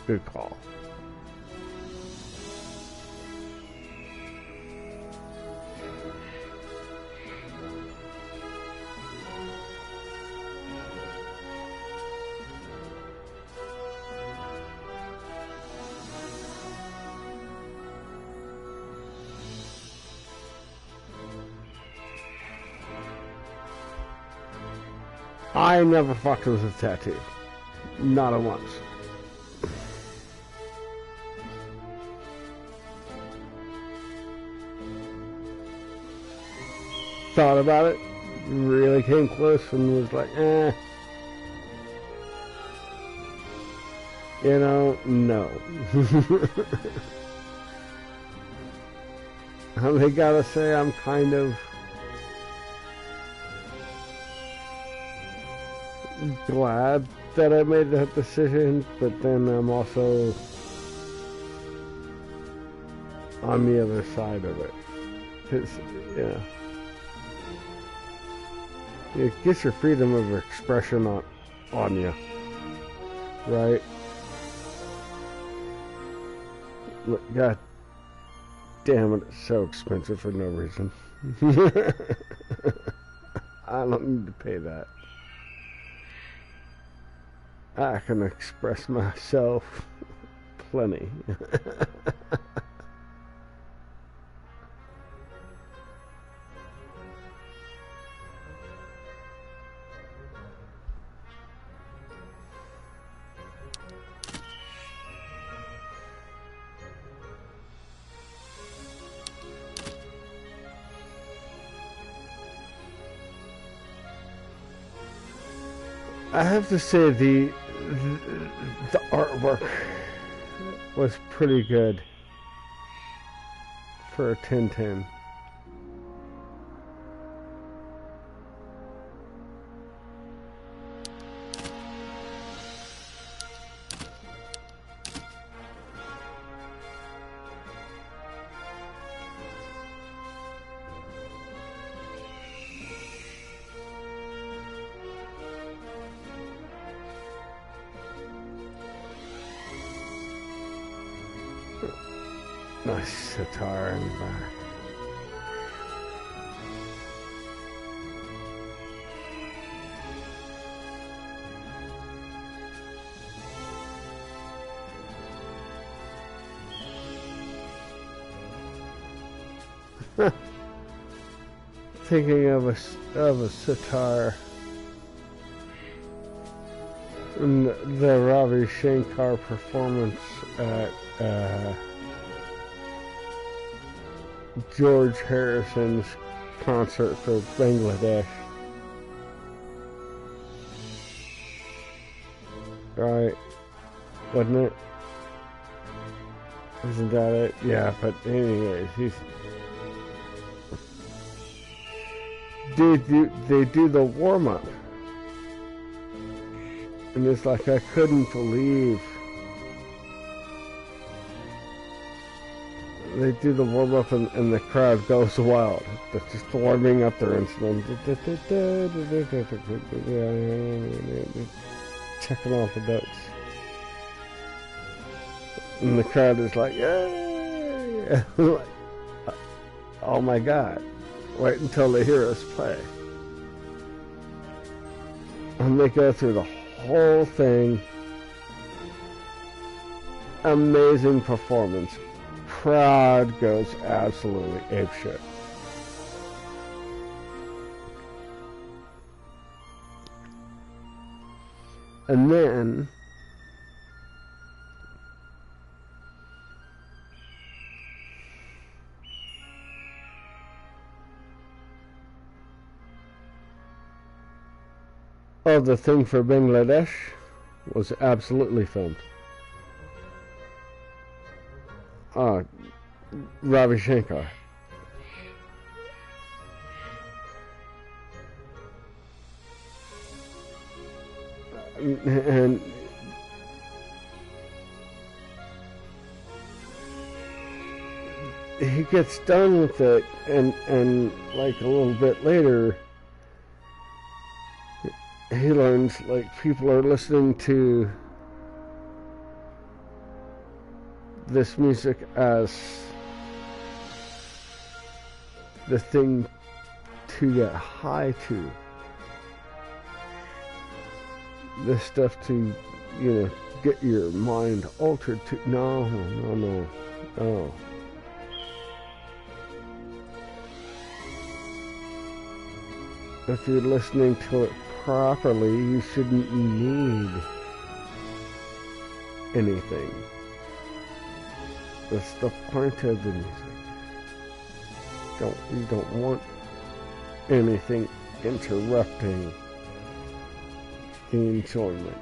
Good call. I never fucked with a tattoo. Not a once. Thought about it, really came close and was like, you know, no. I gotta say I'm kind of glad that I made that decision, but then I'm also on the other side of it. It's, yeah. It gets your freedom of expression on you, right? Look, God damn it, it's so expensive for no reason. I don't need to pay that. I can express myself plenty. I have to say the artwork was pretty good for a Tintin. Nice sitar in the back. Thinking of a sitar, and the Ravi Shankar performance at George Harrison's concert for Bangladesh. Right, wasn't it? Isn't that it? Yeah, but anyways, they do the warm-up, and it's like, I couldn't believe they do the warm-up and the crowd goes wild. They're just warming up their instruments, checking off the notes, and the crowd is like, yay! Like, oh my God. Wait until they hear us play. And they go through the whole thing. Amazing performance. Crowd goes absolutely apeshit. And then the thing for Bangladesh was absolutely filmed. Ravi Shankar. And he gets done with it, and like a little bit later, he learns, like, people are listening to this music as the thing to get high to. This stuff to, get your mind altered to. No. If you're listening to it properly, you shouldn't need anything. That's the point of the music. You don't want anything interrupting the enjoyment.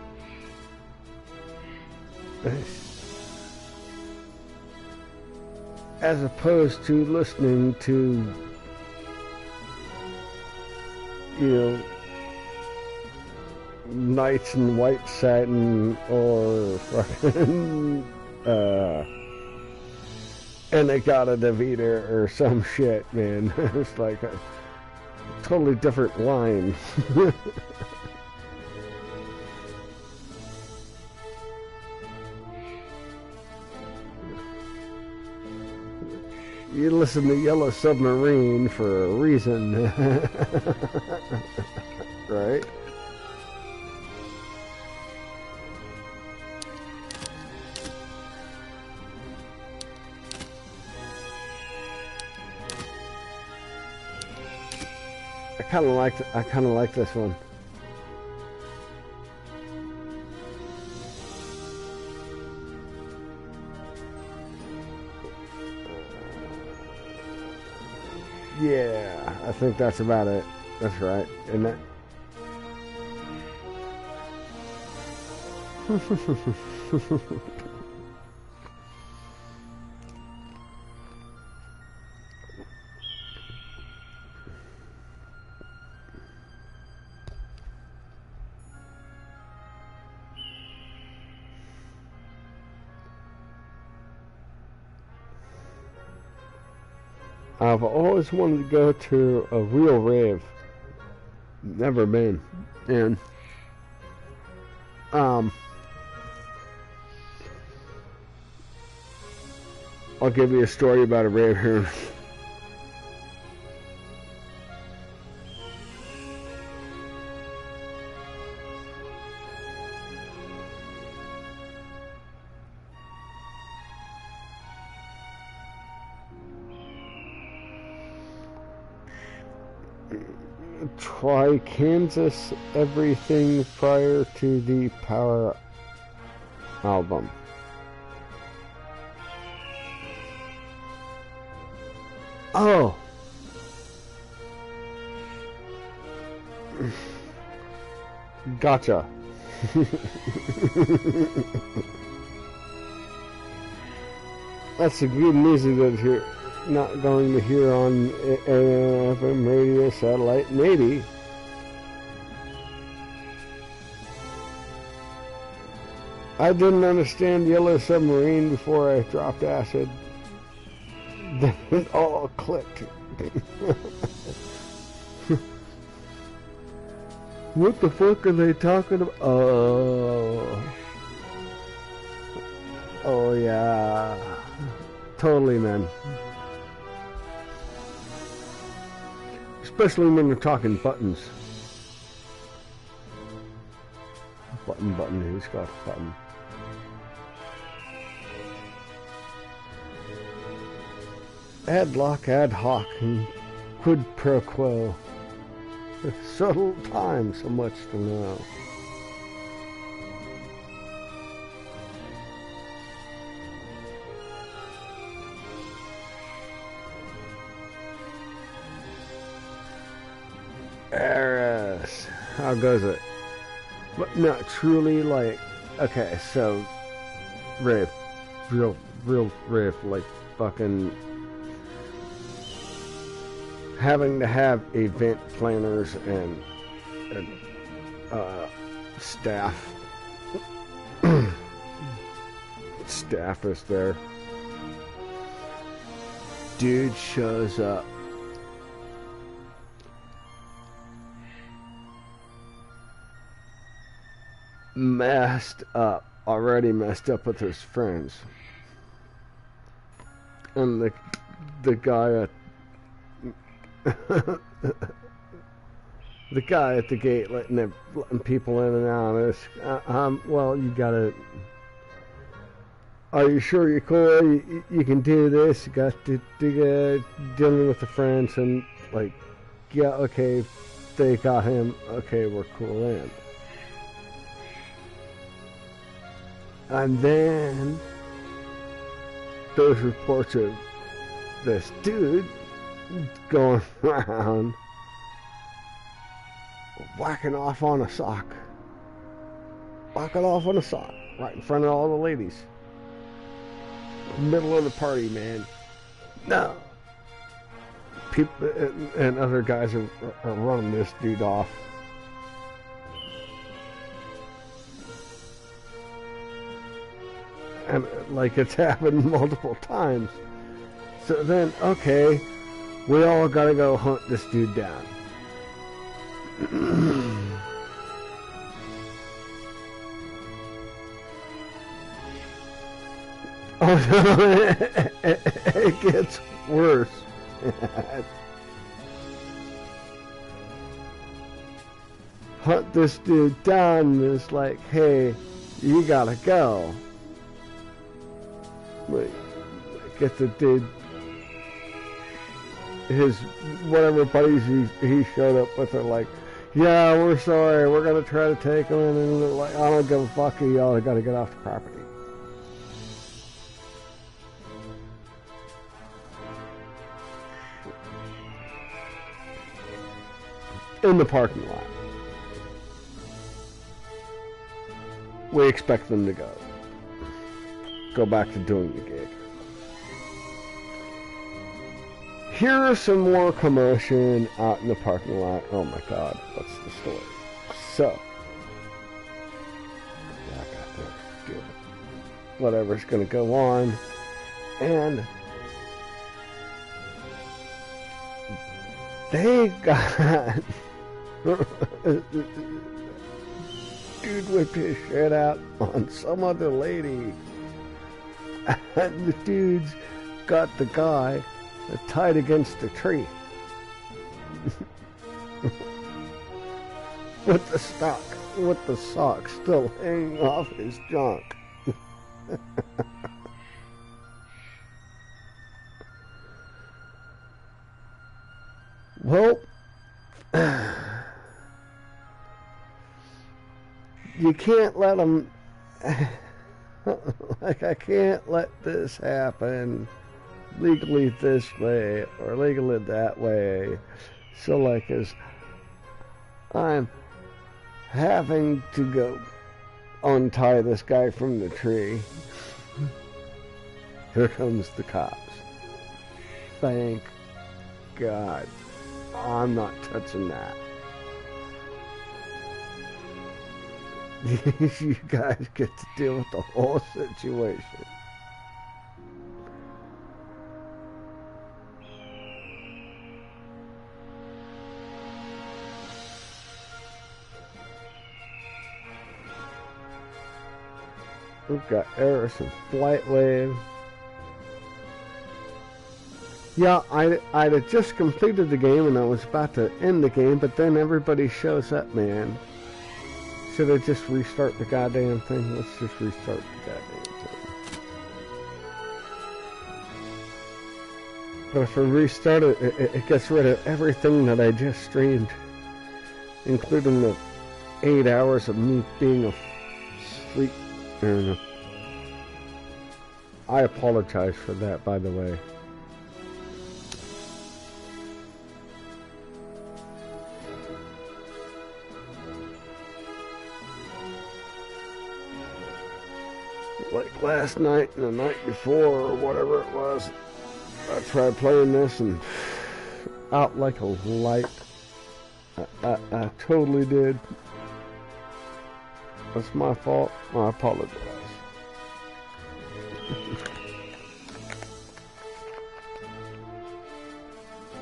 As opposed to listening to, Knights in White Satin or fucking Enagata Davida or some shit, man. It's like a totally different line. You listen to Yellow Submarine for a reason. Right? I kind of like this one. Yeah, I think that's about it. That's right, isn't it? I've always wanted to go to a real rave. Never been. And I'll give you a story about a reindeer. Try Kansas everything prior to the Power album. Oh. Gotcha. That's the good music that you're not going to hear on FM radio satellite, maybe. I didn't understand Yellow Submarine before I dropped acid. Then it all clicked. What the fuck are they talking about? Oh yeah. Totally, man. Especially when they're talking buttons. Button, who's got a button? Ad lock, ad hoc, and quid pro quo. Subtle time, so much to know. Eris, how goes it? But not truly, like, okay, so riff, real riff, like fucking having to have event planners and staff. Staff is there. Dude shows up. Already messed up with his friends. And the guy at the guy at the gate letting people in and out is, well, you gotta, are you sure you're cool? You can do this. You got to dealing with the friends and like, yeah, okay, they got him. Okay, we're cool in. And then those reports of this dude going around whacking off on a sock. Whacking off on a sock right in front of all the ladies. Middle of the party, man. No. People and other guys are running this dude off. And like it's happened multiple times. So then, okay, we all gotta go hunt this dude down. Oh no, it gets worse. Hunt this dude down and it's like, hey, you gotta go. Like, get the dude, his whatever buddies he showed up with are like, yeah, we're sorry, we're gonna try to take him in, and they're like, I don't give a fuck, y'all gotta get off the property. In the parking lot. We expect them to go back to doing the gig. Here's some more commotion out in the parking lot. Oh my god, what's the story? So, yeah, I got to do whatever's gonna go on, and they got dude whipped his shit out on some other lady. And the dude's got the guy tied against a tree. with the sock still hanging off his junk. Well, you can't let them, like, I can't let this happen legally this way or legally that way. So, like, as I'm having to go untie this guy from the tree, here comes the cops. Thank God. I'm not touching that. You guys get to deal with the whole situation. We've got Eris and Flightwave. Yeah, I'd have just completed the game and I was about to end the game, but then everybody shows up, man. Should I just restart the goddamn thing? Let's just restart the goddamn thing. But if I restart it, it gets rid of everything that I just streamed, including the 8 hours of me being asleep. I apologize for that, by the way. Like last night and the night before, or whatever it was, I tried playing this and out like a light. I totally did. That's my fault. I apologize.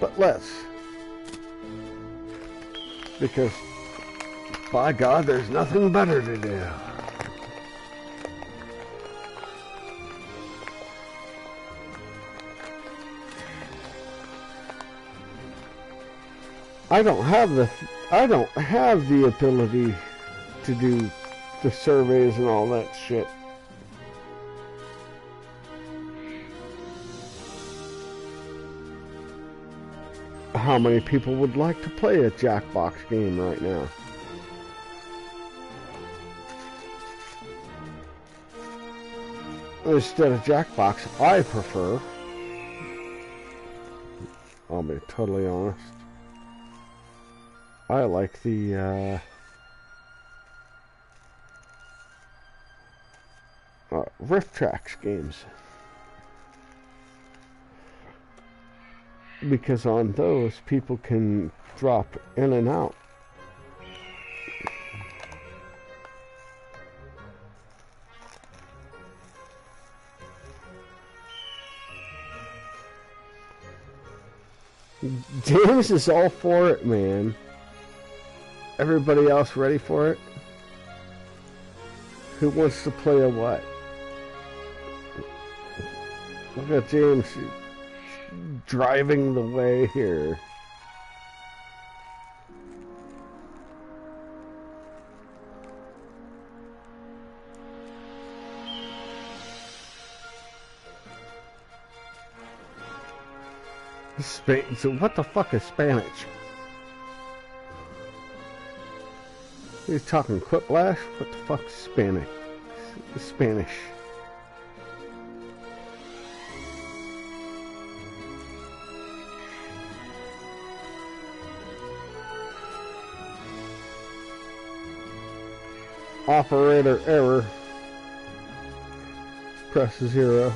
But let's. Because, by God, there's nothing better to do. I don't have the ability to do the surveys and all that shit. How many people would like to play a Jackbox game right now? Instead of Jackbox, I prefer, I'll be totally honest, I like the Rift Tracks games, because on those people can drop in and out. James is all for it, man. Everybody else ready for it? Who wants to play a what? Look at James driving the way here. So what the fuck is Spanish? He's talking quiplash? What the fuck is Spanish? Spanish. Operator error. Press 0.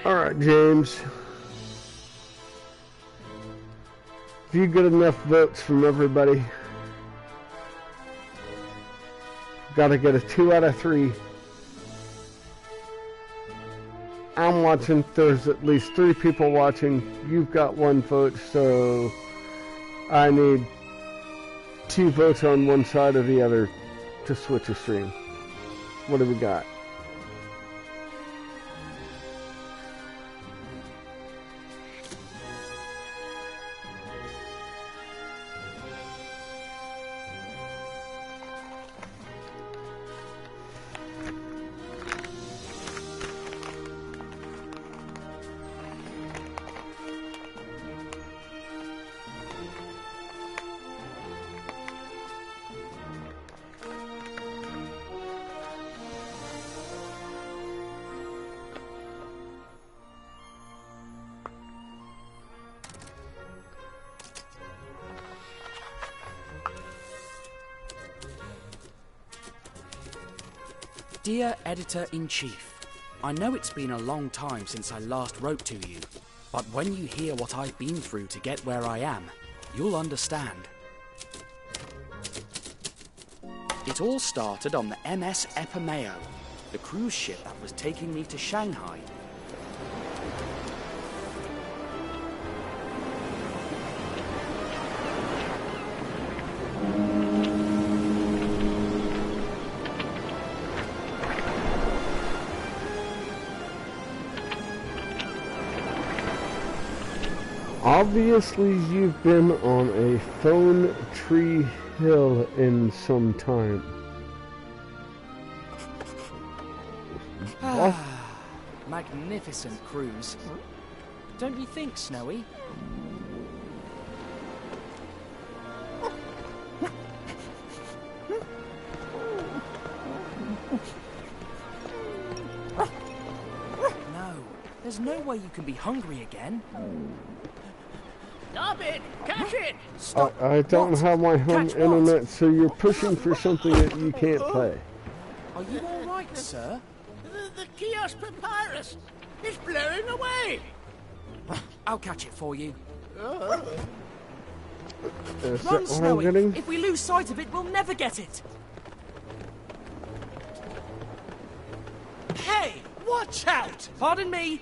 Alright, James. If you get enough votes from everybody, gotta get a 2 out of 3. I'm watching. There's at least 3 people watching. You've got 1 vote, so I need 2 votes on one side or the other to switch a stream. What do we got? Dear Editor-in-Chief, I know it's been a long time since I last wrote to you, but when you hear what I've been through to get where I am, you'll understand. It all started on the MS Epimeo, the cruise ship that was taking me to Shanghai. Obviously, you've been on a Phone Tree Hill in some time. Magnificent cruise. Don't you think, Snowy? No, there's no way you can be hungry again. Stop it! Catch it! Stop. I don't What? have my home Catch what? internet, so you're pushing for something that you can't play. Are you all right, sir? The kiosk papyrus is blowing away! I'll catch it for you. Is Run, that what I'm Snowy! getting? If we lose sight of it, we'll never get it! Hey! Watch out! Pardon me!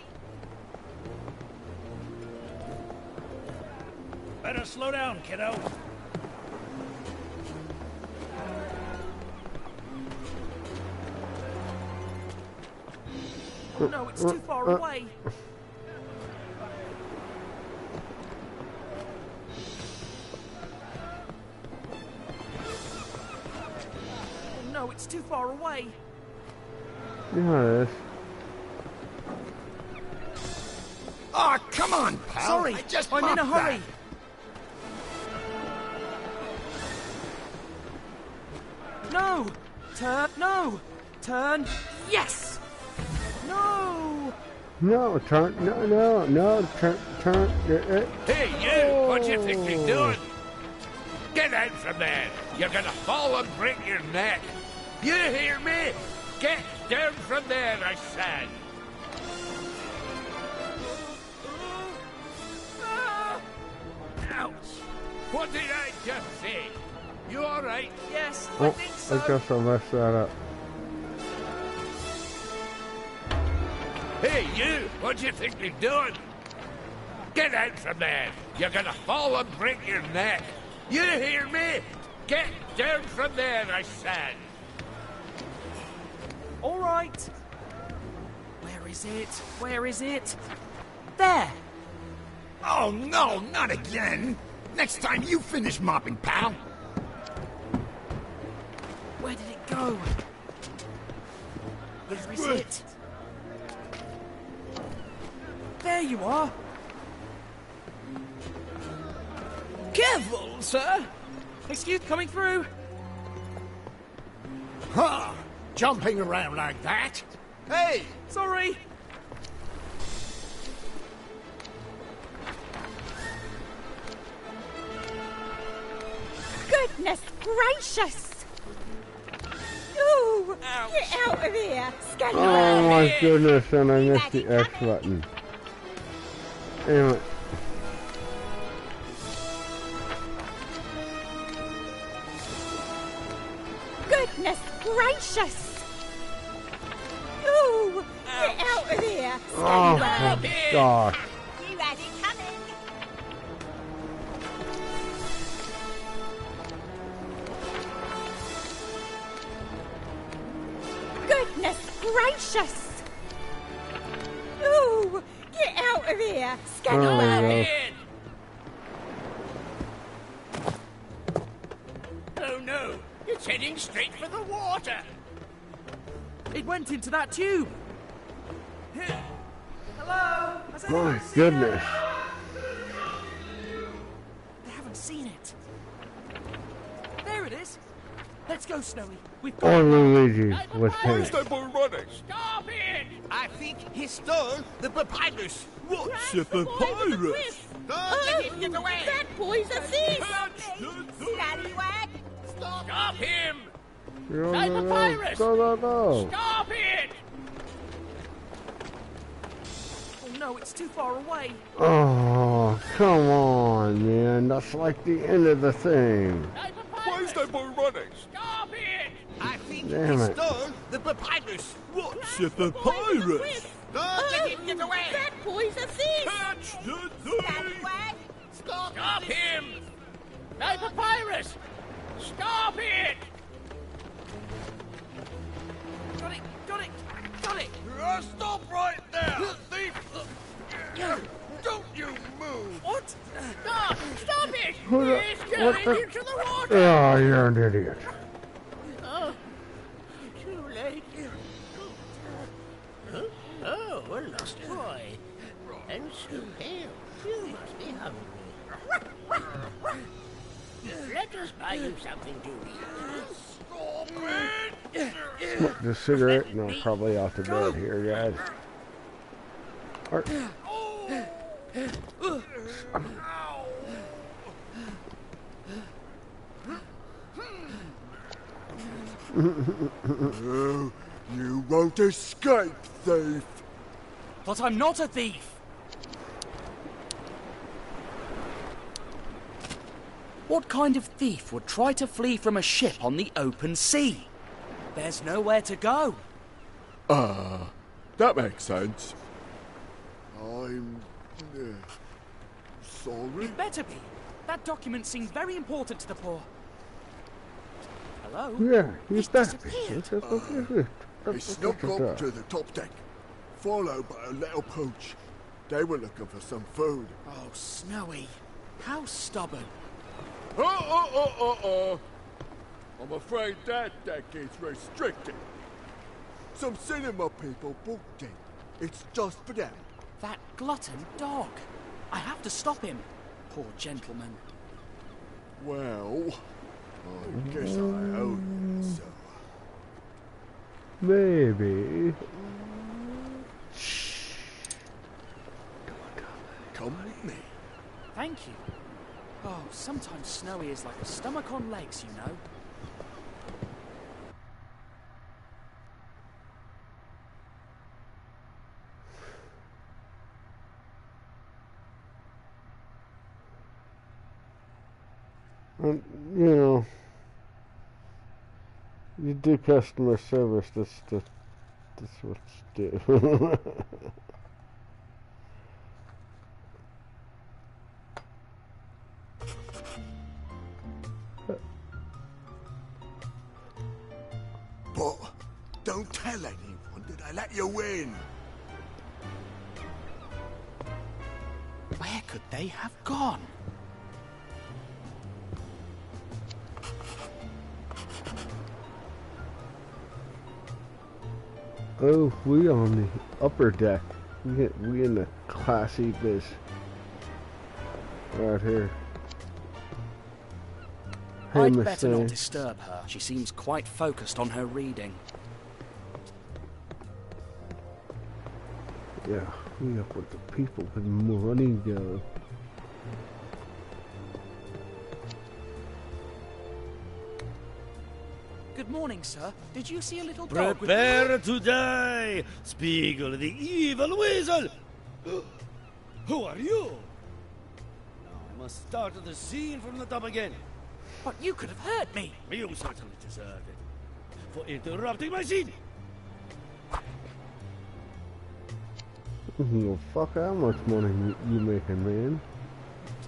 Better slow down, kiddo. Oh no, it's too far away! Oh no, it's too far away! Yeah, it is. Oh, come on, pal. Sorry, I just I'm in a mopped hurry! No! Turn! No! Turn! Yes! No! No, turn, no, turn. Hey, you! What do you think you're doing? Get out from there! You're gonna fall and break your neck! You hear me? Get down from there, I said! Ouch! What did I just say? You alright? Yes, I Oh, think so! I guess I messed that up. Hey, you! What do you think you're doing? Get out from there! You're gonna fall and break your neck! You hear me? Get down from there, I said! All right. Where is it? Where is it? There! Oh, no, not again. Next time you finish mopping, pal. Where did it go? Where is it? There you are! Careful, sir! Excuse, coming through! Huh? Jumping around like that? Hey! Sorry! Goodness gracious! Ooh! Get out of here! Scandal! Oh my goodness, and I missed the X button. Damn it. Goodness gracious! Ooh! Get out of here! Oh my gosh. You had it coming! Goodness gracious! Ooh! Get out of here! Scallywag! Oh no! It's heading straight for the water! It went into that tube. Hello? Has My anyone seen goodness. it? They haven't seen it. There it is. Let's go, Snowy. We've got Or it. Luigi with Where's him. that boy running? Stop it! I think he stole the papyrus. What's a papyrus? Don't let him get away! That boy's a thief! Catch the thief! Scallywag! Stop him! Go, papyrus! go. Stop it! Oh no, it's too far away. Oh, come on, man. That's like the end of the thing. Where's that boy running? Stop it! I think Damn he it. stole the papyrus. What's a papyrus? Don't let him get away! That boy's a thief! Catch the thief! Scallywag! Stop him! No papyrus! Stop it! Got it, got it, got it. Stop right there, thief! Don't you move! What? Stop! Stop it! Who the- He's what going the- into the water! Oh, you're an idiot. Oh, too late. Oh, a lost boy. And so pale. You must be hungry. Let us buy you something to eat. Smoke the cigarette and I'll probably off to bed here, guys. You won't escape, thief! But I'm not a thief. What kind of thief would try to flee from a ship on the open sea? There's nowhere to go. That makes sense. I'm... sorry? It better be. That document seemed very important to the poor. Hello? Yeah, he's back. disappeared. He snuck up to the top deck, followed by a little pooch. They were looking for some food. Oh, Snowy. How stubborn. I'm afraid that deck is restricted. Some cinema people booked it. It's just for them. That glutton dog. I have to stop him. Poor gentleman. Well, I guess I owe you some. Maybe. Come with me. Thank you. Oh, sometimes Snowy is like a stomach on legs, you know. You know, you do customer service, that's what you do. But don't tell anyone that I let you in. Where could they have gone? Oh, we on the upper deck. We in the classy biz. Right here. Hey, I'd Miss better not Thing. disturb her. She seems quite focused on her reading. Yeah, we up with the people with money go. Good morning, sir. Did you see a little dog with... Prepare to die, Spiegel the evil weasel! Who are you? Now I must start the scene from the top again. But you could have hurt me. You certainly deserved it. for interrupting my scene. Well, fuck how much money you making, man?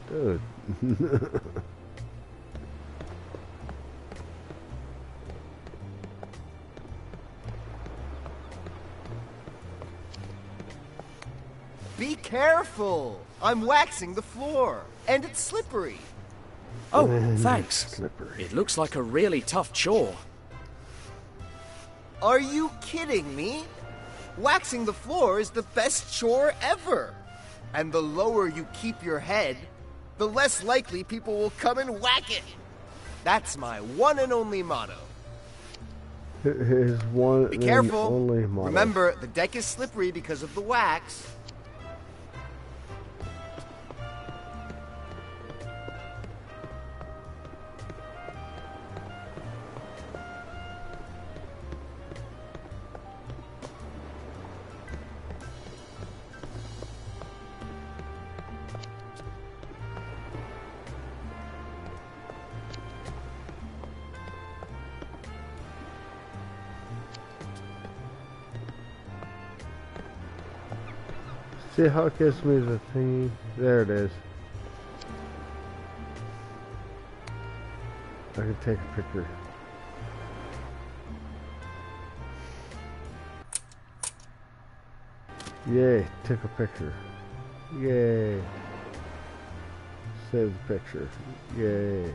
Dude. Be careful! I'm waxing the floor, and it's slippery. Oh, Man, thanks. slippery. It looks like a really tough chore. Are you kidding me? Waxing the floor is the best chore ever. And the lower you keep your head, the less likely people will come and whack it. That's my one and only motto. His one Be and careful. only motto. Remember, the deck is slippery because of the wax. See how it gives me the thingy? There it is. I can take a picture. Yay, took a picture. Yay. Save the picture. Yay.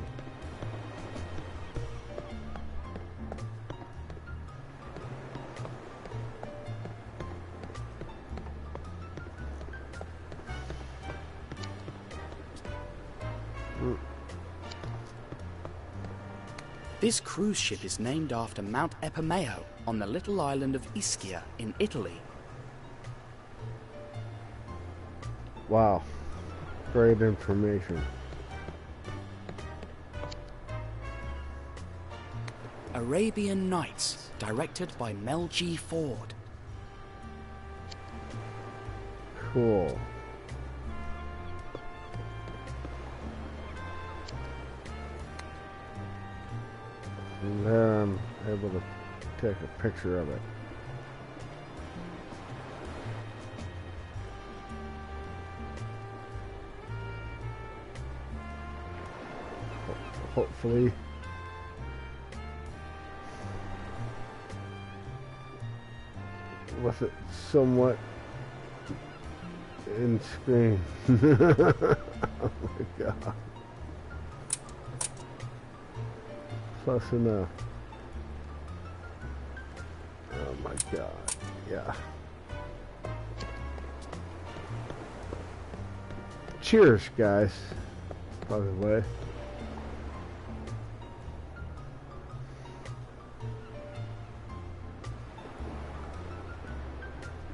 This cruise ship is named after Mount Epomeo on the little island of Ischia in Italy. Wow. Great information. Arabian Nights, directed by Mel G. Ford. Cool. And there I'm able to take a picture of it. Hopefully. With it somewhat in screen. Oh my god. Close enough. Oh my god. Yeah. Cheers, guys. By the way.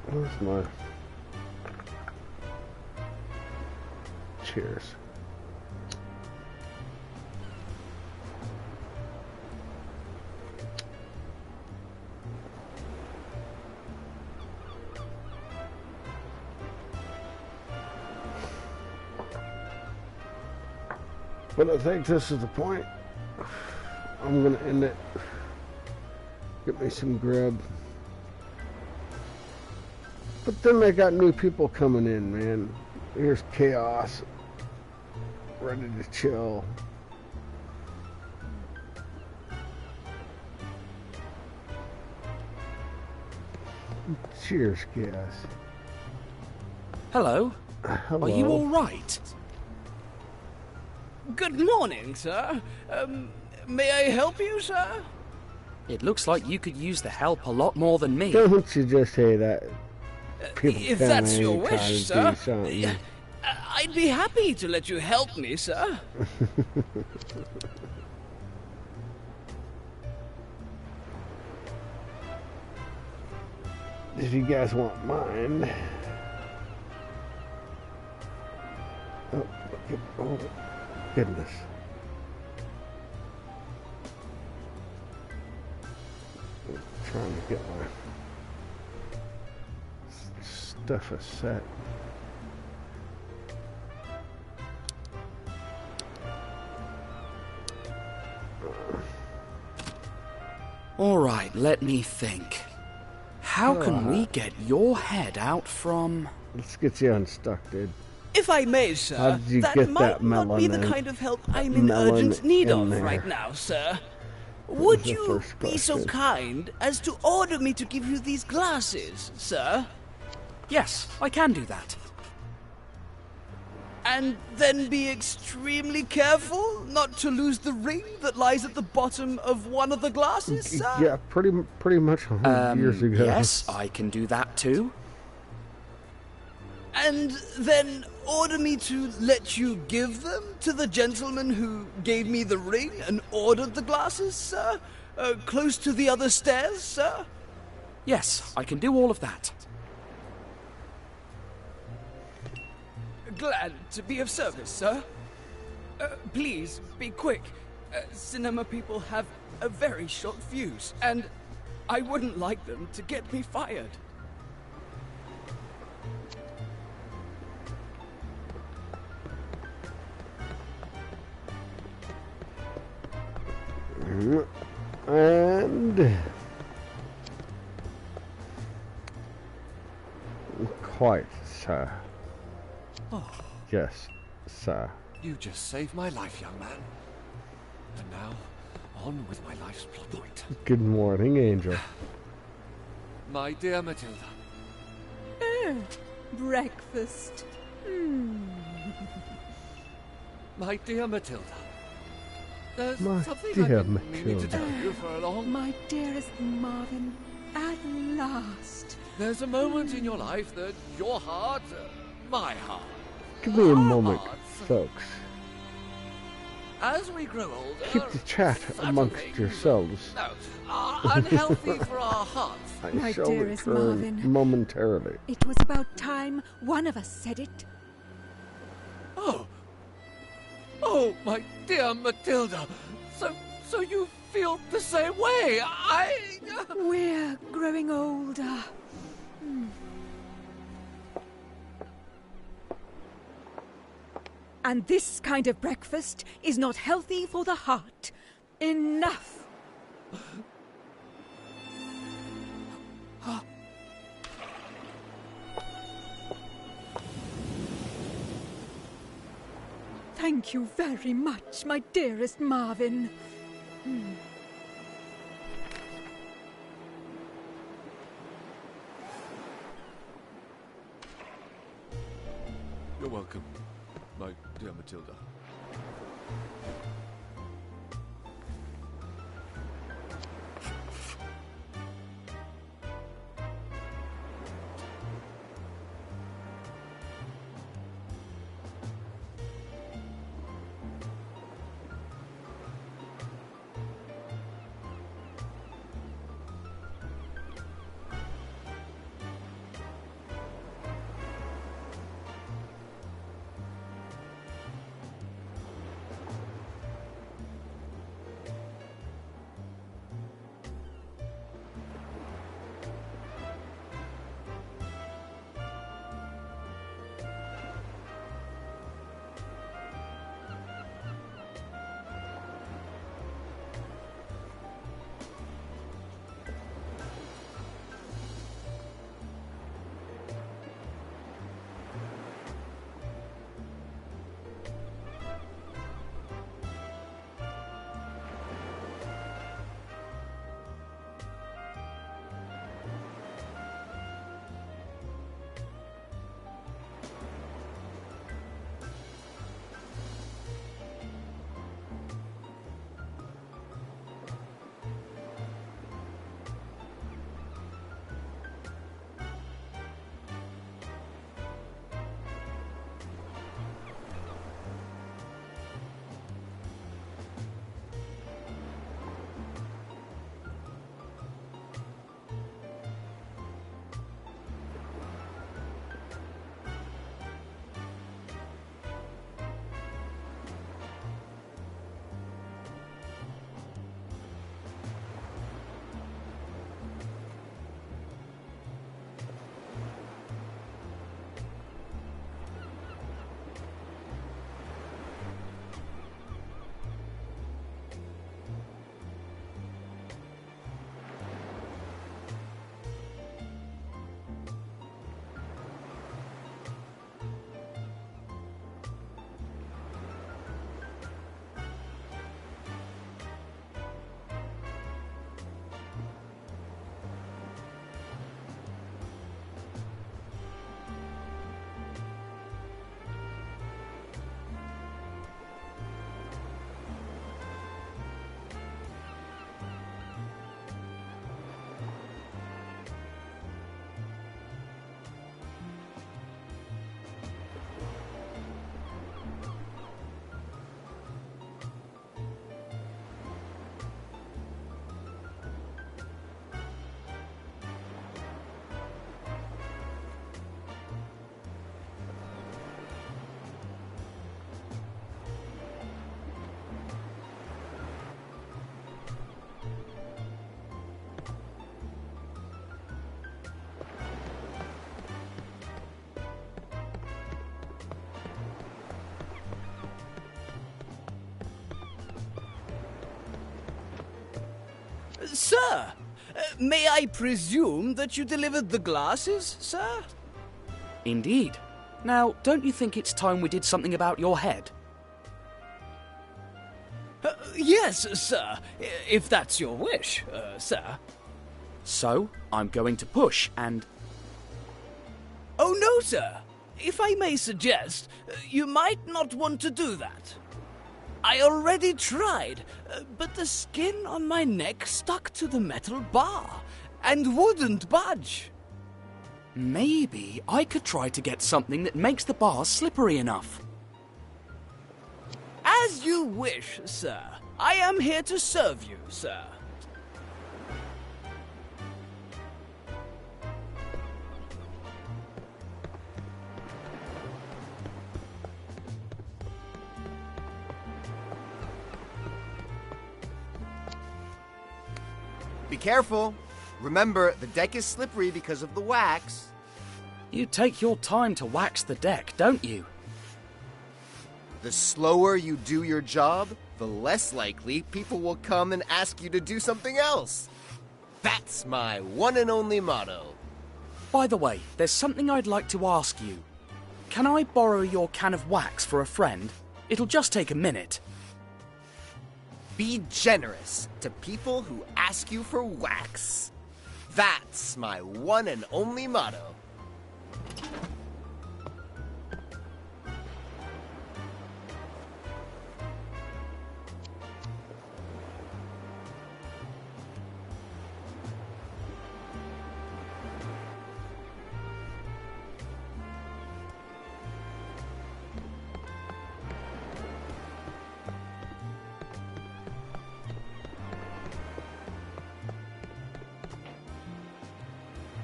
Where's my... Cheers. But I think this is the point. I'm gonna end it. Get me some grub. But then they got new people coming in, man. Here's Chaos. Ready to chill. Cheers, Chaos. Hello. Hello. Are you all right? Good morning, sir. May I help you, sir? It looks like you could use the help a lot more than me. Don't you just say that? People If come that's in your and try wish, to sir. do something. I'd be happy to let you help me, sir. If you guys want mine. Oh goodness. I'm trying to get my stuff a set. All right, let me think. How can we get your head out from... Let's get you unstuck, dude. If I may, How sir, did you that get might that not be melon the in- kind of help that I'm in melon urgent need in of there? right now, sir. was Would the you first be so question. kind as to order me to give you these glasses, sir? Yes, I can do that. And then be extremely careful not to lose the ring that lies at the bottom of one of the glasses, sir? Yeah, pretty much 100 years ago. Yes, I can do that too. And then order me to let you give them to the gentleman who gave me the ring and ordered the glasses, sir? Close to the other stairs, sir? Yes, I can do all of that. Glad to be of service, sir. Please, be quick. Cinema people have a very short fuse, and I wouldn't like them to get me fired. And... Quite, sir. Oh, Yes, sir. you just saved my life, young man. And now, on with my life's plot point. Good morning, Angel. My dear Matilda, Breakfast. my dear Matilda, there's My something dear I've been meaning to Matilda. tell you for a long... My dearest Marvin, at last. There's a moment in your life that your heart, my heart, Give me a our moment, hearts, folks. as we grow older, Keep the chat certain amongst things, yourselves. no, are unhealthy for our hearts. I My shall dearest return Marvin. momentarily. It was about time one of us said it. Oh, my dear Matilda, so you feel the same way? We're growing older. And this kind of breakfast is not healthy for the heart. Enough! Thank you very much, my dearest Marvin. You're welcome, my dear Matilda. Sir, may I presume that you delivered the glasses, sir? Indeed. Now, don't you think it's time we did something about your head? Yes, sir, if that's your wish, sir. So, I'm going to push and... Oh, no, sir. If I may suggest, you might not want to do that. I already tried, but the skin on my neck stuck to the metal bar and wouldn't budge. Maybe I could try to get something that makes the bar slippery enough. As you wish, sir. I am here to serve you, sir. Be careful. Remember, the deck is slippery because of the wax. You take your time to wax the deck, don't you? The slower you do your job, the less likely people will come and ask you to do something else. That's my one and only motto. By the way, there's something I'd like to ask you. Can I borrow your can of wax for a friend? It'll just take a minute. Be generous to people who ask you for wax. That's my one and only motto.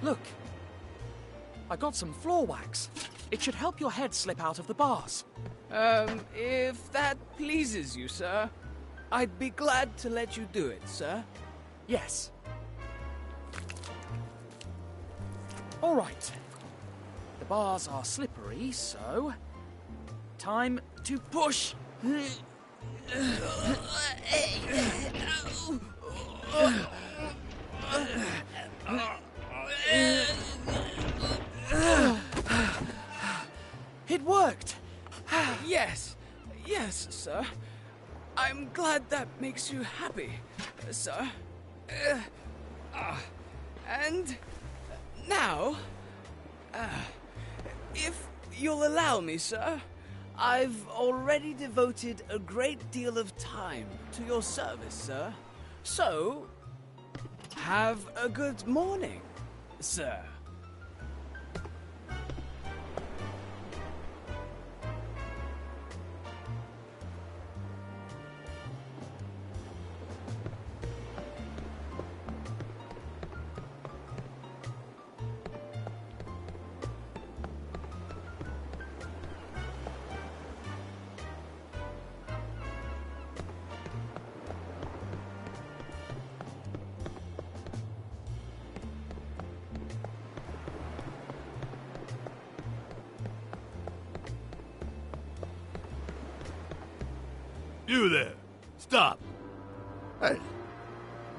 Look, I got some floor wax. It should help your head slip out of the bars. If that pleases you, sir, I'd be glad to let you do it, sir. Yes. All right. The bars are slippery, so... time to push. It worked! Yes, sir. I'm glad that makes you happy, sir. And now, if you'll allow me, sir, I've already devoted a great deal of time to your service, sir. So, have a good morning, sir. You there! Stop! Hey,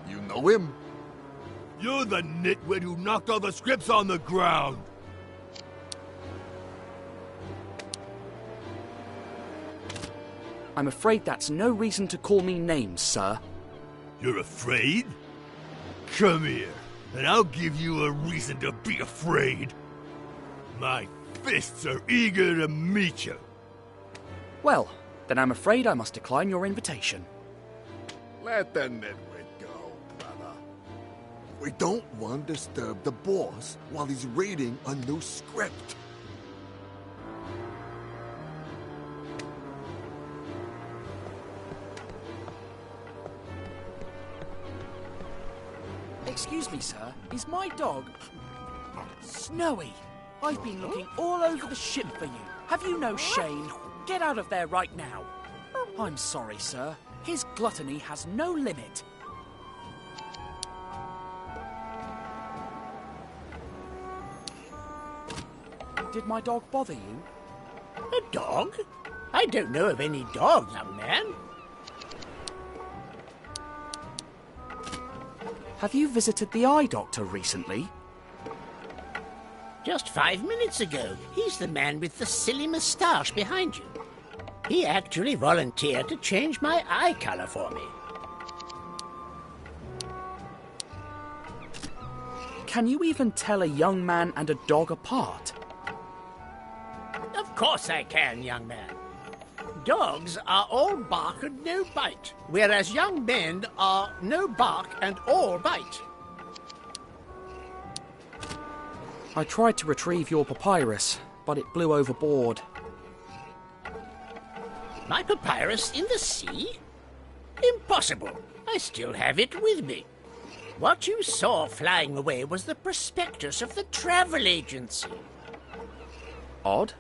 you know him? You're the nitwit who knocked all the scripts on the ground! I'm afraid that's no reason to call me names, sir. You're afraid? Come here, and I'll give you a reason to be afraid. My fists are eager to meet you. Well, then I'm afraid I must decline your invitation. Let the nitwit go, brother. We don't want to disturb the boss while he's reading a new script. Excuse me, sir. Is my dog... Snowy? I've been looking all over the ship for you. Have you no shame? Get out of there right now. I'm sorry, sir. His gluttony has no limit. Did my dog bother you? A dog? I don't know of any dog, young man. Have you visited the eye doctor recently? Just 5 minutes ago. He's the man with the silly moustache behind you. He actually volunteered to change my eye color for me. Can you even tell a young man and a dog apart? Of course I can, young man. Dogs are all bark and no bite, whereas young men are no bark and all bite. I tried to retrieve your papyrus, but it blew overboard. My papyrus in the sea? Impossible. I still have it with me. What you saw flying away was the prospectus of the travel agency. Odd.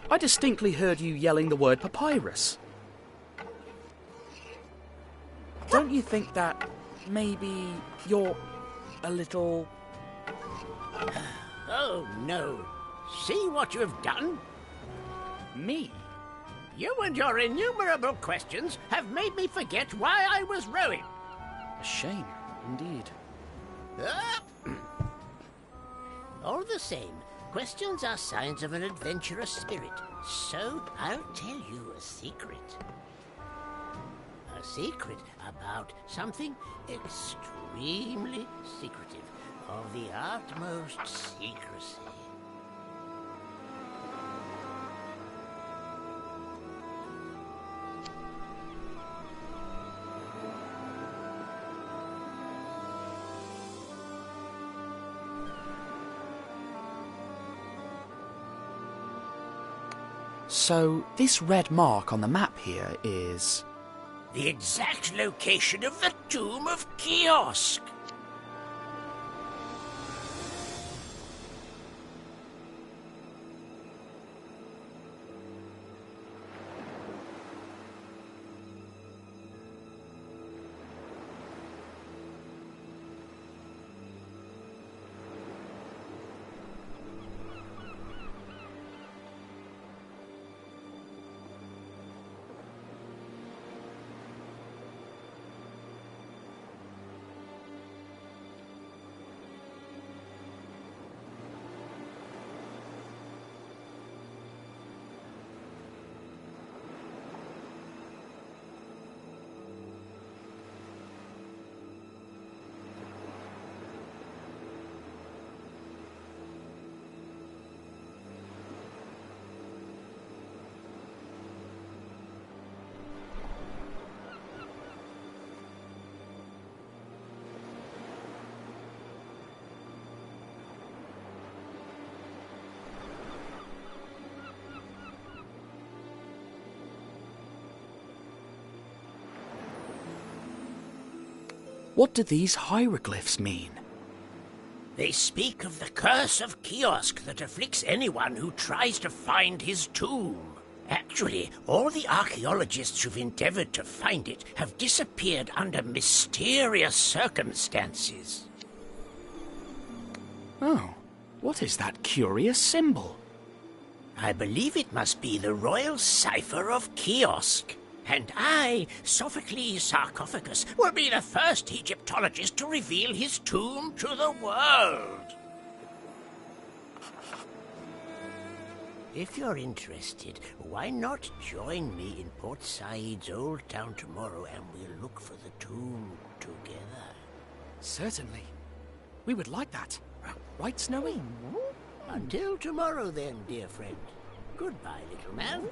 I distinctly heard you yelling the word papyrus. Don't you think that maybe you're a little... Oh, no. See what you have done? Me? You and your innumerable questions have made me forget why I was rowing. A shame, indeed. All the same, questions are signs of an adventurous spirit. So I'll tell you a secret. A secret about something extremely secretive, of the utmost secrecy. So, this red mark on the map here is... The exact location of the tomb of Kiosk. What do these hieroglyphs mean? They speak of the curse of Kiosk that afflicts anyone who tries to find his tomb. Actually, all the archaeologists who've endeavored to find it have disappeared under mysterious circumstances. Oh, what is that curious symbol? I believe it must be the royal cipher of Kiosk. And I, Sophocles Sarcophagus, will be the first Egyptologist to reveal his tomb to the world. If you're interested, why not join me in Port Said's old town tomorrow and we'll look for the tomb together? Certainly. We would like that. Right, Snowy? Until tomorrow then, dear friend. Goodbye, little man.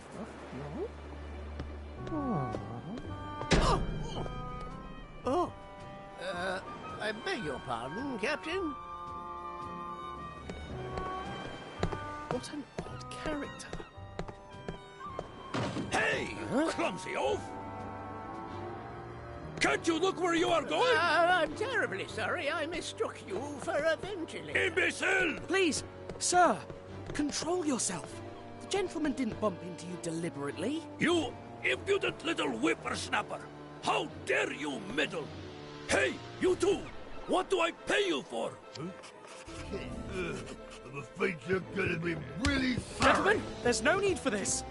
Oh, I beg your pardon, Captain. What an odd character. Hey, clumsy oaf! Can't you look where you are going? I'm terribly sorry I mistook you for a ventilator. Imbecile! Please, sir, control yourself. The gentleman didn't bump into you deliberately. You impudent little whippersnapper! How dare you meddle? Hey, you two! What do I pay you for? I'm afraid you're gonna be really sorry. Gentlemen, there's no need for this.